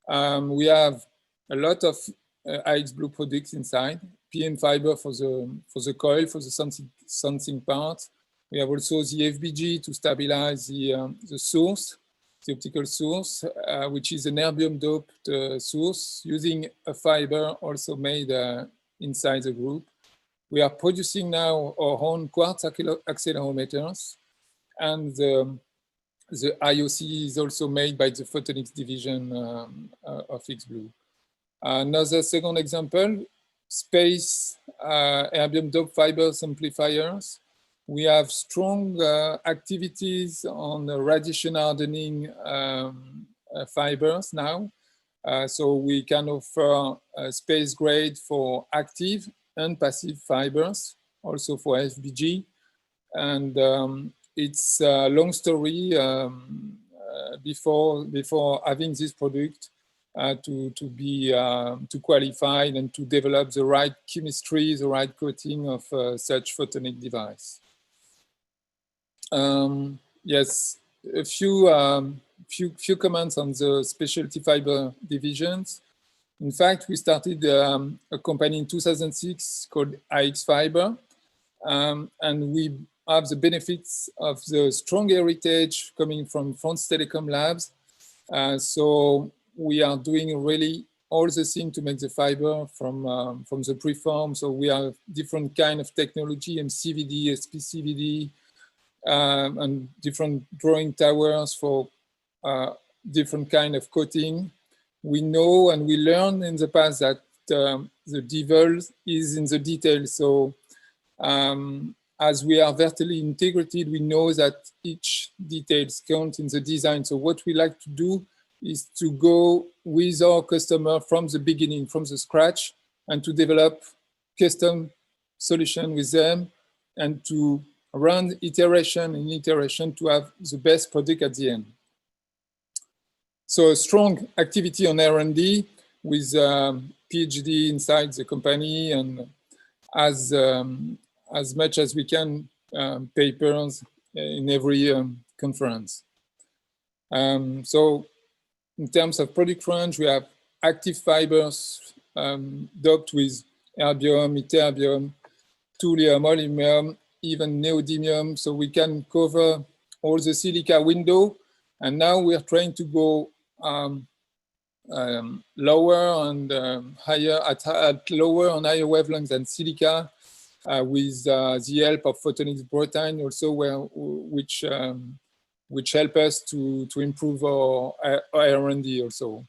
we have a lot of iXblue products inside, PM fiber for the coil, for the sensing part. We have also the FBG to stabilize the source, the optical source, which is an erbium doped source using a fiber also made inside the group. We are producing now our own quartz accelerometers, and the IOC is also made by the Photonics division of iXblue. Another second example, space erbium doped fibers amplifiers. We have strong activities on the radiation hardening fibers now. So we can offer space grade for active and passive fibers, also for FBG. And it's a long story before having this product to qualify and to develop the right chemistry, the right coating of such photonic device. Yes, a few comments on the specialty fiber divisions. In fact, we started a company in 2006 called iXfiber, and we have the benefits of the strong heritage coming from France Telecom Labs. So we are doing really all the things to make the fiber from the preform. So we have different kind of technology, MCVD, SPCVD, and different drawing towers for different kind of coating. We know and we learned in the past that the devil is in the details. So as we are vertically integrated, we know that each details count in the design. So what we like to do is to go with our customer from the beginning, from the scratch, and to develop custom solution with them, and to run iteration and iteration to have the best product at the end. So a strong activity on R&D with PhD inside the company, and as much as we can, papers in every conference. So in terms of product range, we have active fibers doped with erbium, ytterbium, thulium, molybdenum, even neodymium, so we can cover all the silica window. And now we're trying to go lower and higher at lower and higher wavelengths than silica with the help of Photonics Bretagne also, which help us to improve our R&D also.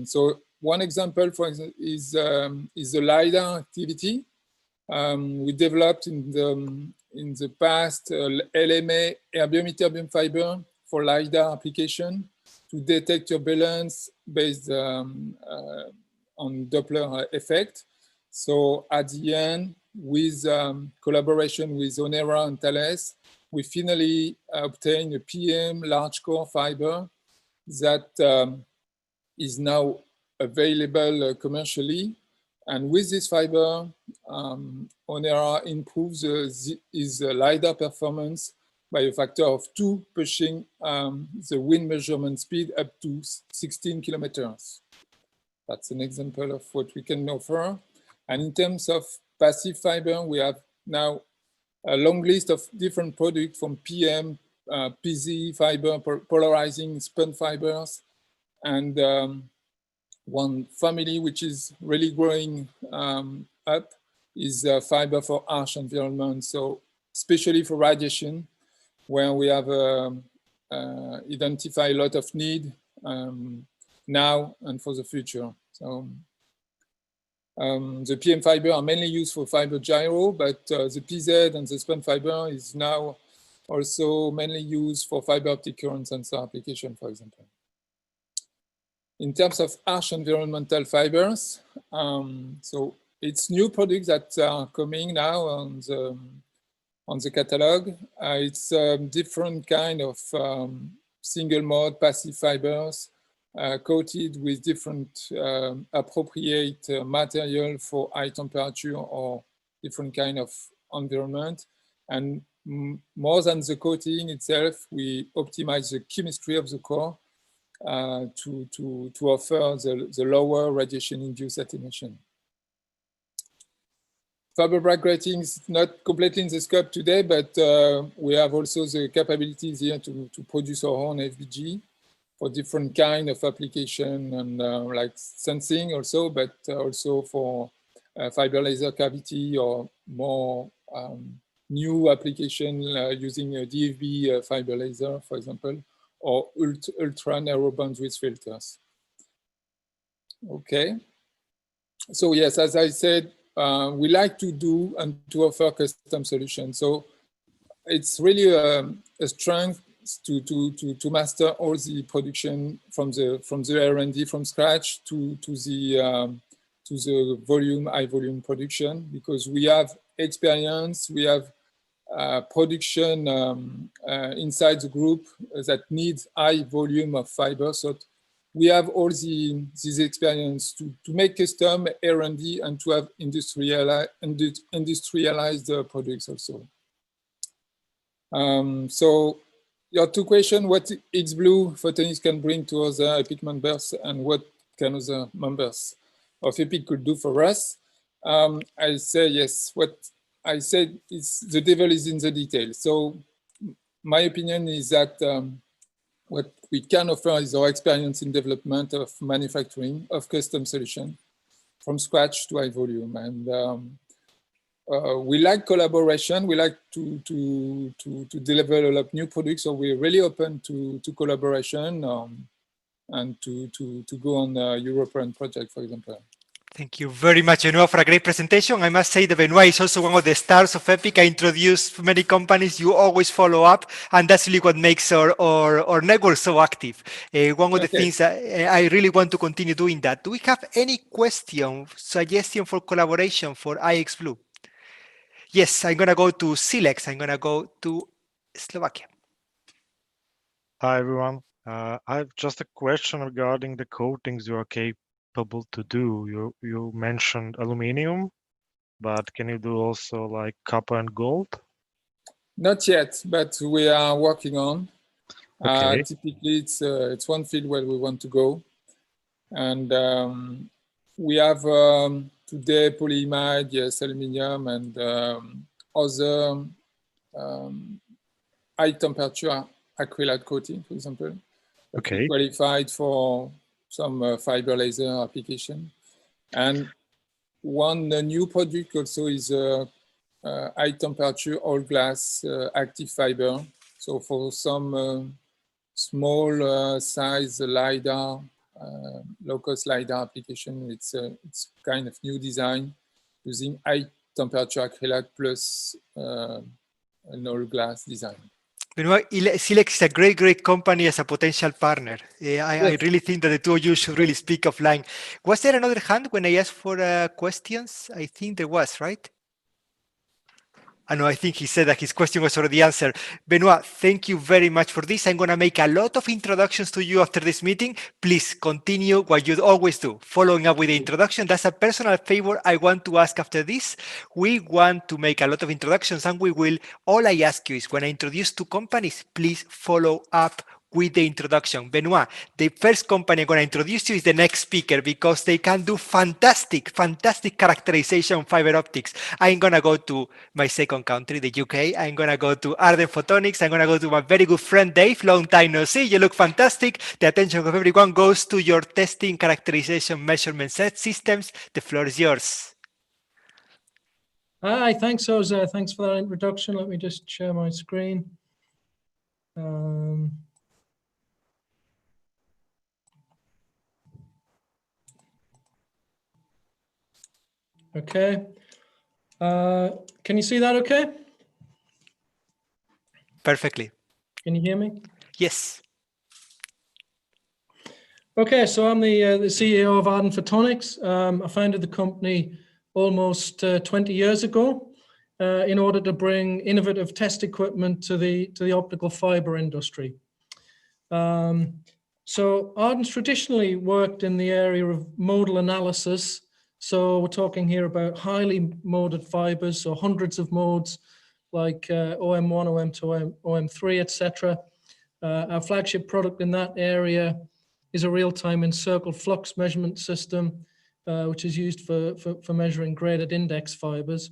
So one example, for example, is the LiDAR activity. We developed in the past LMA erbium-ytterbium fiber for LiDAR application to detect turbulence based on Doppler effect. So at the end, with collaboration with Onera and Thales, we finally obtained a PM large core fiber that is now available commercially. And with this fiber, Onera improves his LiDAR performance by a factor of 2, pushing the wind measurement speed up to 16 kilometers. That's an example of what we can offer. And in terms of passive fiber, we have now a long list of different products from PM, PZ fiber, polarizing spun fibers, and one family which is really growing up is fiber for harsh environment. So especially for radiation, where we have identified a lot of need now and for the future. So the PM fiber are mainly used for fiber gyro, but the PZ and the spun fiber is now also mainly used for fiber optic current sensor application, for example. In terms of harsh environmental fibers, so it's new products that are coming now on the catalog. It's different kind of single mode passive fibers coated with different appropriate material for high temperature or different kind of environment. And more than the coating itself, we optimize the chemistry of the core to offer the lower radiation-induced attenuation. Fiber bright grating is not completely in the scope today, but we have also the capabilities here to produce our own FBG for different kind of application and like sensing also, but also for fiber laser cavity or more new application using a DFB fiber laser, for example, or ultra narrow bandwidth filters. Okay. So yes, as I said, we like to do and to offer custom solutions. So it's really a strength to master all the production from the R&D from scratch to the volume, high volume production, because we have experience, we have production inside the group that needs high volume of fiber. So we have all this experience to make custom R&D and to have industrialized products also. So your two questions: what iXblue Photonics can bring to other EPIC members, and what can other members of EPIC could do for us? I say yes. What I said is the devil is in the details. So my opinion is that what we can offer is our experience in development of manufacturing of custom solution from scratch to high volume. And we like collaboration. We like to develop new products. So we're really open to collaboration and to go on a European project, for example. Thank you very much, Benoit, for a great presentation. I must say that Benoit is also one of the stars of EPIC. I introduced many companies. You always follow up, and that's really what makes our network so active. One of the things I really want to continue doing that. Do we have any question, suggestion for collaboration for iXblue? Yes, I'm going to go to Silex. I'm going to go to Slovakia. Hi, everyone. I have just a question regarding the coatings you are capable to do. You mentioned aluminum, but can you do also like copper and gold? Not yet, but we are working on. Okay. Typically, it's one field where we want to go, and we have today polyimide, yes, aluminum, and other high temperature acrylate coating, for example. Okay. Qualified for some fiber laser application. And one new product also is high temperature all glass active fiber. So for some small size LiDAR, low-cost LiDAR application, it's kind of new design using high temperature acrylate plus an all glass design. Benoit, Silex is a great company as a potential partner. I really think that the two of you should really speak offline. Was there another hand when I asked for questions? I think there was, right? I know, I think he said that his question was already answered. Benoit, thank you very much for this. I'm going to make a lot of introductions to you after this meeting. Please continue what you always do, following up with the introduction. That's a personal favor I want to ask after this. We want to make a lot of introductions, and we will. All I ask you is when I introduce two companies, please follow up with the introduction. Benoit, the first company I'm going to introduce you is the next speaker because they can do fantastic characterization fiber optics. I'm going to go to my second country, the UK. I'm going to go to Arden Photonics. I'm going to go to my very good friend, Dave. Long time no see. You look fantastic. The attention of everyone goes to your testing, characterization, measurement set systems. The floor is yours. Hi, thanks, Jose. Thanks for that introduction. Let me just share my screen. Okay. Can you see that okay? Perfectly. Can you hear me? Yes. Okay, so I'm the CEO of Arden Photonics. I founded the company almost 20 years ago in order to bring innovative test equipment to the optical fiber industry. So Arden's traditionally worked in the area of modal analysis. So we're talking here about highly moded fibers, so hundreds of modes like OM1, OM2, OM3, etc. Our flagship product in that area is a real-time encircled flux measurement system, which is used for measuring graded index fibers.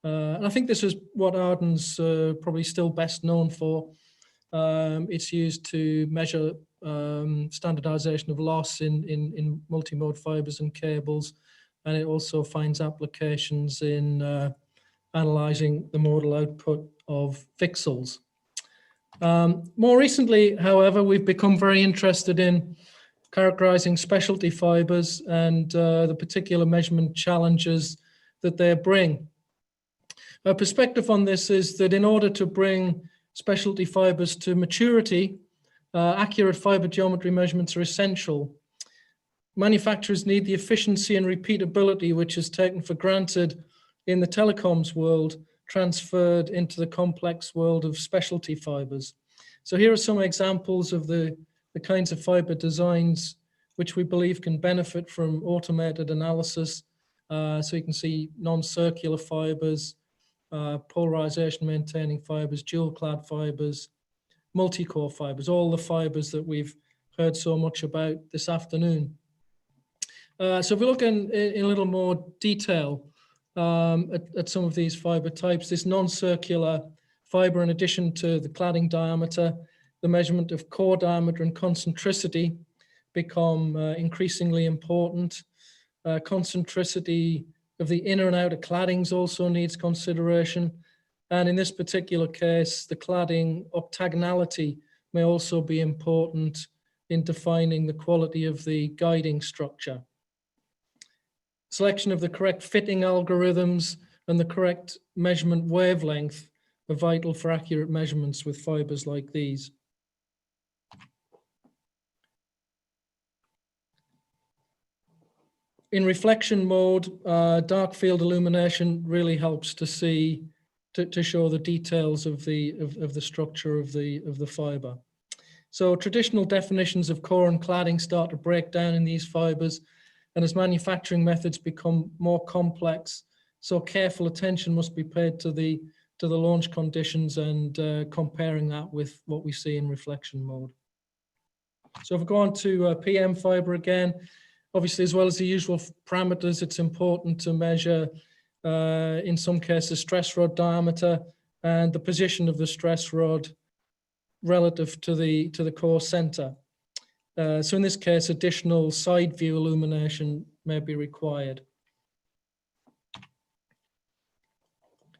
And I think this is what Arden's probably still best known for. It's used to measure standardization of loss in multi-mode fibers and cables, and it also finds applications in analyzing the modal output of VCSELs. More recently, however, we've become very interested in characterizing specialty fibers and the particular measurement challenges that they bring. Our perspective on this is that in order to bring specialty fibers to maturity, accurate fiber geometry measurements are essential. Manufacturers need the efficiency and repeatability which is taken for granted in the telecoms world, transferred into the complex world of specialty fibers. So here are some examples of the kinds of fiber designs which we believe can benefit from automated analysis. So you can see non-circular fibers, polarization maintaining fibers, dual clad fibers, multi-core fibers, all the fibers that we've heard so much about this afternoon. So if we look in a little more detail at some of these fiber types, this non-circular fiber, in addition to the cladding diameter, the measurement of core diameter and concentricity become increasingly important. Concentricity of the inner and outer claddings also needs consideration. And in this particular case, the cladding octagonality may also be important in defining the quality of the guiding structure. Selection of the correct fitting algorithms and the correct measurement wavelength are vital for accurate measurements with fibers like these. In reflection mode, dark field illumination really helps to see, to show the details of the structure of the fiber. So traditional definitions of core and cladding start to break down in these fibers, and as manufacturing methods become more complex, so careful attention must be paid to the launch conditions and comparing that with what we see in reflection mode. So if we go on to PM fiber again, obviously, as well as the usual parameters, it's important to measure, in some cases, stress rod diameter and the position of the stress rod relative to the core center. So in this case, additional side view illumination may be required.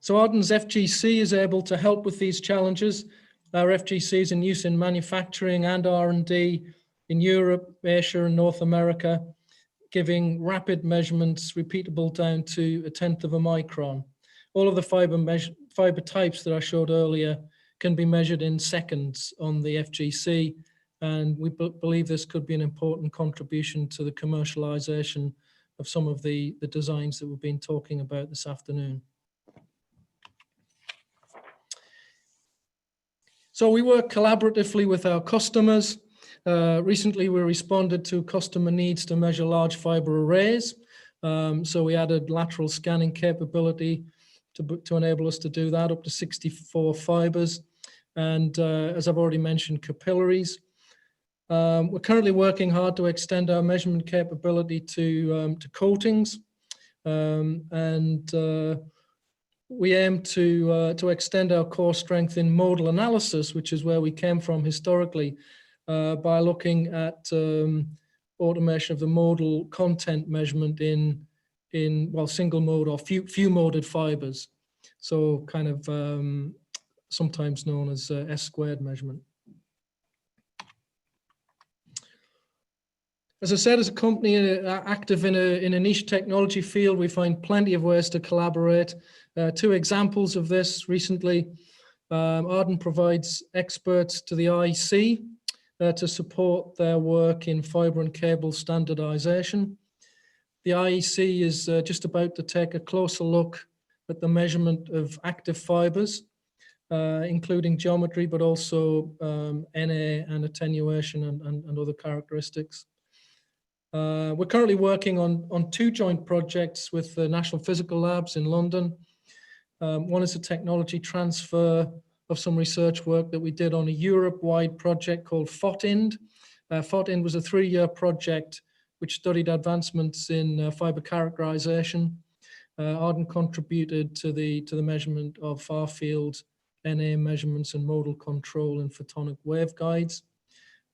So Arden's FGC is able to help with these challenges. Our FGC is in use in manufacturing and R&D in Europe, Asia, and North America, giving rapid measurements repeatable down to 1/10 of a micron. All of the fiber types that I showed earlier can be measured in seconds on the FGC, and we believe this could be an important contribution to the commercialization of some of the designs that we've been talking about this afternoon. So we work collaboratively with our customers. Recently, we responded to customer needs to measure large fiber arrays. So we added lateral scanning capability to enable us to do that, up to 64 fibers. And as I've already mentioned, capillaries. We're currently working hard to extend our measurement capability to coatings. We aim to extend our core strength in modal analysis, which is where we came from historically, by looking at automation of the modal content measurement in in, well, single mode or few moded fibers. So kind of sometimes known as S² measurement. As I said, as a company active in a niche technology field, we find plenty of ways to collaborate. Two examples of this recently. Arden provides experts to the IEC to support their work in fiber and cable standardization. The IEC is just about to take a closer look at the measurement of active fibers, including geometry, but also NA and attenuation and other characteristics. We're currently working on two joint projects with the National Physical Labs in London. One is a technology transfer of some research work that we did on a Europe-wide project called PHOTIND. PHOTIND was a 3-year project which studied advancements in fiber characterization. Arden contributed to the measurement of far-field NA measurements and modal control in photonic waveguides.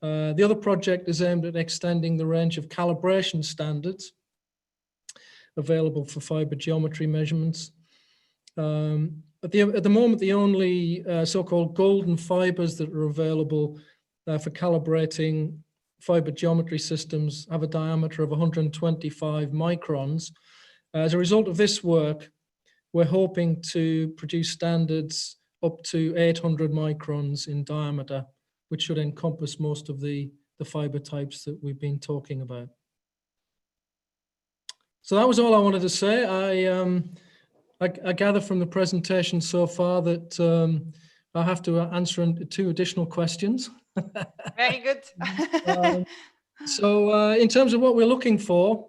The other project is aimed at extending the range of calibration standards available for fiber geometry measurements. At the moment, the only so-called golden fibers that are available for calibrating fiber geometry systems have a diameter of 125 microns. As a result of this work, we're hoping to produce standards up to 800 microns in diameter, which should encompass most of the fiber types that we've been talking about. So that was all I wanted to say. I gather from the presentation so far that I have to answer 2 additional questions. Very good. So in terms of what we're looking for,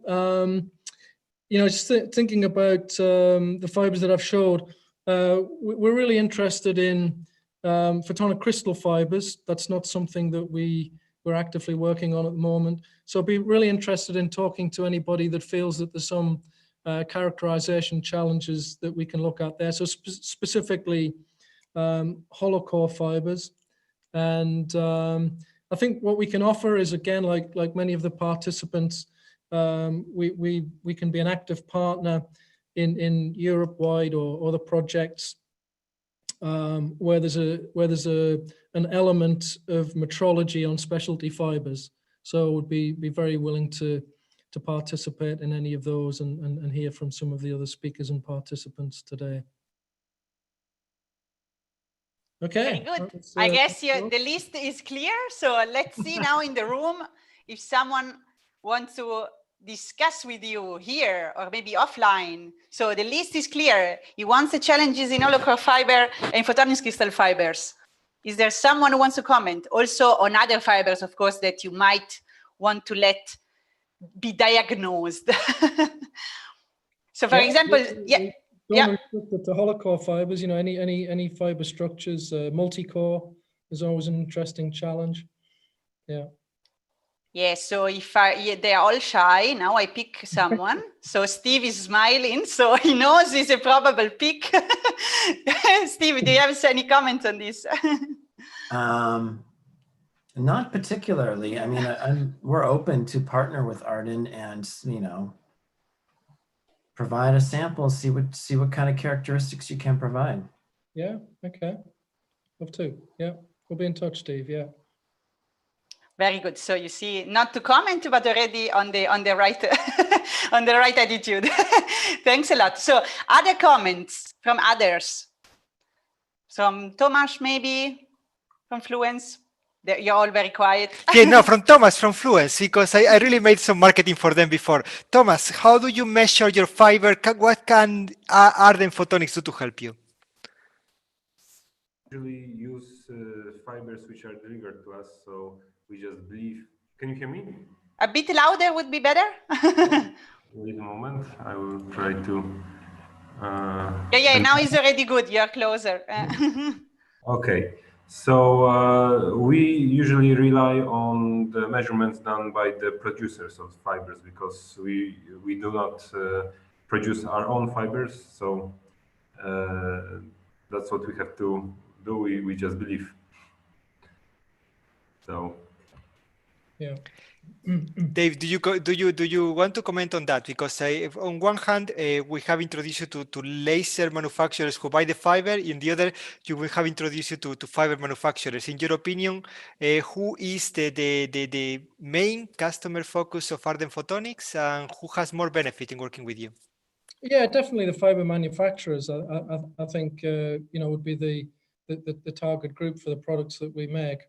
you know, just thinking about the fibers that I've showed, we're really interested in photonic crystal fibers. That's not something that we're actively working on at the moment. So I'd be really interested in talking to anybody that feels that there's some characterization challenges that we can look at there. So specifically hollow core fibers. And I think what we can offer is, again, like many of the participants, we can be an active partner in Europe-wide or other projects where there's an element of metrology on specialty fibers. So would be very willing to participate in any of those and hear from some of the other speakers and participants today. Okay. Very good. I guess the list is clear. So let's see now in the room if someone wants to discuss with you here or maybe offline. So the list is clear. He wants the challenges in hollow core fiber and photonics crystal fibers. Is there someone who wants to comment? Also on other fibers, of course, that you might want to let be diagnosed. So for example, don't restrict it to hollow core fibers, you know, any fiber structures. Multi-core is always an interesting challenge. Yeah. Yeah, so if they're all shy, now I pick someone. So Steve is smiling, so he knows it's a probable pick. Steve, do you have any comments on this? Not particularly. I mean, we're open to partner with Arden and, you know, provide a sample, see what kind of characteristics you can provide. Yeah, okay. Love to. Yeah, we'll be in touch, Steve. Yeah. Very good. So you see, not to comment, but already on the right on the right attitude. Thanks a lot. So other comments from others, from Tomasz, maybe from Fluence. You're all very quiet. Yeah, no, from Thomas, from Fluence, because I really made some marketing for them before. Thomas, how do you measure your fiber? What can Arden Photonics do to help you? Usually use fibers which are delivered to us, so we just believe. Can you hear me? A bit louder would be better. Wait a moment, I will try to. Yeah, now it's already good. You're closer. Okay. So we usually rely on the measurements done by the producers of fibers because we do not produce our own fibers. So that's what we have to do. We just believe. So Yeah. Dave, do you want to comment on that? Because on one hand, we have introduced you to laser manufacturers who buy the fiber. In the other, we have introduced you to fiber manufacturers. In your opinion, who is the main customer focus of Arden Photonics, and who has more benefit in working with you? Yeah, definitely the fiber manufacturers. I think would be the target group for the products that we make.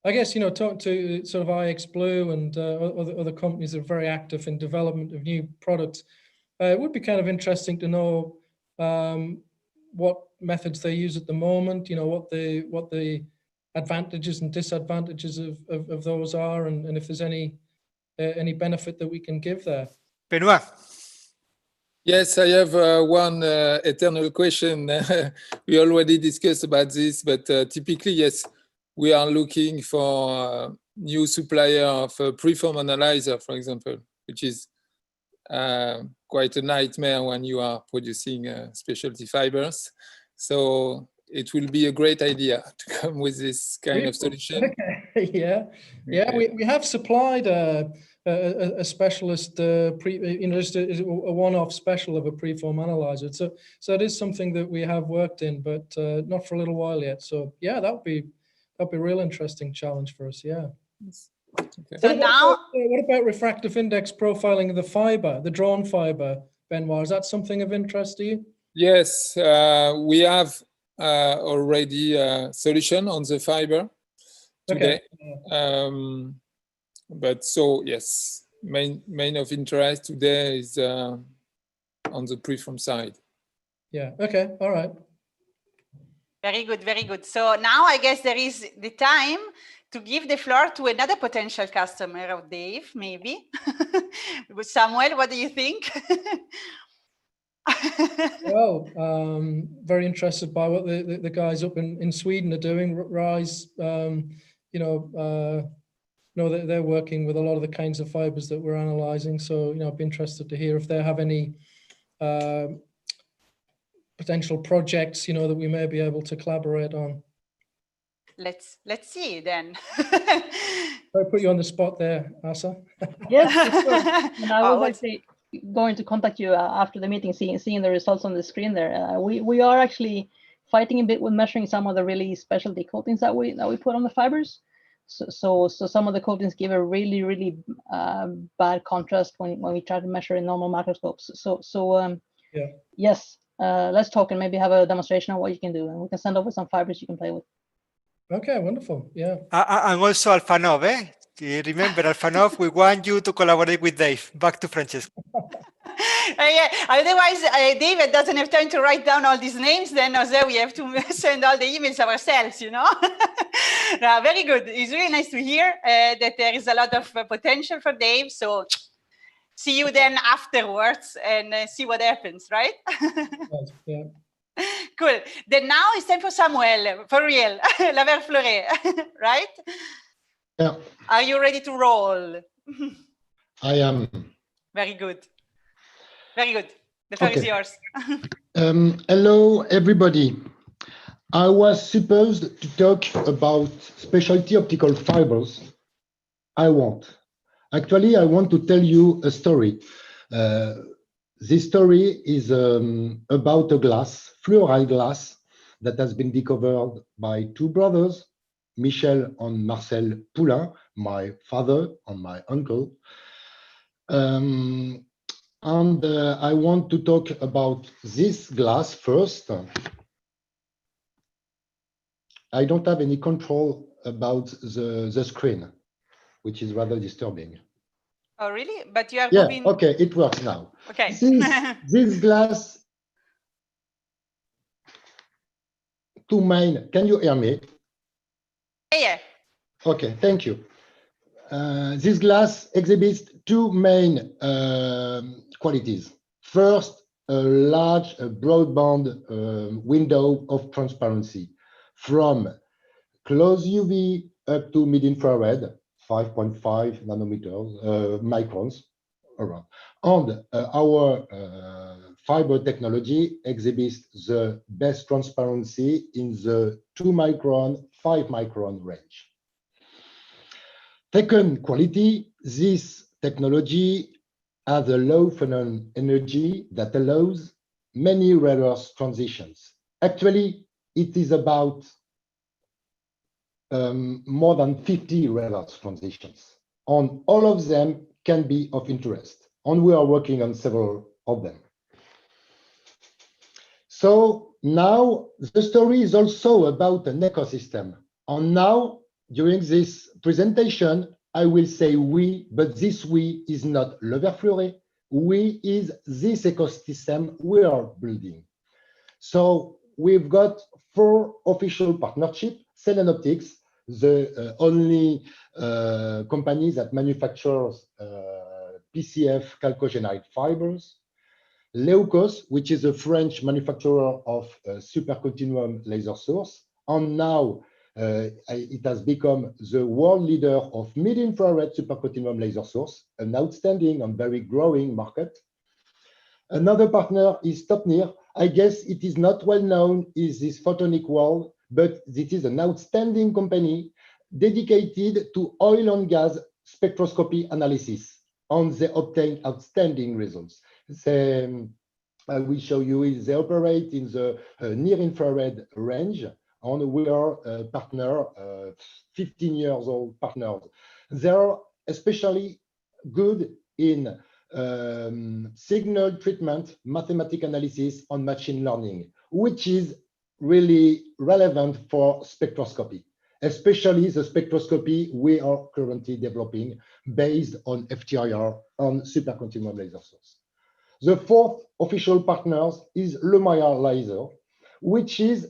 I guess, talking to sort of iXblue and other companies that are very active in development of new products, it would be kind of interesting to know what methods they use at the moment, what the advantages and disadvantages of those are, and if there's any benefit that we can give there. Benoit. Yes, I have one eternal question. We already discussed about this, but typically, yes, we are looking for new supplier of a preform analyzer, for example, which is quite a nightmare when you are producing specialty fibers. So it will be a great idea to come with this kind of solution. Okay. Yeah. We have supplied a specialist, just a one-off special of a preform analyzer. So it is something that we have worked in, but not for a little while yet. So yeah, that'd be a real interesting challenge for us. Yeah. Okay. So what about refractive index profiling of the fiber, the drawn fiber, Benoit? Is that something of interest to you? Yes, we have already a solution on the fiber today. Okay. But so yes, main of interest today is on the preform side. Yeah. Okay. All right. Very good, very good. So now I guess there is the time to give the floor to another potential customer of Dave, maybe. Samuel, what do you think? Well, very interested by what the guys up in Sweden are doing. Reiss, know that they're working with a lot of the kinds of fibers that we're analyzing. So, I'd be interested to hear if they have any potential projects, that we may be able to collaborate on. Let's see then. I put you on the spot there, Asa. Yes, of course. And I was actually going to contact you after the meeting, seeing the results on the screen there. We are actually fighting a bit with measuring some of the really specialty coatings that we put on the fibers. So some of the coatings give a really bad contrast when we try to measure in normal microscopes. Yeah. Yes, let's talk and maybe have a demonstration on what you can do, and we can send over some fibers you can play with. Okay, wonderful. Yeah. And also ALPhANOV, eh? Remember, ALPhANOV, we want you to collaborate with Dave. Back to Francesca. Yeah. Otherwise, David doesn't have time to write down all these names. Then also we have to send all the emails ourselves, No, very good. It's really nice to hear that there is a lot of potential for Dave. So see you then afterwards and see what happens, right? Yeah. Cool. Then now it's time for Samuel, for real, La Verre Fluoré, right? Yeah. Are you ready to roll? I am. Very good. Very good. The floor is yours. Hello, everybody. I was supposed to talk about specialty optical fibers. I won't. Actually, I want to tell you a story. This story is about a glass, fluoride glass, that has been discovered by two brothers, Michel and Marcel Poulain, my father and my uncle. And I want to talk about this glass first. I don't have any control about the screen, which is rather disturbing. Oh, really? But you are moving... Okay, it works now. Okay. This glass, two main, can you hear me? Yeah. Okay, thank you. This glass exhibits two main qualities. First, a large broadband window of transparency from close UV up to mid-infrared, 5.5 nanometers, microns around. And our fiber technology exhibits the best transparency in the 2 micron, 5 micron range. Second, quality. This technology has a low phonon energy that allows many rare earth transitions. Actually, it is about more than 50 rare earth transitions. And all of them can be of interest. And we are working on several of them. So now the story is also about an ecosystem. And now, during this presentation, I will say we, but this we is not le Verre Fluoré. We is this ecosystem we are building. So we've got 4 official partnerships: Cellen Optics, the only company that manufactures PCF chalcogenide fibers; Leocos, which is a French manufacturer of supercontinuum laser source, and now it has become the world leader of mid-infrared supercontinuum laser source, an outstanding and very growing market. Another partner is Topnir. I guess it is not well known in this photonic world, but it is an outstanding company dedicated to oil and gas spectroscopy analysis, and they obtain outstanding results. I will show you, they operate in the near-infrared range, and we are a partner, 15 years old partners. They are especially good in signal treatment, mathematical analysis, and machine learning, which is really relevant for spectroscopy, especially the spectroscopy we are currently developing based on FTIR on supercontinuum laser source. The 4th official partner is Le Maya Laser, which is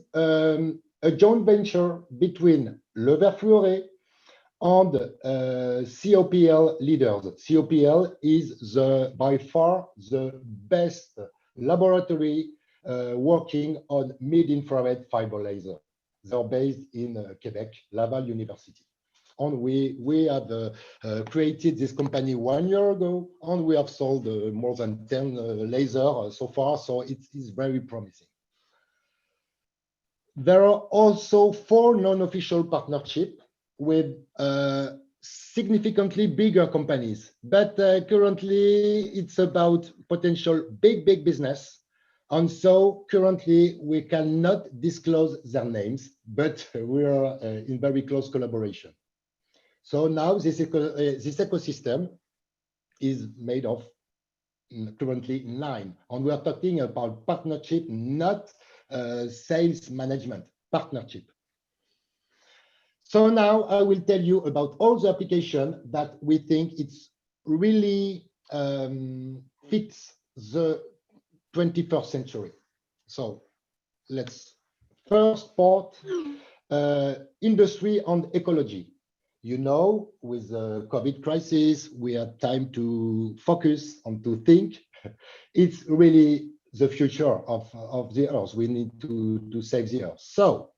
a joint venture between Le Verre Fluoré and COPL leaders. COPL is by far the best laboratory working on mid-infrared fiber laser. They're based in Quebec, Laval University. And we have created this company 1 year ago, and we have sold more than 10 lasers so far, so it is very promising. There are also 4 non-official partnerships with significantly bigger companies, but currently it's about potential big business. And so currently we cannot disclose their names, but we are in very close collaboration. So now this ecosystem is made of currently 9, and we are talking about partnership, not sales management, partnership. So now I will tell you about all the application that we think it's really fits the 21st century. So let's first part, industry and ecology. You know, with the COVID crisis, we have time to focus and to think. It's really the future of the Earth. We need to save the Earth. So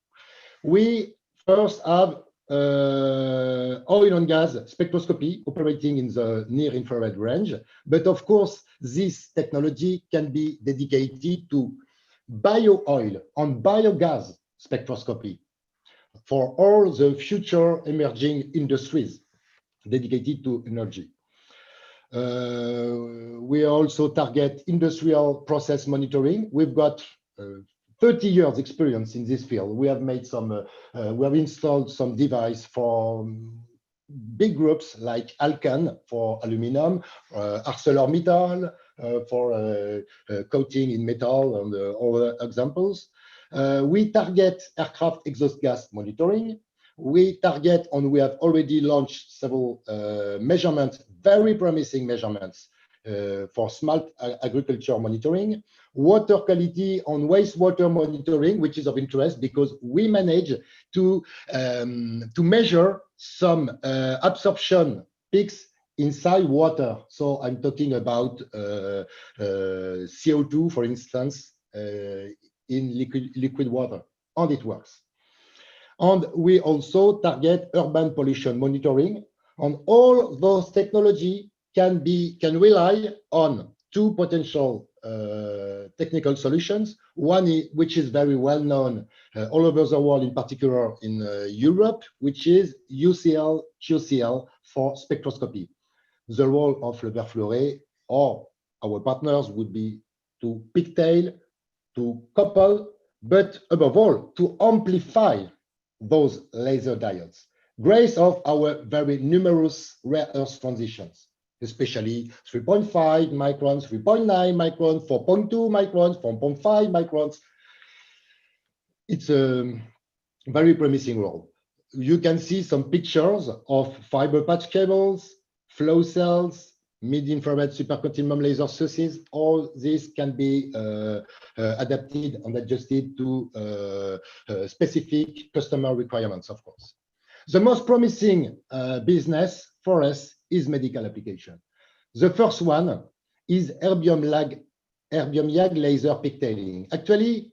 we first have oil and gas spectroscopy operating in the near-infrared range. But of course, this technology can be dedicated to bio-oil and biogas spectroscopy for all the future emerging industries dedicated to energy. We also target industrial process monitoring. We've got 30 years experience in this field. We have made some, we have installed some device for big groups like Hakan for aluminum, ArcelorMittal for coating in metal and other examples. We target aircraft exhaust gas monitoring. We target, and we have already launched several measurements, very promising measurements for smart agriculture monitoring, water quality and wastewater monitoring, which is of interest because we manage to measure some absorption peaks inside water. So I'm talking about CO2, for instance, in liquid water, and it works. And we also target urban pollution monitoring, and all those technology can rely on 2 potential technical solutions. One which is very well known all over the world, in particular in Europe, which is UCL, QCL, for spectroscopy. The role of Le Verre Fluoré or our partners would be to pigtail, to couple, but above all, to amplify those laser diodes. Grace of our very numerous rare earth transitions, especially 3.5 microns, 3.9 microns, 4.2 microns, 4.5 microns. It's a very promising role. You can see some pictures of fiber patch cables, flow cells, mid-infrared supercontinuum laser sources. All this can be adapted and adjusted to specific customer requirements, of course. The most promising business for us is medical application. The first one is erbium YAG laser pigtailing. Actually,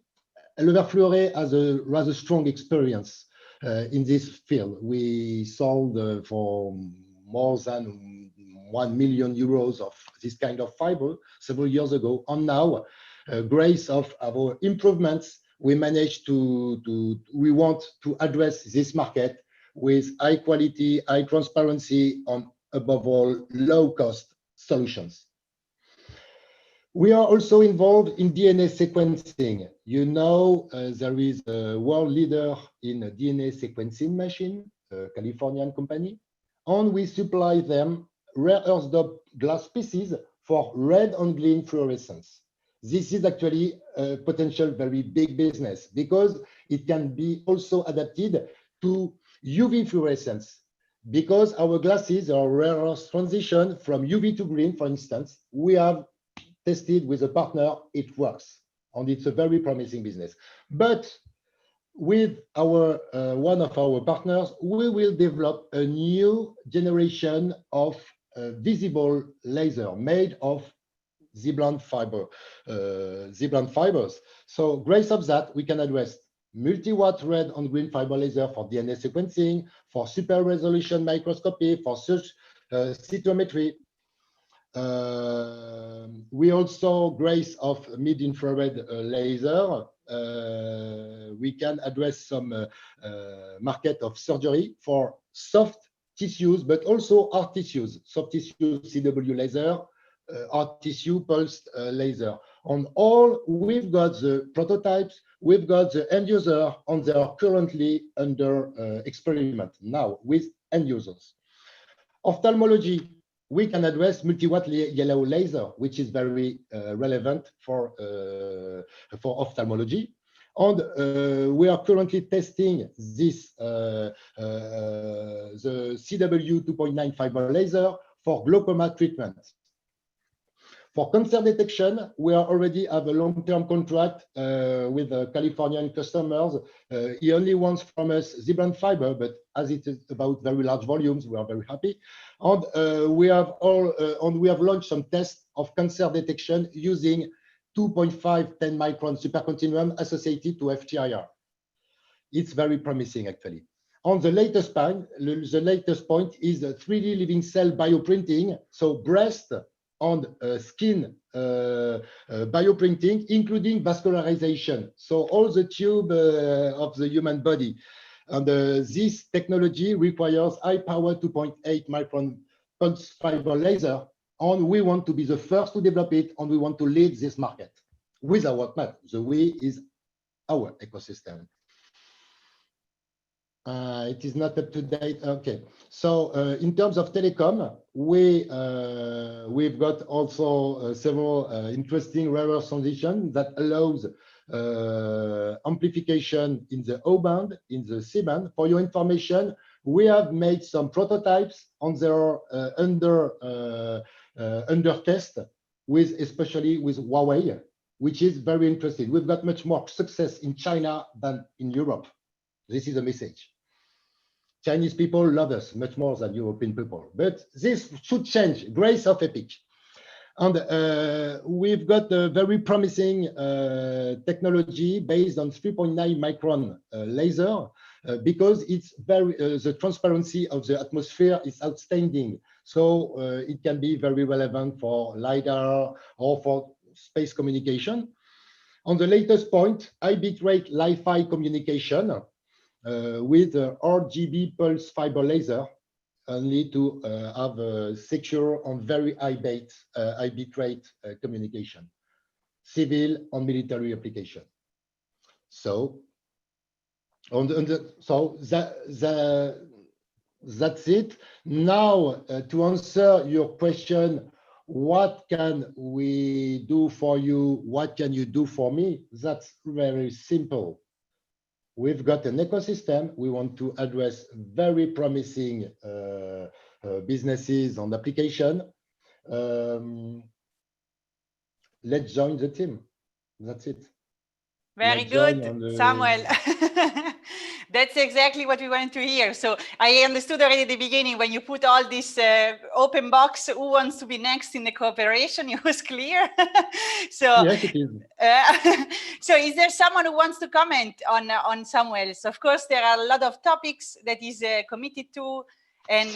Le Verre Fluoré has a rather strong experience in this field. We sold for more than 1 million euros of this kind of fiber several years ago. And now, grace of our improvements, we managed we want to address this market with high quality, high transparency, and above all, low cost solutions. We are also involved in DNA sequencing. You know, there is a world leader in a DNA sequencing machine, a Californian company, and we supply them rare earth doped glass pieces for red and green fluorescence. This is actually a potential very big business because it can be also adapted to UV fluorescence. Because our glasses are rare earth transition from UV to green, for instance, we have tested with a partner, it works, and it's a very promising business. But with our one of our partners, we will develop a new generation of visible laser made of Z-band fibers. So grace of that, we can address multi-watt red and green fiber laser for DNA sequencing, for super resolution microscopy, for search cytometry. We also grace of mid-infrared laser. We can address some market of surgery for soft tissues, but also hard tissues, soft tissue CW laser, hard tissue pulsed laser. On all, we've got the prototypes, we've got the end user, and they are currently under experiment now with end users. Ophthalmology, we can address multi-watt yellow laser, which is very relevant for ophthalmology. And we are currently testing this, the CW 2.9 fiber laser for glaucoma treatment. For cancer detection, we already have a long-term contract with Californian customers. He only wants from us Z-band fiber, but as it is about very large volumes, we are very happy. And we have launched some tests of cancer detection using 2.5 10 micron supercontinuum associated to FTIR. It's very promising, actually. On the latest point is the 3D living cell bioprinting, so breast and skin bioprinting, including vascularization. So all the tube of the human body. And this technology requires high power 2.8 micron pulse fiber laser. And we want to be the first to develop it, and we want to lead this market with our partner. The we is our ecosystem. It is not up to date. Okay. So in terms of telecom, we've got also several interesting rare earth transition that allows amplification in the O band, in the C band. For your information, we have made some prototypes on their under test with, especially with Huawei, which is very interesting. We've got much more success in China than in Europe. This is a message. Chinese people love us much more than European people, but this should change. Grace of EPIC. And we've got a very promising technology based on 3.9 micron laser because it's very the transparency of the atmosphere is outstanding. So it can be very relevant for LiDAR or for space communication. On the latest point, high bitrate Li-Fi communication with RGB pulse fiber laser. only to have a secure and very high bitrate communication, civil and military application. So, that's it. Now, to answer your question, what can we do for you? What can you do for me? That's very simple. We've got an ecosystem. We want to address very promising businesses and application. Let's join the team. That's it. Very good, Samuel. That's exactly what we wanted to hear. So I understood already at the beginning when you put all this open box, who wants to be next in the cooperation, it was clear. So, yes, it is. So is there someone who wants to comment on Samuel's? Of course, there are a lot of topics that he's committed to, and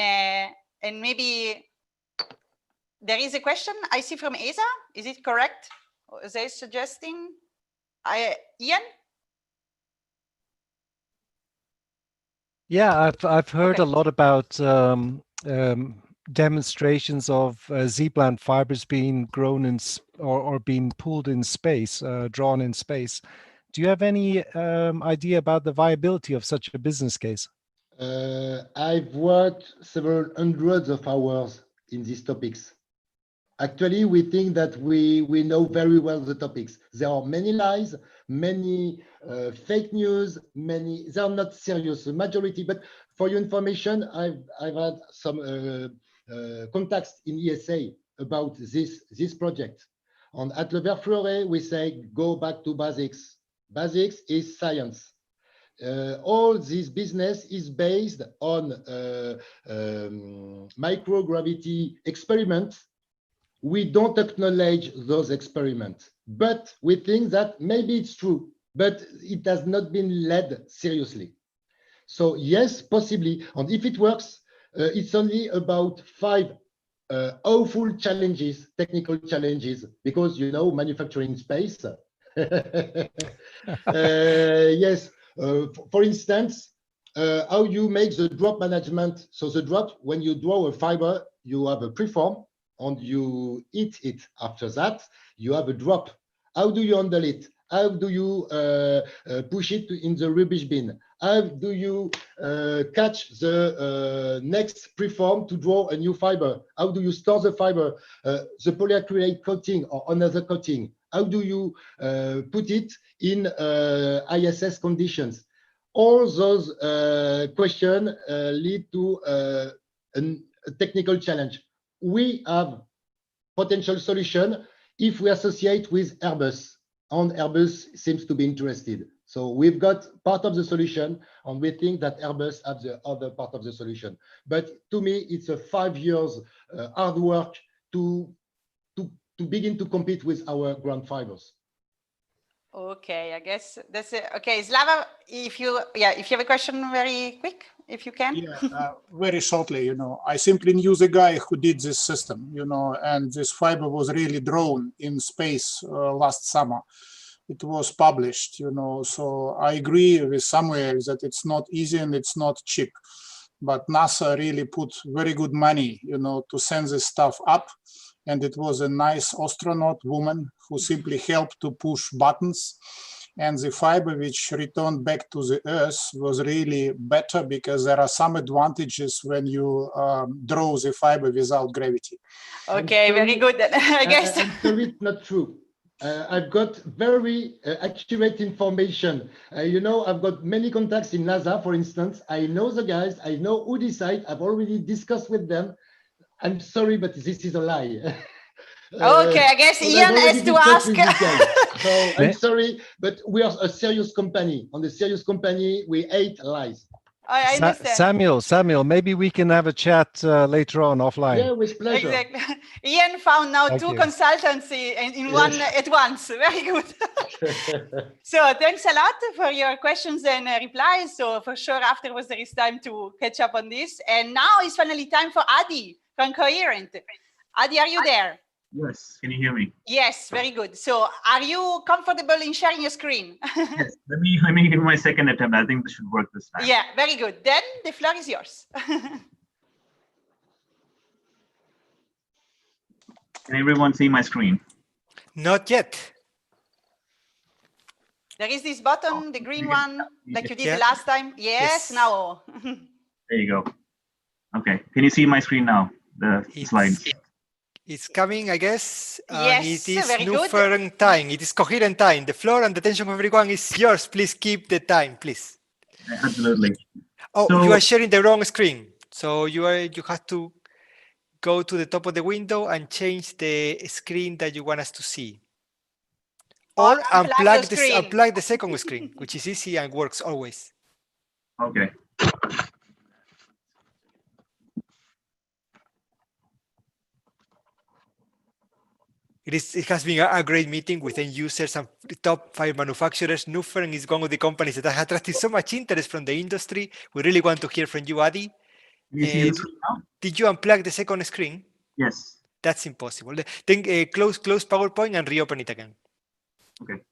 maybe there is a question I see from ESA. Is it correct? Are they suggesting? Ian? Yeah, I've heard a lot about demonstrations of Z-band fibers being grown in or being pulled in space, drawn in space. Do you have any idea about the viability of such a business case? I've worked several hundreds of hours in these topics. Actually, we think that we know very well the topics. There are many lies, many fake news, many, they are not serious, the majority. But for your information, I've had some contacts in ESA about this project. At Verre Fluoré, we say, go back to basics. Basics is science. All this business is based on microgravity experiments. We don't acknowledge those experiments, but we think that maybe it's true, but it has not been led seriously. So yes, possibly. And if it works, it's only about 5 awful challenges, technical challenges, because, you know, manufacturing space. Yes, for instance, how you make the drop management. So the drop, when you draw a fiber, you have a preform, and you eat it. After that, you have a drop. How do you handle it? How do you push it in the rubbish bin? How do you catch the next preform to draw a new fiber? How do you store the fiber, the polyacrylate coating or another coating? How do you put it in ISS conditions? All those questions lead to a technical challenge. We have potential solution if we associate with Airbus, and Airbus seems to be interested. So we've got part of the solution, and we think that Airbus has the other part of the solution. But to me, it's a 5 years hard work to begin to compete with our ground fibers. Okay, I guess that's it. Okay, Slava, if you have a question, very quick, if you can. Yeah, very shortly, you know, I simply knew the guy who did this system, you know, and this fiber was really drawn in space last summer. It was published, you know, so I agree with Samuel that it's not easy and it's not cheap, but NASA really put very good money, you know, to send this stuff up. And it was a nice astronaut woman who simply helped to push buttons. And the fiber which returned back to the Earth was really better because there are some advantages when you draw the fiber without gravity. Okay, very good. I guess. I'm sorry, it's not true. I've got very accurate information. You know, I've got many contacts in NASA, for instance. I know the guys, I know who decide, I've already discussed with them. I'm sorry, but this is a lie. Okay, I guess Ian has to ask. So I'm sorry, but we are a serious company. On the serious company, we hate lies. I understand. Samuel, maybe we can have a chat later on offline. Yeah, with pleasure. Exactly. Ian found now two consultants in one at once. Very good. So thanks a lot for your questions and replies. So for sure, afterwards there is time to catch up on this. And now it's finally time for Adi from Coherent. Adi, are you there? Yes, can you hear me? Yes, very good. So are you comfortable in sharing your screen? Yes, let me give my second attempt. I think this should work this time. Yeah, very good. Then the floor is yours. Can everyone see my screen? Not yet. There is this button, the green one, like you did Yeah. the last time. Yes, now. There you go. Okay. Can you see my screen now? The slides. It's coming, I guess. And Yes, it is very good. Nuffern time. It is coherent time. The floor and the attention of everyone is yours. Please keep the time, please. Absolutely. Oh, So- you are sharing the wrong screen. So you have to go to the top of the window and change the screen that you want us to see. Or unplug the second screen, which is easy and works always. Okay. It has been a great meeting with end users and top 5 manufacturers. Nuffern is one of the companies that has attracted so much interest from the industry. We really want to hear from you, Adi. Can you see the screen now? Did you unplug the second screen? Yes. That's impossible. Then close PowerPoint and reopen it again. Okay.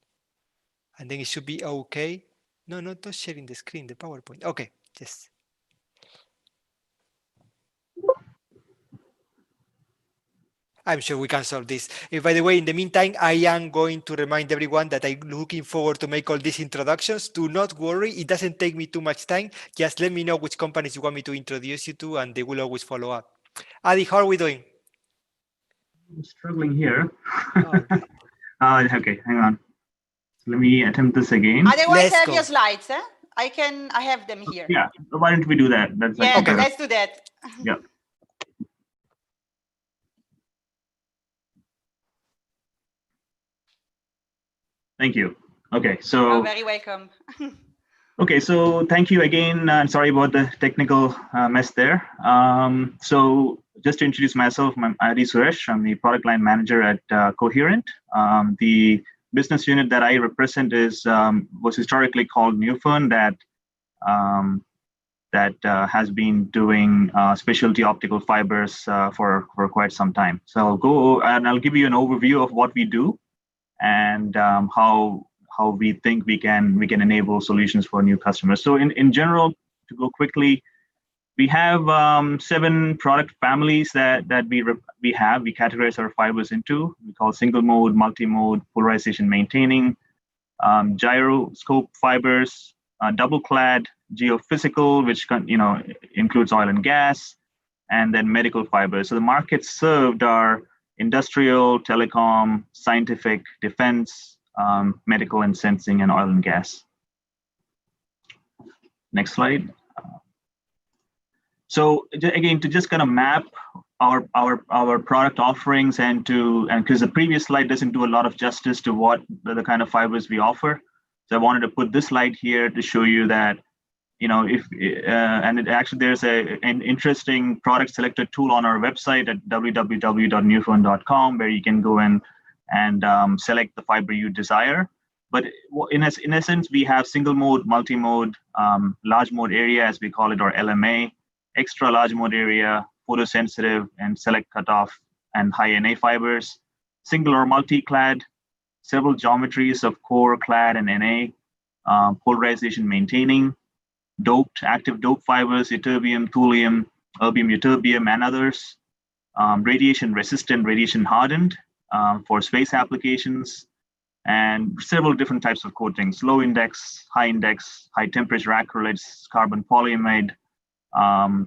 And then it should be okay. No, not sharing the screen, the PowerPoint. Okay, yes. I'm sure we can solve this. By the way, in the meantime, I am going to remind everyone that I'm looking forward to make all these introductions. Do not worry, it doesn't take me too much time. Just let me know which companies you want me to introduce you to, and they will always follow up. Adi, how are we doing? I'm struggling here. Oh, okay, hang on. Let me attempt this again. Otherwise, I have your slides. I have them here. Yeah, why don't we do that? That's Yeah, okay. let's do that. Yeah. Thank you. Okay, so. You're very welcome. Okay, so thank you again. Sorry about the technical mess there. So just to introduce myself, I'm Adi Suresh. I'm the product line manager at Coherent. The business unit that I represent was historically called Nuffern, that has been doing specialty optical fibers for quite some time. So I'll give you an overview of what we do and how we think we can enable solutions for new customers. So in general, to go quickly, we have 7 product families that we categorize our fibers into. We call single mode, multi-mode, polarization maintaining, gyroscope fibers, double clad, geophysical, which includes oil and gas, and then medical fibers. So the markets served are industrial, telecom, scientific, defense, medical and sensing, and oil and gas. Next slide. So again, to just kind of map our product offerings and because the previous slide doesn't do a lot of justice to what the kind of fibers we offer. So I wanted to put this slide here to show you that, there's an interesting product selector tool on our website at www.nuffern.com where you can go in and select the fiber you desire. But in essence, we have single mode, multi-mode, large mode area, as we call it, or LMA, extra large mode area, photosensitive and select cutoff, and high NA fibers, single or multi-clad, several geometries of core, clad, and NA, polarization maintaining, doped, active dope fibers, ytterbium, thulium, erbium, ytterbium, and others, radiation resistant, radiation hardened for space applications, and several different types of coatings, low index, high temperature acrylates, carbon polyamide,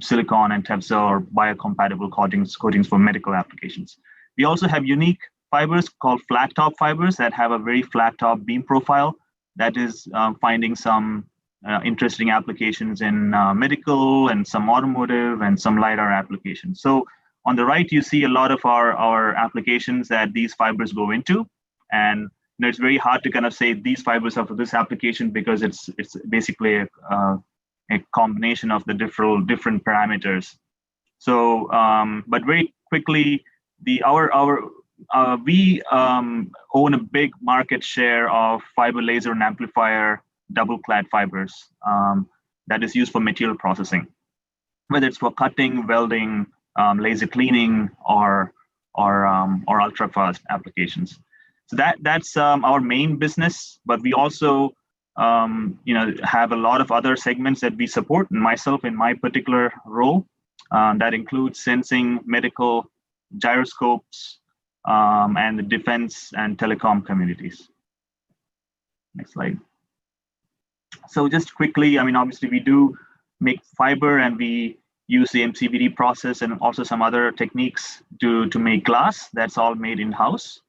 silicon and Tepsil or biocompatible coatings for medical applications. We also have unique fibers called flat top fibers that have a very flat top beam profile that is finding some interesting applications in medical and some automotive and some LiDAR applications. So on the right, you see a lot of our applications that these fibers go into. And it's very hard to kind of say these fibers are for this application because it's basically a combination of the different parameters. So, but very quickly, we own a big market share of fiber laser and amplifier double clad fibers that is used for material processing, whether it's for cutting, welding, laser cleaning, or ultra fast applications. So that's our main business, but we also have a lot of other segments that we support, and myself in my particular role that includes sensing, medical, gyroscopes, and the defense and telecom communities. Next slide. So just quickly, I mean, obviously we do make fiber and we use the MCVD process and also some other techniques to make glass. That's all made in-house.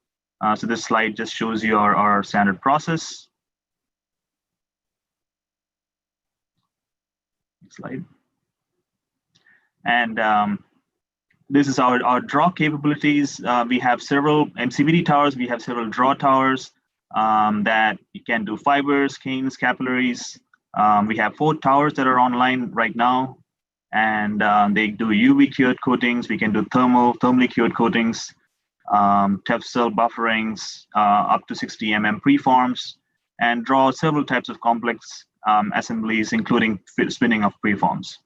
So this slide just shows you our standard process. Next slide. And this is our draw capabilities. We have several MCVD towers. We have several draw towers that you can do fibers, canes, capillaries. We have 4 towers that are online right now, and they do UV cured coatings. We can do thermally cured coatings, cell bufferings, up to 60 mm preforms, and draw several types of complex assemblies, including spinning of preforms.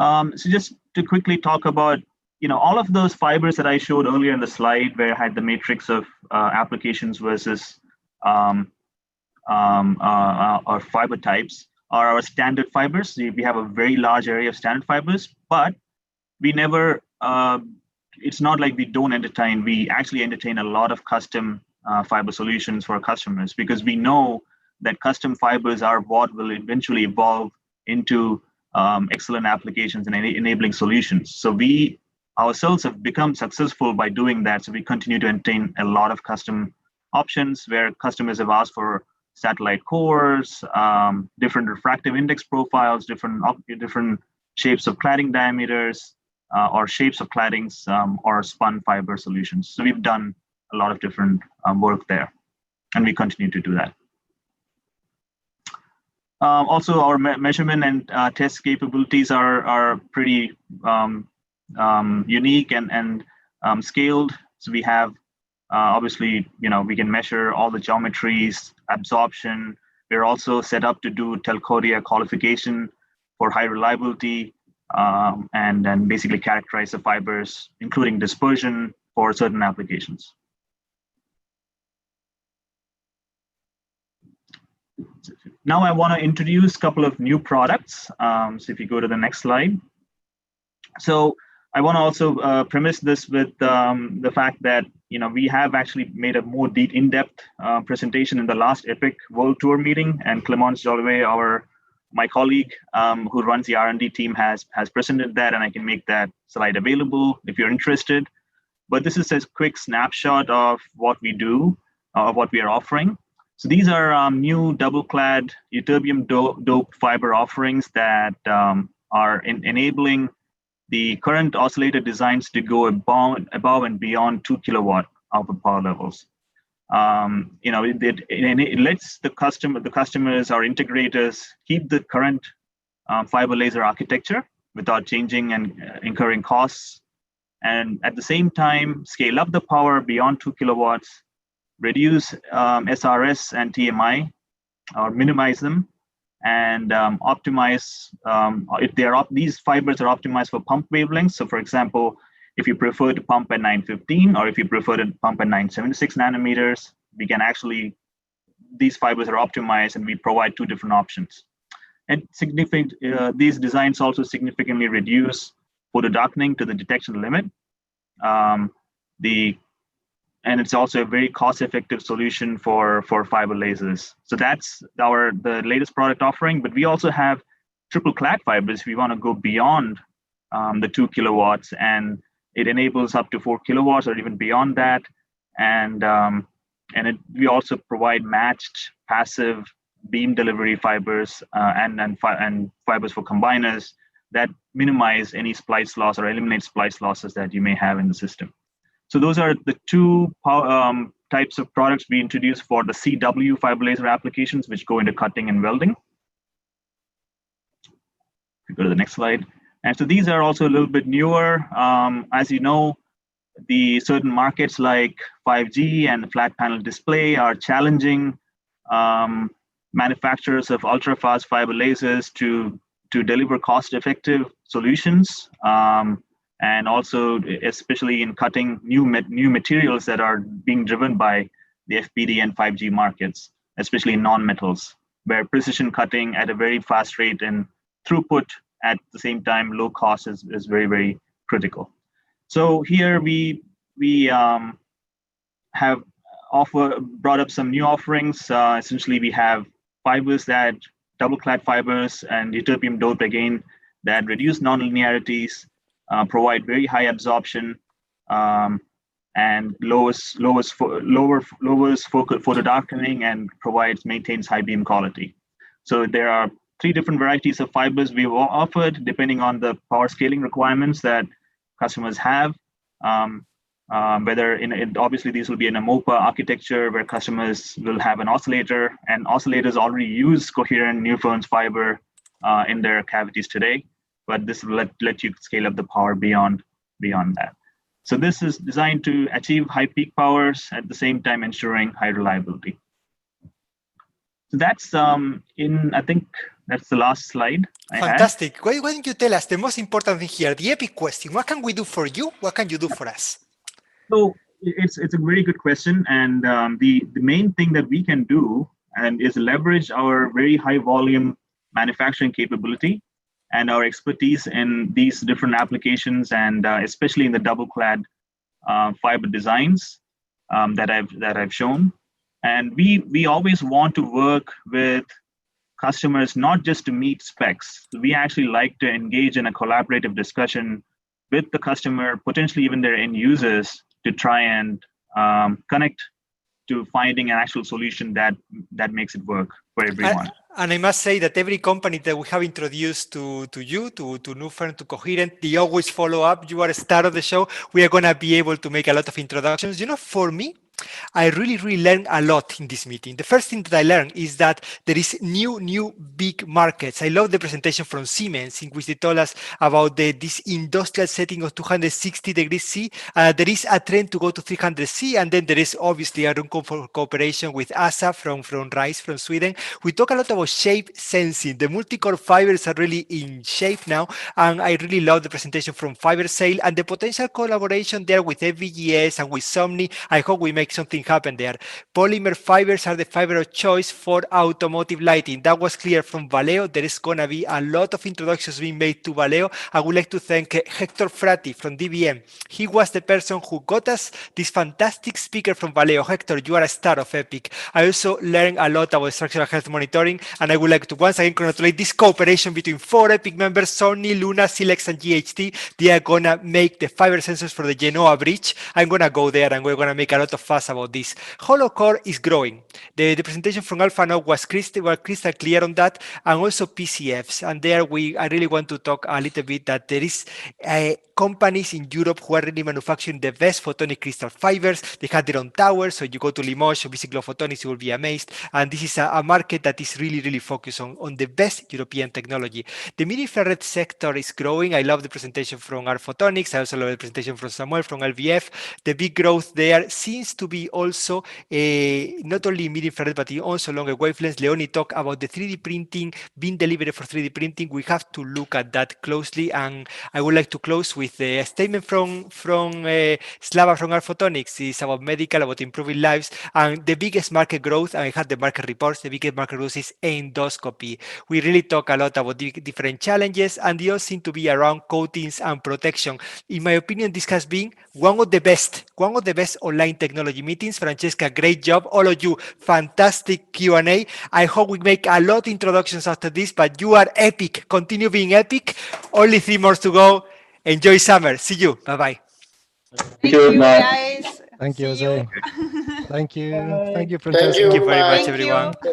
So just to quickly talk about, all of those fibers that I showed earlier in the slide, where I had the matrix of applications versus our fiber types, are our standard fibers. We have a very large area of standard fibers, but we never, it's not like we don't entertain. We actually entertain a lot of custom fiber solutions for our customers, because we know that custom fibers are what will eventually evolve into excellent applications and enabling solutions. So we ourselves have become successful by doing that. So we continue to entertain a lot of custom options where customers have asked for satellite cores, different refractive index profiles, different shapes of cladding diameters, or shapes of claddings, or spun fiber solutions. So we've done a lot of different work there, and we continue to do that. Also, our measurement and test capabilities are pretty unique and scaled. So we have, obviously, we can measure all the geometries, absorption. We're also set up to do Telcoria qualification for high reliability, and then basically characterize the fibers, including dispersion for certain applications. Now I want to introduce a couple of new products. So if you go to the next slide. So I want to also premise this with the fact that we have actually made a more in-depth presentation in the last EPIC World Tour meeting, and Clémence Jolivet, my colleague who runs the R&D team, has presented that, and I can make that slide available if you're interested. But this is a quick snapshot of what we do, what we are offering. So these are new double-clad ytterbium doped fiber offerings that are enabling the current oscillator designs to go above and beyond 2 kilowatt output power levels. It lets the customers or integrators keep the current fiber laser architecture without changing and incurring costs, and at the same time scale up the power beyond 2 kilowatts, reduce SRS and TMI, or minimize them, and optimize if these fibers are optimized for pump wavelengths. So for example, if you prefer to pump at 915 or if you prefer to pump at 976 nanometers, we can actually, these fibers are optimized and we provide 2 different options. And these designs also significantly reduce photo darkening to the detection limit. And it's also a very cost-effective solution for fiber lasers. So that's the latest product offering. But we also have triple clad fibers. We want to go beyond the 2 kilowatts, and it enables up to 4 kilowatts or even beyond that. And we also provide matched passive beam delivery fibers and fibers for combiners that minimize any splice loss or eliminate splice losses that you may have in the system. So those are the 2 types of products we introduced for the CW fiber laser applications, which go into cutting and welding. If you go to the next slide. And so these are also a little bit newer. As you know, the certain markets like 5G and flat panel display are challenging manufacturers of ultra-fast fiber lasers to deliver cost-effective solutions. And also, especially in cutting new materials that are being driven by the FPD and 5G markets, especially in non-metals, where precision cutting at a very fast rate and throughput at the same time, low cost is very, very critical. So here we have brought up some new offerings. Essentially, we have fibers that double-clad fibers and ytterbium doped again that reduce nonlinearities, provide very high absorption, and lowers photo darkening and maintains high beam quality. So there are 3 different varieties of fibers we've offered depending on the power scaling requirements that customers have. Whether obviously these will be in a MOPA architecture where customers will have an oscillator, and oscillators already use coherent Newfound's fiber in their cavities today, but this will let you scale up the power beyond that. So this is designed to achieve high peak powers at the same time ensuring high reliability. So that's I think that's the last slide. Fantastic. Why don't you tell us the most important thing here, the epic question? What can we do for you? What can you do for us? So it's a very good question, and the main thing that we can do is leverage our very high volume manufacturing capability and our expertise in these different applications, and especially in the double-clad fiber designs that I've shown. And we always want to work with customers not just to meet specs. We actually like to engage in a collaborative discussion with the customer, potentially even their end users, to try and connect to finding an actual solution that makes it work for everyone. And I must say that every company that we have introduced to you, to Newfern, to Coherent, they always follow up. You are a star of the show. We are going to be able to make a lot of introductions. You know, for me, I really learned a lot in this meeting. The first thing that I learned is that there is new big markets. I love the presentation from Siemens in which they told us about this industrial setting of 260 degrees C. There is a trend to go to 300 C, and then there is obviously a room for cooperation with ASA from Reiss from Sweden. We talk a lot about shape sensing. The multi-core fibers are really in shape now, and I really love the presentation from Fibersail and the potential collaboration there with FVGS and with Somni. I hope we make something happen there. Polymer fibers are the fiber of choice for automotive lighting. That was clear from Valeo. There is going to be a lot of introductions being made to Valeo. I would like to thank Hector Frati from DBM. He was the person who got us this fantastic speaker from Valeo. Hector, you are a star of EPIC. I also learned a lot about structural health monitoring, and I would like to once again congratulate this cooperation between 4 EPIC members, Sony, Luna, Silex, and GHT. They are going to make the fiber sensors for the Genoa bridge. I'm going to go there, and we're going to make a lot of fuss about this. Hollow core is growing. The presentation from ALPhANOV was crystal clear on that, and also PCFs. And there I really want to talk a little bit that there is companies in Europe who are really manufacturing the best photonic crystal fibers. They have their own towers, so you go to Limoges or visit Photonics, you will be amazed. And this is a market that is really focused on the best European technology. The mid-infrared sector is growing. I love the presentation from ALPhONOV. I also love the presentation from Samuel from LVF. The big growth there seems to be also not only mid-infrared, but also longer wavelengths. Leoni talked about the 3D printing being delivered for 3D printing. We have to look at that closely. And I would like to close with a statement from Slava from ALPhONOV. It's about medical, about improving lives. And the biggest market growth, and I had the market reports, the biggest market growth is endoscopy. We really talk a lot about different challenges, and they all seem to be around coatings and protection. In my opinion, this has been one of the best online technology meetings. Francesca, great job. All of you, fantastic Q&A. I hope we make a lot of introductions after this, but you are epic. Continue being epic. Only 3 more to go. Enjoy summer. See you. Bye-bye. Thank you, guys. Thank you, See Jose. you. Thank you. Bye. Thank you, Francesca. Thank you very much, Thank everyone. you.